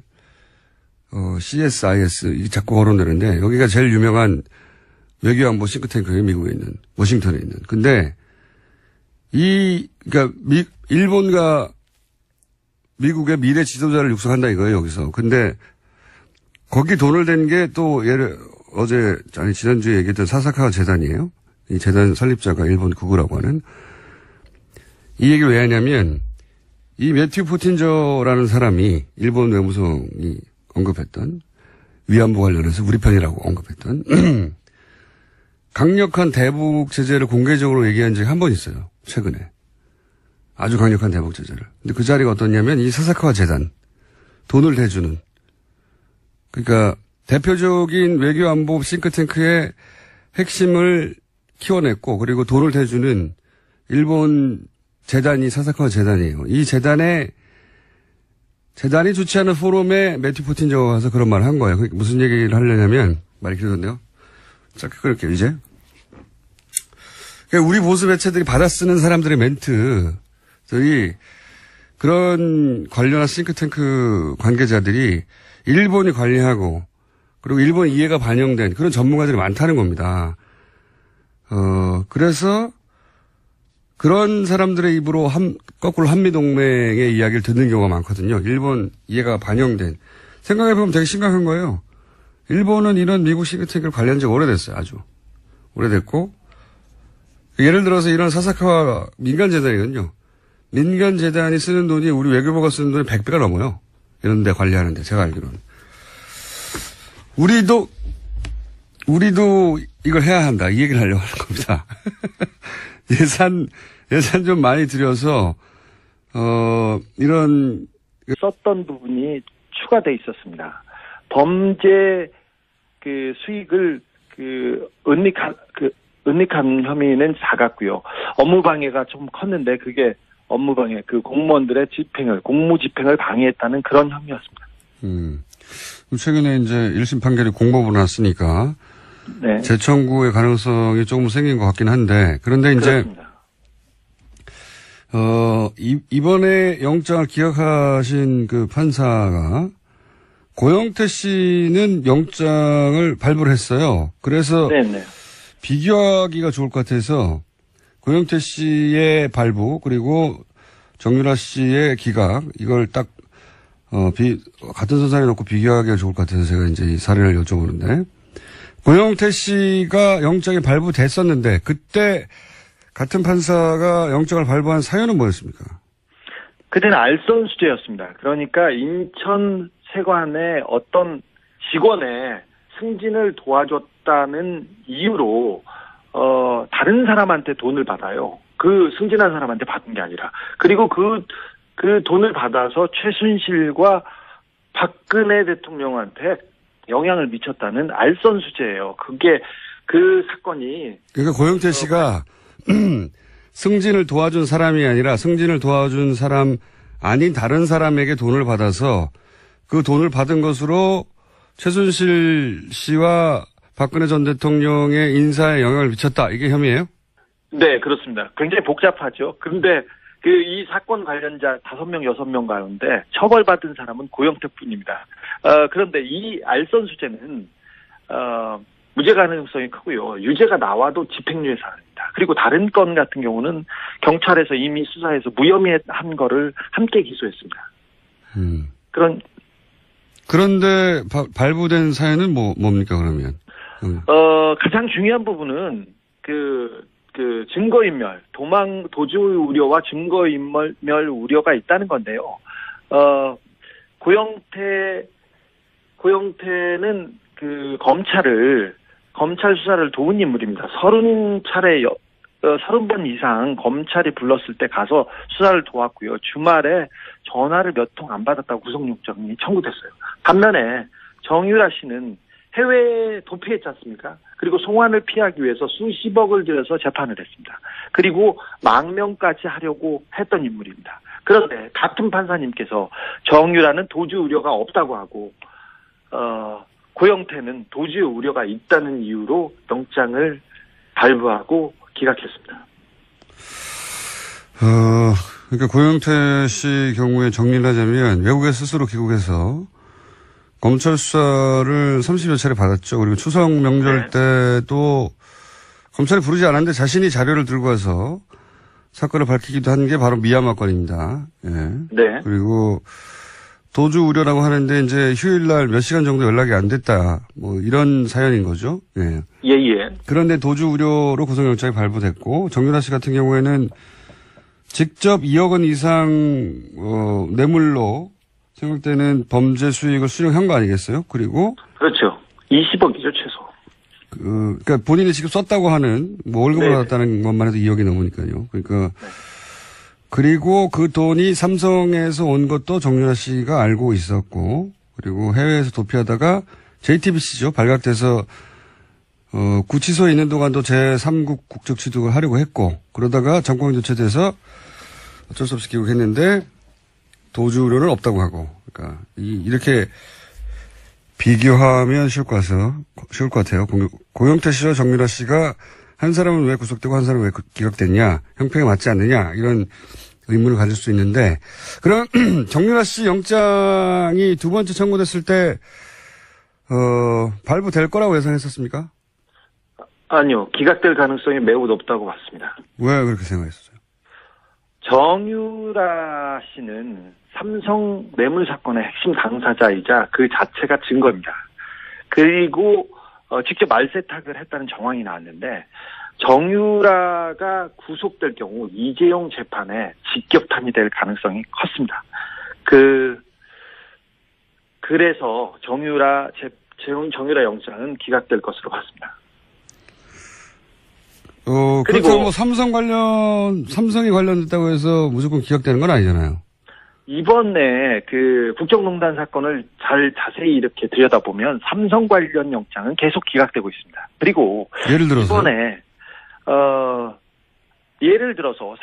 CSIS, 자꾸 거론되는데, 여기가 제일 유명한 외교안보 싱크탱크예요, 미국에 있는, 워싱턴에 있는. 근데, 그러니까, 일본과 미국의 미래 지도자를 육성한다 이거예요, 여기서. 근데, 거기 돈을 댄 게 또, 지난주에 얘기했던 사사카와 재단이에요. 이 재단 설립자가 일본 구구라고 하는. 이 얘기를 왜 하냐면, 이 매튜 포틴저라는 사람이 일본 외무성이 언급했던, 위안부 관련해서 우리 편이라고 언급했던, 강력한 대북 제재를 공개적으로 얘기한 적이 한 번 있어요. 최근에. 아주 강력한 대북 제재를. 근데 그 자리가 어떠냐면 이 사사카와 재단. 돈을 대주는. 그러니까 대표적인 외교안보 싱크탱크의 핵심을 키워냈고 그리고 돈을 대주는 일본 재단이 사사카와 재단이에요. 이 재단이 주최하는 포럼에 매튜 포틴저가 가서 그런 말을 한 거예요. 그러니까 무슨 얘기를 하려냐면 말이 길어졌네요. 짧게 끊을게요, 이제. 그러니까 우리 보수 매체들이 받아쓰는 사람들의 멘트들이 그런 관련한 싱크탱크 관계자들이 일본이 관리하고 그리고 일본 이해가 반영된 그런 전문가들이 많다는 겁니다. 그래서 그런 사람들의 입으로 거꾸로 한미동맹의 이야기를 듣는 경우가 많거든요. 일본 이해가 반영된. 생각해보면 되게 심각한 거예요. 일본은 이런 미국 싱크탱크를 관리한 지 오래됐어요. 아주. 오래됐고. 예를 들어서 이런 사사카와 민간재단이거든요. 민간재단이 쓰는 돈이 우리 외교부가 쓰는 돈이 100배가 넘어요. 이런 데 관리하는데, 제가 알기로는. 우리도 이걸 해야 한다. 이 얘기를 하려고 하는 겁니다. 예산 좀 많이 들여서, 이런. 썼던 부분이 추가돼 있었습니다. 범죄 수익을 은닉한 혐의는 작았고요. 업무방해가 좀 컸는데 그게 업무방해, 공무원들의 공무 집행을 방해했다는 그런 혐의였습니다. 최근에 이제 1심 판결이 공법으로 났으니까. 네. 재청구의 가능성이 조금 생긴 것 같긴 한데, 그런데 이제, 이번에 영장을 기각하신 그 판사가 고영태 씨는 영장을 발부를 했어요. 그래서 네네. 비교하기가 좋을 것 같아서 고영태 씨의 발부 그리고 정유라 씨의 기각 이걸 딱 같은 선상에 놓고 비교하기가 좋을 것 같아서 제가 이제 이 사례를 여쭤보는데 고영태 씨가 영장이 발부됐었는데 그때 같은 판사가 영장을 발부한 사유는 뭐였습니까? 그때는 알선 수재였습니다. 그러니까 인천 세관의 어떤 직원의 승진을 도와줬다는 이유로 다른 사람한테 돈을 받아요. 그 승진한 사람한테 받은 게 아니라. 그리고 그 돈을 받아서 최순실과 박근혜 대통령한테 영향을 미쳤다는 알선 수재예요. 그게 그 사건이. 그러니까 고영태 씨가 승진을 도와준 사람이 아니라 승진을 도와준 사람 아닌 다른 사람에게 돈을 받아서 그 돈을 받은 것으로 최순실 씨와 박근혜 전 대통령의 인사에 영향을 미쳤다. 이게 혐의예요? 네, 그렇습니다. 굉장히 복잡하죠. 그런데 이 사건 관련자 5명, 6명 가운데 처벌받은 사람은 고영태뿐입니다. 그런데 이 알선 수재는 무죄 가능성이 크고요. 유죄가 나와도 집행유예 사안입니다. 그리고 다른 건 같은 경우는 경찰에서 이미 수사해서 무혐의한 거를 함께 기소했습니다. 그런데 발부된 사연은 뭡니까 그러면? 가장 중요한 부분은 증거인멸, 도주 우려와 증거인멸 우려가 있다는 건데요. 고영태는 검찰 수사를 도운 인물입니다. 30번 이상 검찰이 불렀을 때 가서 수사를 도왔고요. 주말에 전화를 몇 통 안 받았다고 구속영장이 청구됐어요. 반면에 정유라 씨는 해외에 도피했지 않습니까? 그리고 송환을 피하기 위해서 수십억을 들여서 재판을 했습니다. 그리고 망명까지 하려고 했던 인물입니다. 그런데 같은 판사님께서 정유라는 도주 우려가 없다고 하고 고영태는 도주 우려가 있다는 이유로 영장을 발부하고 기각했습니다. 그러니까 고영태 씨 경우에 정리를 하자면 외국에 스스로 귀국해서 검찰 수사를 30여 차례 받았죠. 그리고 추석 명절 때도 검찰이 부르지 않았는데 자신이 자료를 들고 와서 사건을 밝히기도 한 게 바로 미얀마 건입니다. 예. 네. 그리고 도주 우려라고 하는데 이제 휴일날 몇 시간 정도 연락이 안 됐다. 뭐 이런 사연인 거죠. 예. 예. 그런데 도주 우려로 구속영장이 발부됐고 정유라 씨 같은 경우에는 직접 2억 원 이상 뇌물로 생각되는 범죄 수익을 수령한 거 아니겠어요? 그리고 그렇죠. 20억이죠 최소. 그러니까 본인이 지금 썼다고 하는 뭐 월급을 받았다는 것만 해도 2억이 넘으니까요. 그러니까 그리고 그 돈이 삼성에서 온 것도 정유라 씨가 알고 있었고 그리고 해외에서 도피하다가 JTBC죠. 발각돼서 구치소에 있는 동안도 제3국 국적 취득을 하려고 했고 그러다가 정권 교체돼서 어쩔 수 없이 귀국했는데 도주 우려는 없다고 하고 그러니까 이렇게 비교하면 쉬울 것 같아요. 고영태 씨와 정유라 씨가 한 사람은 왜 구속되고 한 사람은 왜 기각됐냐, 형평에 맞지 않느냐 이런 의문을 가질 수 있는데 그럼 정유라 씨 영장이 두 번째 청구됐을 때 발부될 거라고 예상했었습니까? 아니요. 기각될 가능성이 매우 높다고 봤습니다. 왜 그렇게 생각했었어요? 정유라 씨는 삼성 뇌물 사건의 핵심 당사자이자 그 자체가 증거입니다. 그리고 직접 말세탁을 했다는 정황이 나왔는데 정유라가 구속될 경우 이재용 재판에 직격탄이 될 가능성이 컸습니다. 그래서 정유라 영장은 기각될 것으로 봤습니다. 그리고 뭐 삼성이 관련됐다고 해서 무조건 기각되는 건 아니잖아요. 이번에 그 국정농단 사건을 자세히 이렇게 들여다보면 삼성 관련 영장은 계속 기각되고 있습니다. 그리고 예를 들어서 이번에 예를 들어서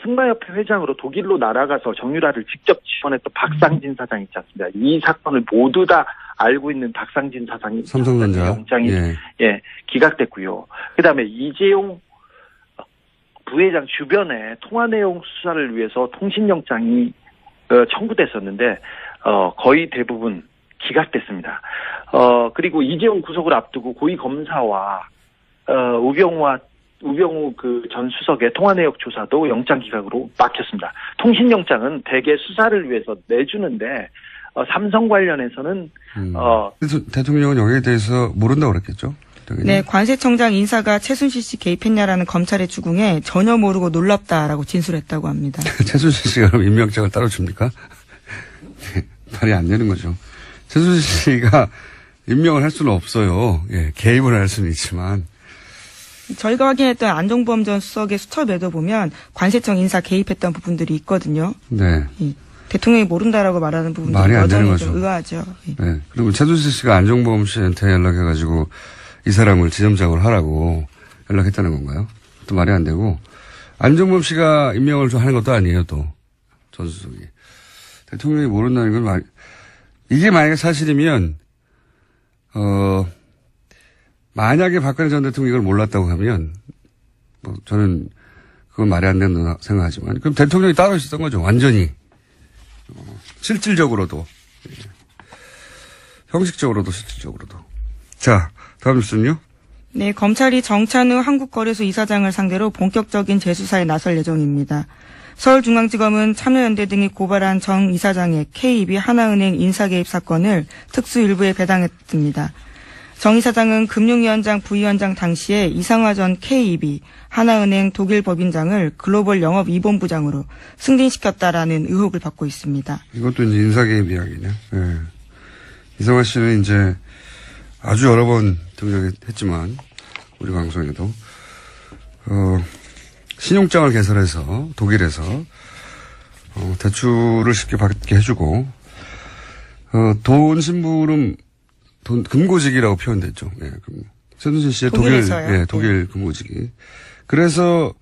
승마협회 회장으로 독일로 날아가서 정유라를 직접 지원했던 박상진 사장 있지 않습니까? 이 사건을 모두 다 알고 있는 박상진 사장이 삼성전자 영장이 기각됐고요. 그다음에 이재용 부회장 주변에 통화 내용 수사를 위해서 통신영장이 청구됐었는데 거의 대부분 기각됐습니다. 그리고 이재용 구속을 앞두고 고위 검사와 우병우 그 전 수석의 통화 내역 조사도 영장 기각으로 막혔습니다. 통신영장은 대개 수사를 위해서 내주는데 삼성 관련해서는 그래서 대통령은 여기에 대해서 모른다고 그랬겠죠? 네, 관세청장 인사가 최순실 씨 개입했냐라는 검찰의 주궁에 전혀 모르고 놀랍다라고 진술했다고 합니다. 최순실 씨가 그럼 임명장을 따로 줍니까? 말이 안 되는 거죠. 최순실 씨가 임명을 할 수는 없어요. 예, 개입을 할 수는 있지만. 저희가 확인했던 안종범 전 수석의 수첩에도 보면 관세청 인사 개입했던 부분들이 있거든요. 네. 대통령이 모른다라고 말하는 부분들이 말이 안 되는 거죠. 의아하죠. 네. 그리고 최순실 씨가 안종범 씨한테 연락해가지고 이 사람을 지점장으로 하라고 연락했다는 건가요? 또 말이 안 되고 안종범 씨가 임명을 좀 하는 것도 아니에요. 또 전 수석이 대통령이 모른다는 건 이게 만약에 사실이면 만약에 박근혜 전 대통령이 이걸 몰랐다고 하면 뭐 저는 그건 말이 안 된다고 생각하지만 그럼 대통령이 따로 있었던 거죠. 완전히 실질적으로도 형식적으로도 실질적으로도. 자, 다음 뉴스는요? 네, 검찰이 정찬우 한국거래소 이사장을 상대로 본격적인 재수사에 나설 예정입니다. 서울중앙지검은 참여연대 등이 고발한 정 이사장의 K입이 하나은행 인사개입 사건을 특수일부에 배당했습니다. 정 이사장은 금융위원장 부위원장 당시에 이상화 전 K입이 하나은행 독일 법인장을 글로벌 영업 2본부장으로 승진시켰다라는 의혹을 받고 있습니다. 이것도 이제 인사개입 이야기네. 네. 이상화 씨는 이제 아주 여러 번 등장했지만 우리 방송에도 신용장을 개설해서 독일에서 대출을 쉽게 받게 해주고 돈 심부름 금고직이라고 표현됐죠. 예, 최순실 씨의 독일 금고직이. 그래서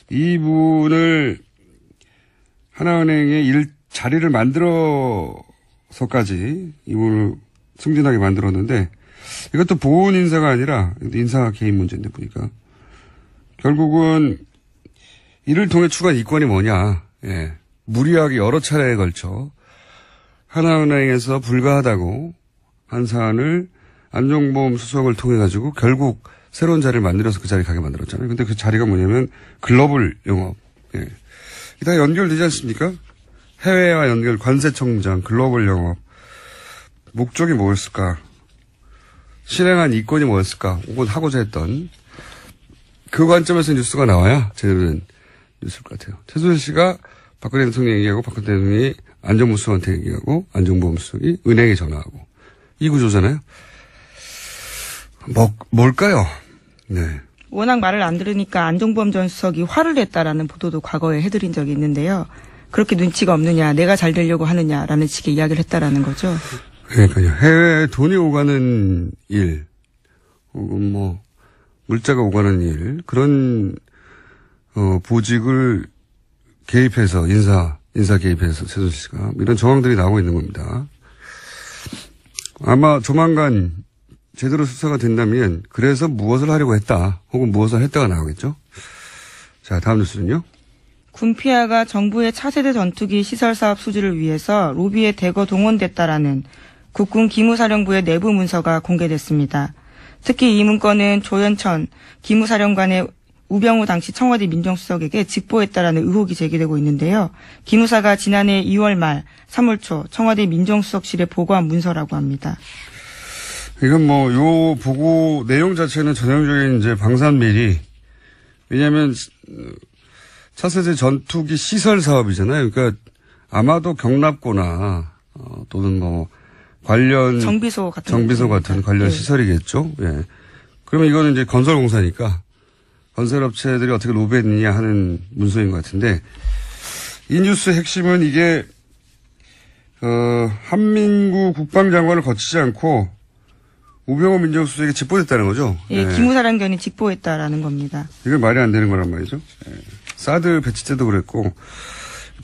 이분을 하나은행의 자리를 만들어서까지 이분을 승진하게 만들었는데 이것도 보훈 인사가 아니라 인사 개인 문제인데 보니까 결국은 이를 통해 추구한 이권이 뭐냐. 예. 무리하게 여러 차례에 걸쳐 하나은행에서 불가하다고 한 사안을 안종범 수석을 통해 가지고 결국 새로운 자리를 만들어서 그 자리에 가게 만들었잖아요. 근데 그 자리가 뭐냐면 글로벌 영업. 예. 다 연결되지 않습니까? 해외와 연결, 관세청장, 글로벌 영업. 목적이 뭐였을까? 실행한 이권이 뭐였을까? 혹은 하고자 했던 그 관점에서 뉴스가 나와야 제대로 된 뉴스일 것 같아요. 최순실 씨가 박근혜 대통령 얘기하고 박근혜 대통령이 안정무 수석한테 얘기하고 안종범 수석이 은행에 전화하고 이 구조잖아요. 뭘까요? 네. 워낙 말을 안 들으니까 안종범 전 수석이 화를 냈다라는 보도도 과거에 해드린 적이 있는데요. 그렇게 눈치가 없느냐, 내가 잘 되려고 하느냐라는 식의 이야기를 했다라는 거죠. 그러니까요. 해외에 돈이 오가는 일, 혹은 뭐 물자가 오가는 일, 그런 보직을 개입해서 인사 개입해서 최순실 씨가 이런 정황들이 나오고 있는 겁니다. 아마 조만간 제대로 수사가 된다면 그래서 무엇을 하려고 했다 혹은 무엇을 했다가 나오겠죠. 자, 다음 뉴스는요. 군피아가 정부의 차세대 전투기 시설 사업 수주를 위해서 로비에 대거 동원됐다라는 국군 기무사령부의 내부 문서가 공개됐습니다. 특히 이 문건은 조현천 기무사령관의 우병우 당시 청와대 민정수석에게 직보했다라는 의혹이 제기되고 있는데요. 기무사가 지난해 2월 말 3월 초 청와대 민정수석실에 보고한 문서라고 합니다. 이건 뭐 요 보고 내용 자체는 전형적인 이제 방산비리. 왜냐하면 차세대 전투기 시설 사업이잖아요. 그러니까 아마도 경납고나 또는 뭐 관련 정비소 같은 관련 시설이겠죠. 예. 그러면 이거는 이제 건설공사니까 건설업체들이 어떻게 로비했느냐 하는 문서인 것 같은데 이 뉴스의 핵심은 이게 한민구 국방장관을 거치지 않고 우병우 민정수석에게 직보했다는 거죠. 예, 네. 기무사령관이 직보했다라는 겁니다. 이건 말이 안 되는 거란 말이죠. 네. 사드 배치 때도 그랬고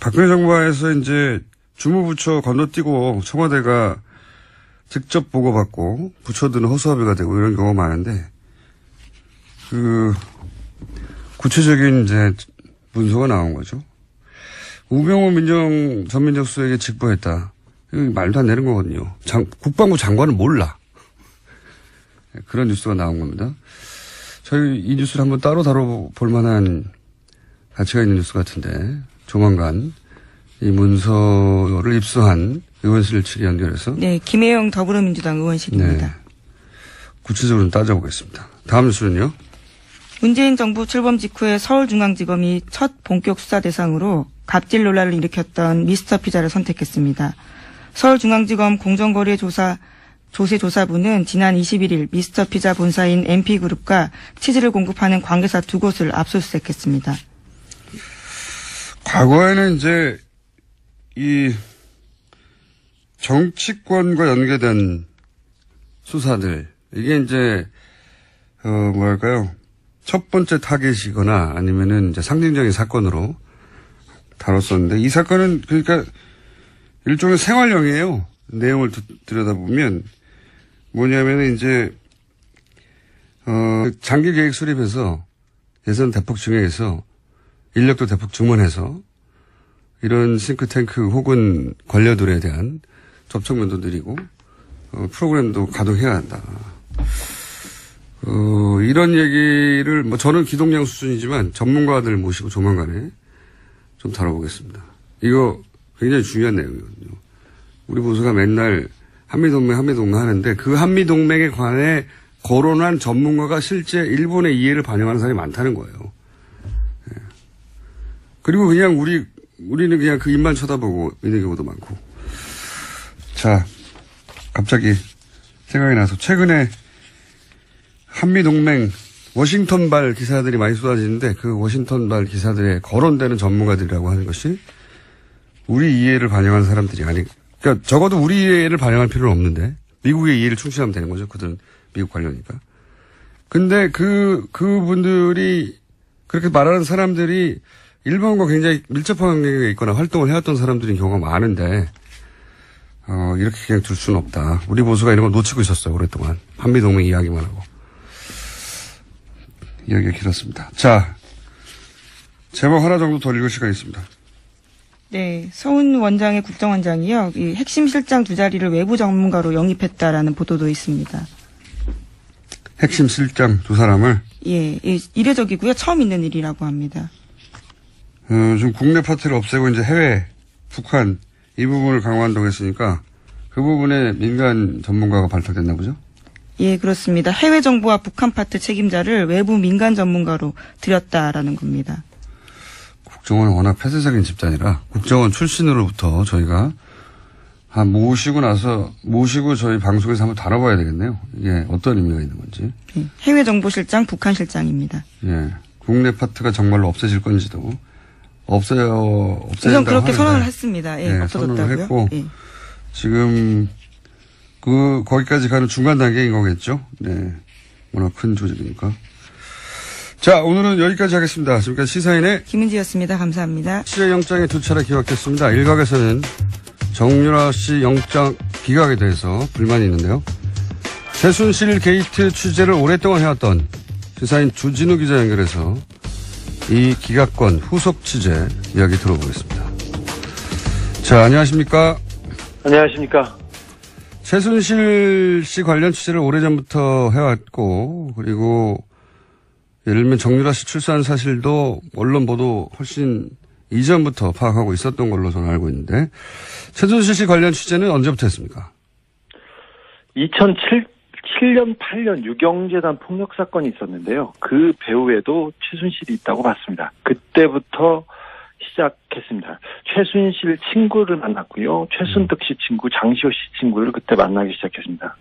박근혜 정부에서 이제 주무부처 건너뛰고 청와대가 직접 보고받고 부처들은 허수아비가 되고 이런 경우가 많은데 그 구체적인 이제 문서가 나온 거죠. 우병우 전 민정수석에게 직보했다. 이거 말도 안 되는 거거든요. 국방부 장관은 몰라. 그런 뉴스가 나온 겁니다. 저희 이 뉴스를 한번 따로 다뤄볼 만한 가치가 있는 뉴스 같은데 조만간 이 문서를 입수한 의원실 측에 연결해서 네, 김혜영 더불어민주당 의원실입니다. 네, 구체적으로 따져보겠습니다. 다음 뉴스는요. 문재인 정부 출범 직후에 서울중앙지검이 첫 본격 수사 대상으로 갑질 논란을 일으켰던 미스터피자를 선택했습니다. 서울중앙지검 조세조사부는 지난 21일 미스터피자 본사인 MP그룹과 치즈를 공급하는 관계사 2곳을 압수수색했습니다. 과거에는 이제 이 정치권과 연계된 수사들 이게 이제 뭐랄까요 첫 번째 타겟이거나 아니면은 이제 상징적인 사건으로 다뤘었는데 이 사건은 그러니까 일종의 생활형이에요. 내용을 들여다보면 뭐냐면은 이제 장기 계획 수립해서 예산 대폭 증액해서 인력도 대폭 증원해서 이런 싱크탱크 혹은 관료들에 대한 접촉면도 늘리고 프로그램도 가동해야 한다. 이런 얘기를 뭐 저는 기동량 수준이지만 전문가들 모시고 조만간에 좀 다뤄보겠습니다. 이거 굉장히 중요한 내용이거든요. 우리 보수가 맨날 한미동맹 하는데 그 한미동맹에 관해 거론한 전문가가 실제 일본의 이해를 반영하는 사람이 많다는 거예요. 네. 그리고 그냥 우리는 그냥 그 입만 쳐다보고 있는 경우도 많고. 자, 갑자기 생각이 나서 최근에 한미동맹 워싱턴발 기사들이 많이 쏟아지는데 그 워싱턴발 기사들에 거론되는 전문가들이라고 하는 것이 우리 이해를 반영하는 사람들이 그러니까 적어도 우리 이해를 반영할 필요는 없는데 미국의 이해를 충실하면 되는 거죠. 그들은 미국 관료니까. 근데 그분들이 그렇게 말하는 사람들이 일본과 굉장히 밀접한 관계가 있거나 활동을 해왔던 사람들인 경우가 많은데, 이렇게 그냥 둘 수는 없다. 우리 보수가 이런 걸 놓치고 있었어요, 오랫동안. 한미동맹 이야기만 하고. 이야기가 길었습니다. 자, 제목 하나 정도 더 읽을 시간이 있습니다. 네, 서훈 원장의 국정원장이요. 이 핵심 실장 두 자리를 외부 전문가로 영입했다라는 보도도 있습니다. 핵심 실장 두 사람을? 예, 이례적이고요. 처음 있는 일이라고 합니다. 지금 국내 파트를 없애고 이제 해외, 북한 이 부분을 강화한다고 했으니까 그 부분에 민간 전문가가 발탁됐나 보죠? 예, 그렇습니다. 해외 정부와 북한 파트 책임자를 외부 민간 전문가로 들였다라는 겁니다. 국정원은 워낙 폐쇄적인 집단이라 국정원 출신으로부터 저희가 모시고 저희 방송에서 한번 다뤄봐야 되겠네요. 이게 어떤 의미가 있는 건지. 예, 해외 정보실장, 북한 실장입니다. 예, 국내 파트가 정말로 없어질 건지도 없어진다고 우선 그렇게 하는데, 선언을 했습니다. 예, 없어졌다고요. 선언을 했고 예. 지금 거기까지 가는 중간 단계인 거겠죠. 네, 워낙 큰 조직이니까. 자, 오늘은 여기까지 하겠습니다. 지금까지 시사인의 김은지였습니다. 감사합니다. 씨의 영장이 두 차례 기각됐습니다. 일각에서는 정유라 씨 영장 기각에 대해서 불만이 있는데요. 최순실 게이트 취재를 오랫동안 해왔던 시사인 주진우 기자 연결해서 이 기각권 후속 취재 이야기 들어보겠습니다. 자, 안녕하십니까? 안녕하십니까? 최순실 씨 관련 취재를 오래전부터 해왔고, 그리고 예를 들면 정유라 씨 출산 사실도 언론 보도 훨씬 이전부터 파악하고 있었던 걸로 저는 알고 있는데, 최순실 씨 관련 취재는 언제부터 했습니까? 2007년, 8년 유경재단 폭력 사건이 있었는데요. 그 배후에도 최순실이 있다고 봤습니다. 그때부터 시작했습니다. 최순실 친구를 만났고요. 최순득 씨 친구, 장시호 씨 친구를 그때 만나기 시작했습니다.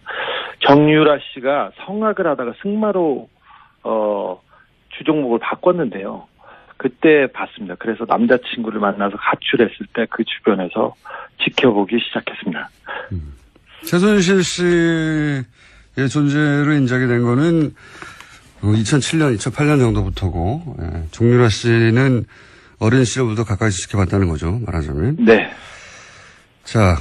정유라 씨가 성악을 하다가 승마로 주종목을 바꿨는데요. 그때 봤습니다. 그래서 남자친구를 만나서 가출했을 때 그 주변에서 지켜보기 시작했습니다. 최순실 씨의 존재를 인정이 된 거는 2007년, 2008년 정도부터고, 예, 정유라 씨는 어린 시절부터 가까이 지켜봤다는 거죠, 말하자면. 네. 자,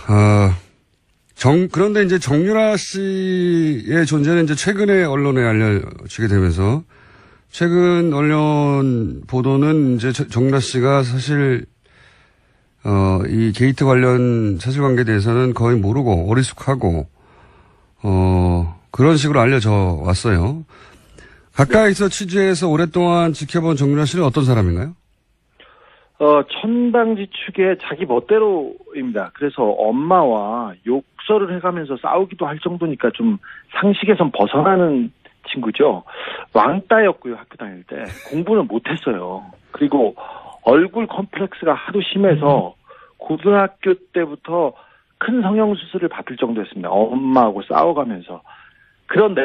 그런데 이제 정유라 씨의 존재는 이제 최근에 언론에 알려지게 되면서, 최근 언론 보도는 이제 정유라 씨가 사실, 이 게이트 관련 사실관계에 대해서는 거의 모르고 어리숙하고, 그런 식으로 알려져 왔어요. 가까이서 취재해서 오랫동안 지켜본 정유라 씨는 어떤 사람인가요? 천방지축의 자기 멋대로입니다. 그래서 엄마와 욕설을 해가면서 싸우기도 할 정도니까 좀 상식에선 벗어나는 친구죠. 왕따였고요, 학교 다닐 때. 공부는 못했어요. 그리고 얼굴 컴플렉스가 하도 심해서 고등학교 때부터 큰 성형수술을 받을 정도였습니다. 엄마하고 싸워가면서. 그런데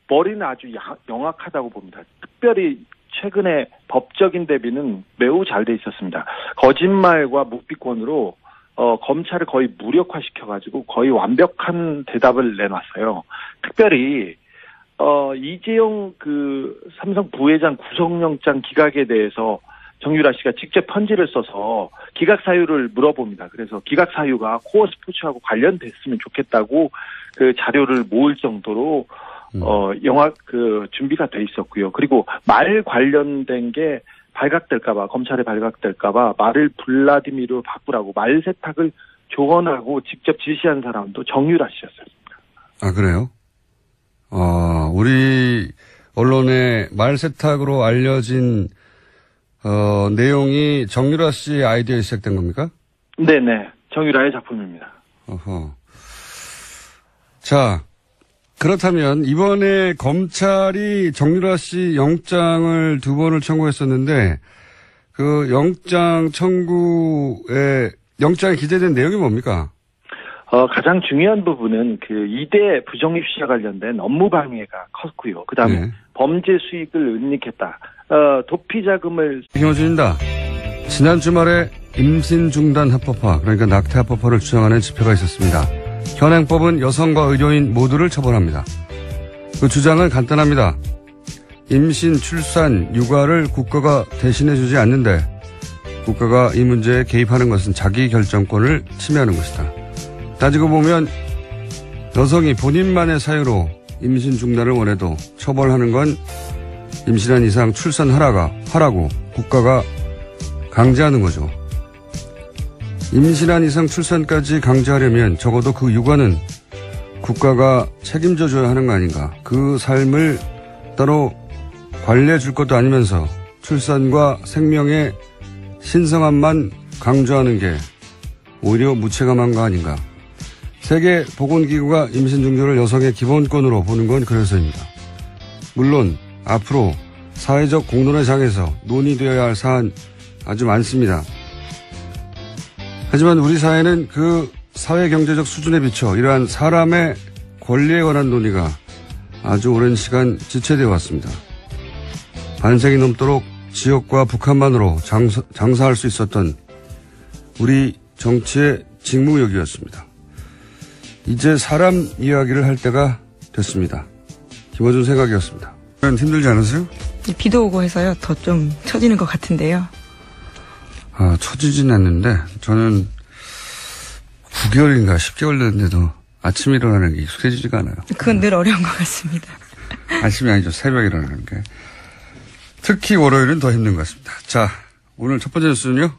머리는 아주 영악하다고 봅니다. 특별히 최근에 법적인 대비는 매우 잘 돼 있었습니다. 거짓말과 묵비권으로 검찰을 거의 무력화시켜가지고 거의 완벽한 대답을 내놨어요. 특별히 이재용 삼성 부회장 구속영장 기각에 대해서 정유라 씨가 직접 편지를 써서 기각 사유를 물어봅니다. 그래서 기각 사유가 코어 스포츠하고 관련됐으면 좋겠다고 그 자료를 모을 정도로 준비가 돼 있었고요. 그리고 말 관련된 게 발각될까봐, 검찰에 발각될까봐 말을 블라디미르로 바꾸라고 말 세탁을 조언하고 직접 지시한 사람도 정유라 씨였습니다. 아, 그래요? 우리 언론에 말 세탁으로 알려진 내용이 정유라 씨의 아이디어에 시작된 겁니까? 네네. 정유라의 작품입니다. 어허. 자, 그렇다면 이번에 검찰이 정유라 씨 영장을 2번을 청구했었는데 그 영장 청구에 영장에 기재된 내용이 뭡니까? 가장 중요한 부분은 그 2대 부정입 시와 관련된 업무 방해가 컸고요. 그다음에 네. 범죄 수익을 은닉했다. 도피 자금을. 김호준입니다. 지난 주말에 임신 중단 합법화, 그러니까 낙태 합법화를 주장하는 집회가 있었습니다. 현행법은 여성과 의료인 모두를 처벌합니다. 그 주장은 간단합니다. 임신, 출산, 육아를 국가가 대신해주지 않는데 국가가 이 문제에 개입하는 것은 자기 결정권을 침해하는 것이다. 따지고 보면 여성이 본인만의 사유로 임신 중단을 원해도 처벌하는 건 임신한 이상 출산하라고 국가가 강제하는 거죠. 임신한 이상 출산까지 강제하려면 적어도 그 육아는 국가가 책임져 줘야 하는 거 아닌가. 그 삶을 따로 관리해 줄 것도 아니면서 출산과 생명의 신성함만 강조하는 게 오히려 무책임한 거 아닌가. 세계보건기구가 임신 중절을 여성의 기본권으로 보는 건 그래서입니다. 물론 앞으로 사회적 공론의 장에서 논의되어야 할 사안 아주 많습니다. 하지만 우리 사회는 그 사회경제적 수준에 비춰 이러한 사람의 권리에 관한 논의가 아주 오랜 시간 지체되어 왔습니다. 반세기 넘도록 지역과 북한만으로 장사할 수 있었던 우리 정치의 직무역이었습니다. 이제 사람 이야기를 할 때가 됐습니다. 김어준 생각이었습니다. 힘들지 않으세요? 비도 오고 해서요. 더 좀 처지는 것 같은데요. 처지진 않는데 저는 9개월인가 10개월 됐는데도 아침에 일어나는 게 익숙해지지가 않아요. 그건 늘 어려운 것 같습니다. 아침이 아니죠. 새벽에 일어나는 게. 특히 월요일은 더 힘든 것 같습니다. 자, 오늘 첫 번째 뉴스는요?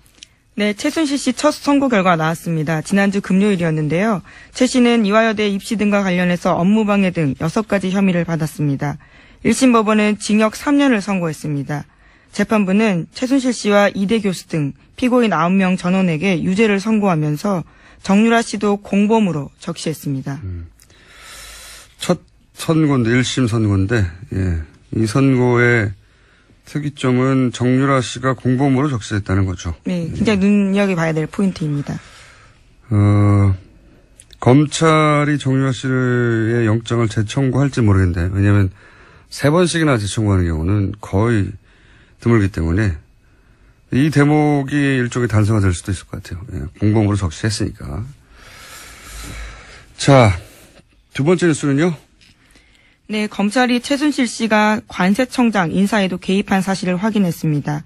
네, 최순실 씨 첫 선고 결과 나왔습니다. 지난주 금요일이었는데요. 최 씨는 이화여대 입시 등과 관련해서 업무방해 등 6가지 혐의를 받았습니다. 1심 법원은 징역 3년을 선고했습니다. 재판부는 최순실 씨와 이대 교수 등 피고인 9명 전원에게 유죄를 선고하면서 정유라 씨도 공범으로 적시했습니다. 첫 선고인데 1심 선고인데 이 선고의 특이점은 정유라 씨가 공범으로 적시했다는 거죠. 네, 굉장히 눈여겨봐야 될 포인트입니다. 검찰이 정유라 씨의 영장을 재청구할지 모르겠는데 왜냐하면 3번씩이나 재청구하는 경우는 거의 드물기 때문에 이 대목이 일종의 단서가 될 수도 있을 것 같아요. 공범으로 적시했으니까. 자, 두 번째 뉴스는요? 네, 검찰이 최순실 씨가 관세청장 인사에도 개입한 사실을 확인했습니다.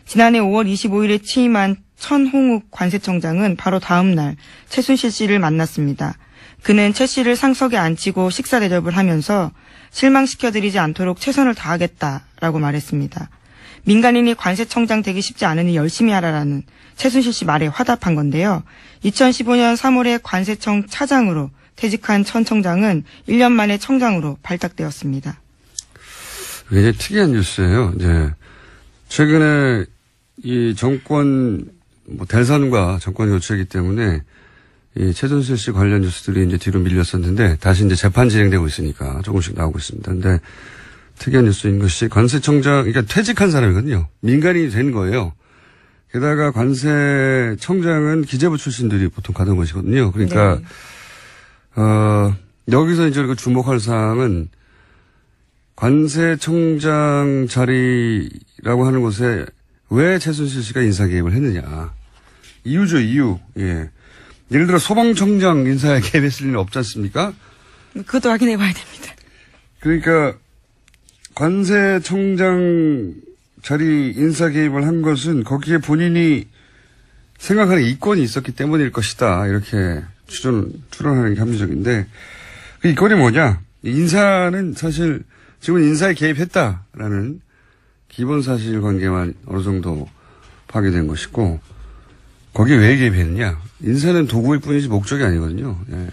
지난해 5월 25일에 취임한 천홍욱 관세청장은 바로 다음 날 최순실 씨를 만났습니다. 그는 최 씨를 상석에 앉히고 식사 대접을 하면서 실망시켜드리지 않도록 최선을 다하겠다라고 말했습니다. 민간인이 관세청장 되기 쉽지 않으니 열심히 하라라는 최순실 씨 말에 화답한 건데요. 2015년 3월에 관세청 차장으로 퇴직한 천 청장은 1년 만에 청장으로 발탁되었습니다. 굉장히 특이한 뉴스예요. 이제 최근에 이 정권 대선과 정권 교체이기 때문에 이 최순실 씨 관련 뉴스들이 이제 뒤로 밀렸었는데 다시 이제 재판 진행되고 있으니까 조금씩 나오고 있습니다. 근데 특이한 뉴스인 것이 관세청장, 그러니까 퇴직한 사람이거든요. 민간인이 된 거예요. 게다가 관세청장은 기재부 출신들이 보통 가는 것이거든요. 그러니까 네. 여기서 이제 주목할 사항은 관세청장 자리라고 하는 곳에 왜 최순실 씨가 인사 개입을 했느냐. 이유죠, 이유. 예. 예를 들어 소방청장 인사에 개입했을 리는 없지 않습니까? 그것도 확인해 봐야 됩니다. 그러니까 관세청장 자리 인사 개입을 한 것은 거기에 본인이 생각하는 이권이 있었기 때문일 것이다. 이렇게 추론하는 게 합리적인데 그 이권이 뭐냐? 인사는 사실 지금 인사에 개입했다라는 기본 사실관계만 어느 정도 파괴된 것이고 거기에 왜 개입했느냐? 인사는 도구일 뿐이지 목적이 아니거든요. 예.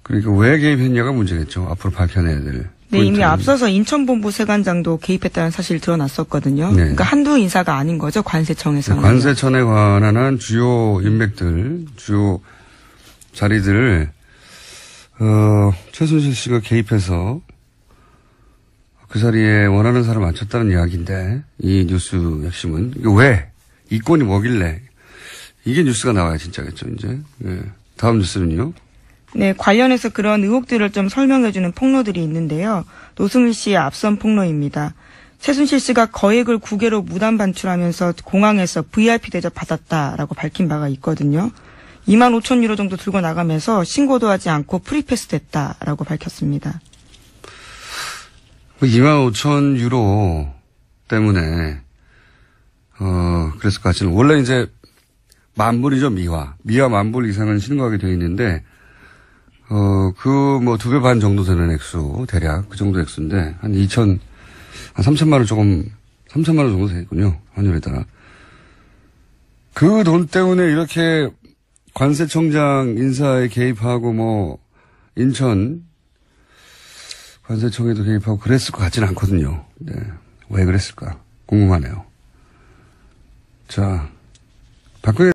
그러니까 왜 개입했냐가 문제겠죠. 앞으로 밝혀내야 될. 네, 이미 앞서서 인천본부 세관장도 개입했다는 사실이 드러났었거든요. 네. 그러니까 한두 인사가 아닌 거죠. 관세청에서는. 관세청에 관한 한 주요 인맥들, 주요 자리들을 최순실 씨가 개입해서 그 자리에 원하는 사람 앉혔다는 이야기인데 이 뉴스 핵심은 왜? 이권이 뭐길래? 이게 뉴스가 나와야 진짜겠죠, 이제. 네. 다음 뉴스는요? 네, 관련해서 그런 의혹들을 좀 설명해주는 폭로들이 있는데요. 노승일 씨의 앞선 폭로입니다. 최순실 씨가 거액을 국외로 무단 반출하면서 공항에서 VIP 대접 받았다라고 밝힌 바가 있거든요. 25,000유로 정도 들고 나가면서 신고도 하지 않고 프리패스 됐다라고 밝혔습니다. 25,000유로 때문에 그랬을 것 같지는. 원래 이제 만불이죠, 미화. 미화 만불 이상은 신고하게 되어 있는데, 뭐 2배 반 정도 되는 액수, 대략. 그 정도 액수인데, 한 3천만 원 정도 되겠군요. 환율에 따라. 그 돈 때문에 이렇게 관세청장 인사에 개입하고 인천 관세청에도 개입하고 그랬을 것 같지는 않거든요. 네. 왜 그랬을까? 궁금하네요. 자, 박근혜